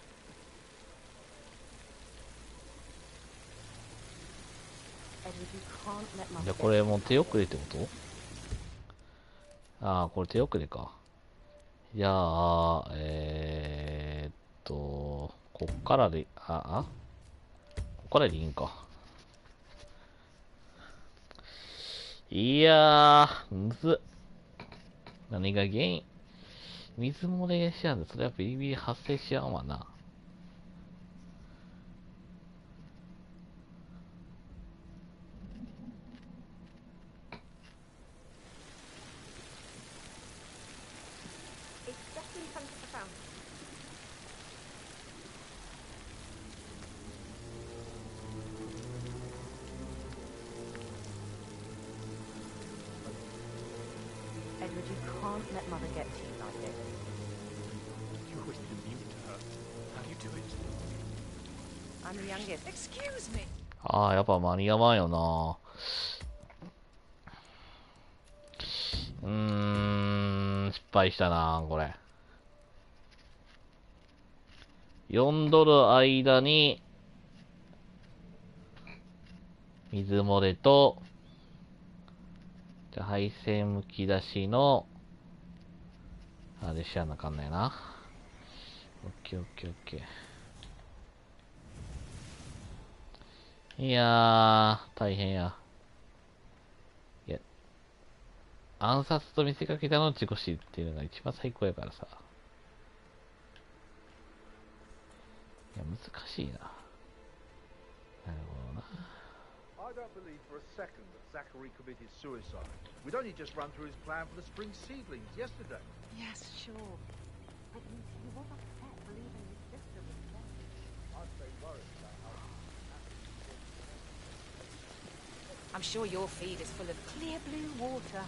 じゃあこれもう手遅れってこと？ああ、これ手遅れか。じゃあ、こっからで、こっからでいいんか。いやー、むずっ。何が原因？水漏れしやんで、それはビリビリ発生しやんわな。It's just in front of the fountain. Edward, you can't let Mother get to you like this. You've always been mean to her. How do you do it? I'm the youngest. Excuse me. ああ、やっぱ間に合わんよな。失敗したな、これ。読んどる間に、水漏れと、じゃあ配線むき出しの、あれしやなあかんないな。オッケーオッケーオッケー。いやー、大変や。いや、暗殺と見せかけたの事故死っていうのが一番最高やからさ。いや、難しいな。なるほどな。I don't believe for a second that Zachary committed suicide. We'd only just run through his plan for the spring seedlings yesterday. Yes, sure. But he was upset believing his sister was dead. I'd stay worried about how... I'm sure your feed is full of clear blue water.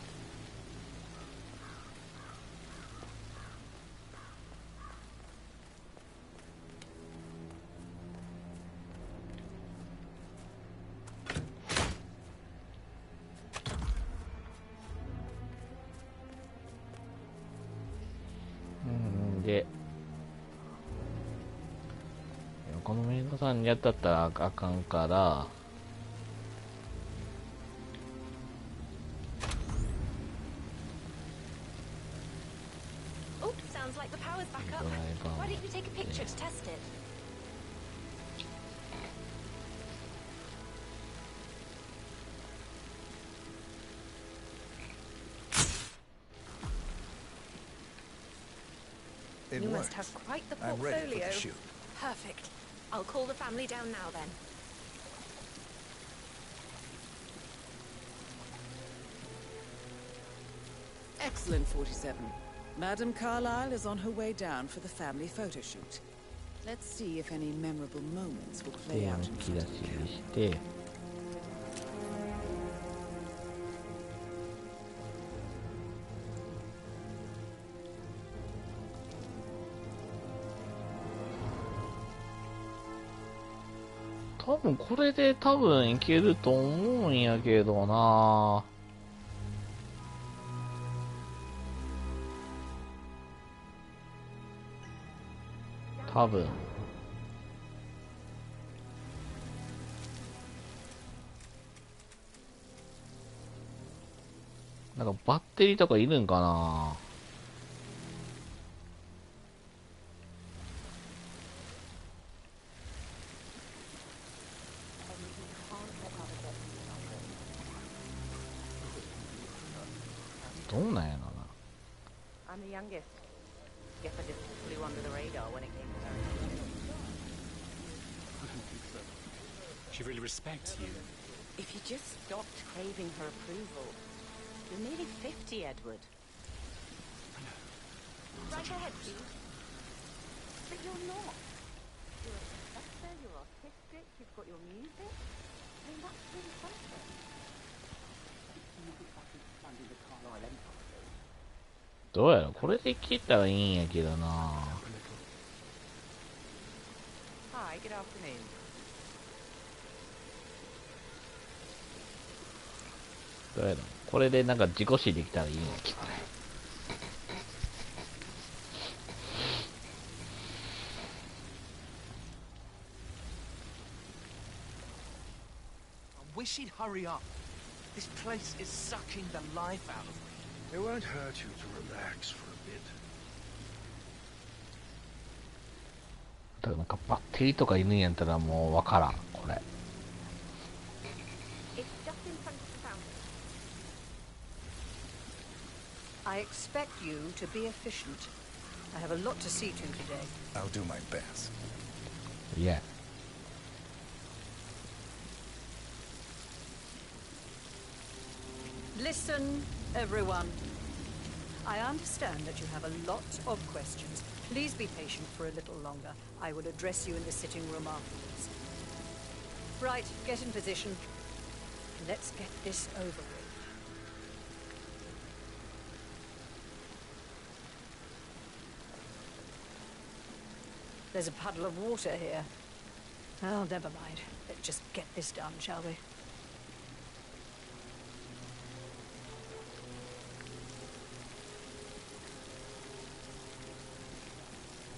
で、このメイドさんにやったったらあかんから、Oh, sounds like the power's back up. Why don't you take a picture to test it? You must have quite the portfolio. I'm ready for the shoot. Perfect. I'll call the family down now then. Excellent, 47. Madame Carlyle is on her way down for the family photo shoot. Let's see if any memorable moments will play out in front of the camera. 多分これでいけると思うんやけどな。多分。なんかバッテリーとかいるんかな。どうなんやろな。I'm the youngest. Guess I just flew under the radar when it came to her. I don't think so. She really respects you. If you just stopped craving her approval. You're nearly 50, Edward. Right ahead, please. But you're not. You're a professor, you're artistic, you've got your music. I mean, that's really something. Expanding the Carlyle Empire. どうやろ、これで切ったらいいんやけどな。Hi, good afternoon. どうやろ、これでなんか自己死できたらいいんやけどね。I wish he'd hurry up. This place is sucking the life out of me. It won't hurt you to relax for a bit. だからなんかバッテリーとかいるんやったらもうわからん、これ。It's just in front of the fountain. I expect you to be efficient. I have a lot to see to today. I'll do my best. Yeah. Listen, everyone. I understand that you have a lot of questions. Please be patient for a little longer. I will address you in the sitting room afterwards. Right, get in position. Let's get this over with. There's a puddle of water here. Oh, never mind. Let's just get this done, shall we?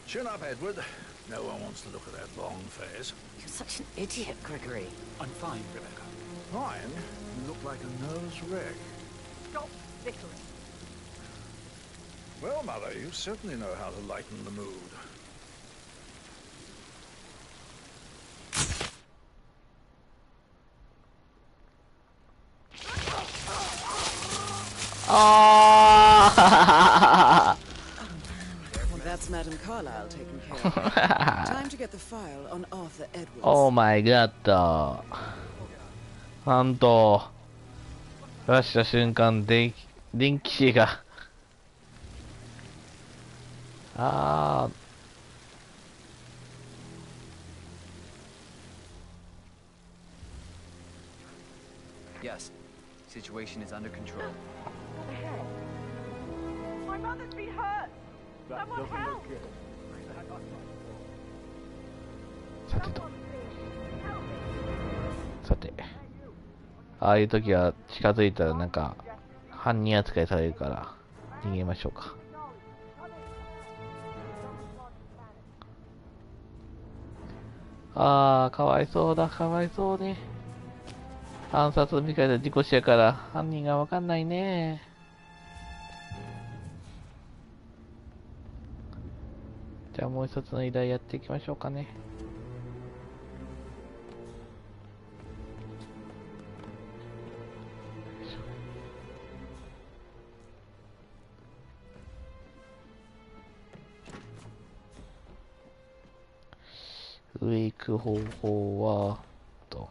Chin up, Edward. No one wants to look at that long face. You're such an idiot, Gregory. I'm fine, Rebecca. Fine? You look like a nervous wreck. Stop bickering. Well, Mother, you certainly know how to lighten the mood. Well, that's Madame Carlyle taken care of. Time to get the file on Arthur Edwards. Oh my god. なんと、出した瞬間、電気シが。Yes, situation is under control. My mother's been hurt. Someone help. さて、ああいう時は近づいたらなんか犯人扱いされるから逃げましょうか。ああ、かわいそうだ、かわいそうに。暗殺みたいな事故死やから犯人がわかんないね。じゃあもう一つの依頼やっていきましょうかね。上行く方法はと。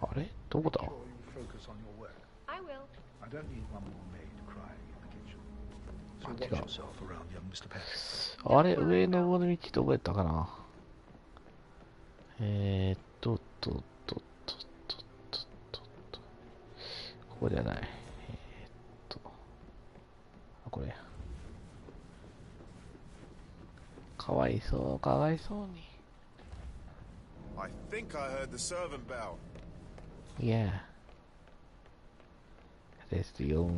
あれどこだ I will. I don't need one more maid crying in the kitchen. So watch yourself around young Mr. Patrick. あれ上登る道どこやったかな。ここじゃない。これ。かわいそう、かわいそうに。I think I heard the servant bell. Yeah. ですよ。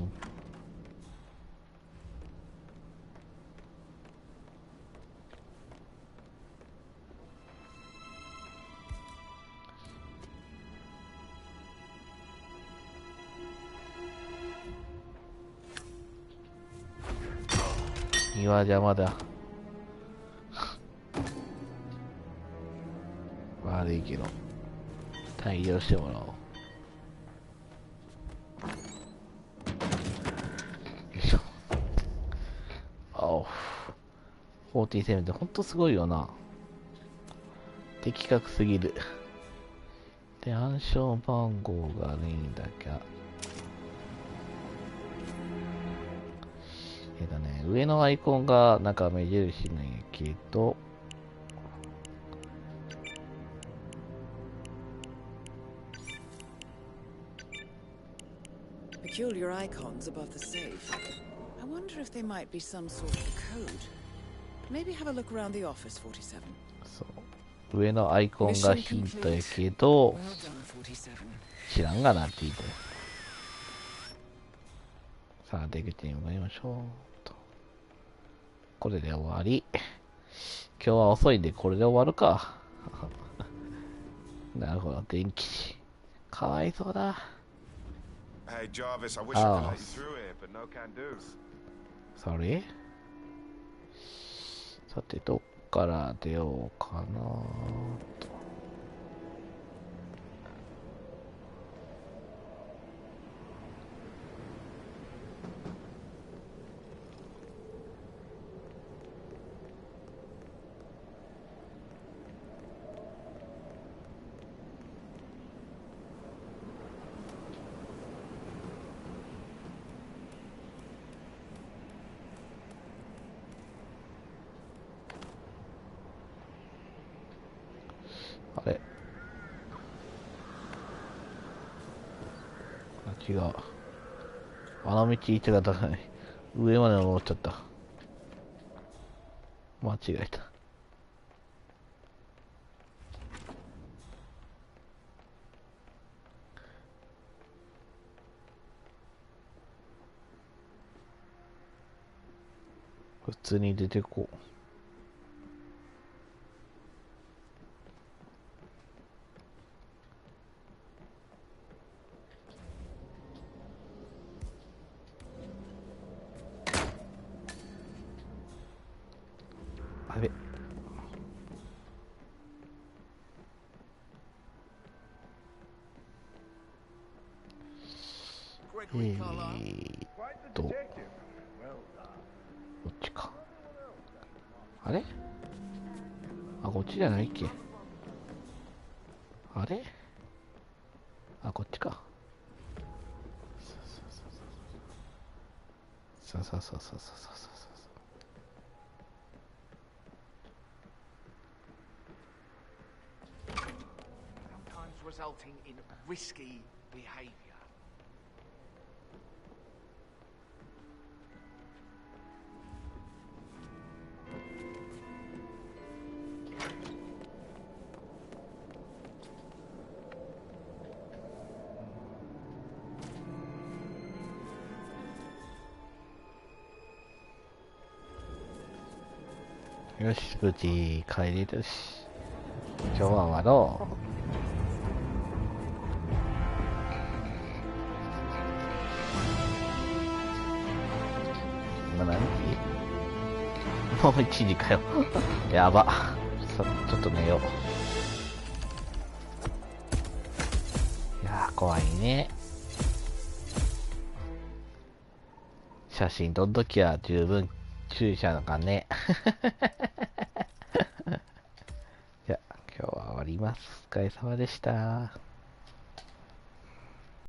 庭邪魔だ。悪いけど対応してもらおう。よいしょ。おう。47ってほんとすごいよな。的確すぎる。で、暗証番号がねえんだけ。上のアイコンがなんか目印なんやけど、peculiar icons above the safe. I wonder if they might be some sort of code. Maybe have a look around the office, 47. そう。上のアイコンがヒントやけど、知らんがなって言いたい。さあ、出口に向かいましょう。これで終わり。今日は遅いんでこれで終わるか。なるほど、電気士。かわいそうだ。Hey Jarvis, I wish I could let you through here, but no can do. Sorry? さて、どっから出ようかなと。あれ違う。あの道行って方がない。上まで登っちゃった。間違えた。普通に出てこう。あれこっちか。あれあ、こっちじゃないっけ。あれあ、こっちか。さあさあさあさあさあさあさあ。Resulting in risky behaviour.よし、無事帰れるし、今日は終わろう。今何時？もう1時かよ。やば。ちょっと寝よう。いやー、怖いね。写真撮るときは十分注意しちゃうのかね。じゃあ、今日は終わります。お疲れ様でした。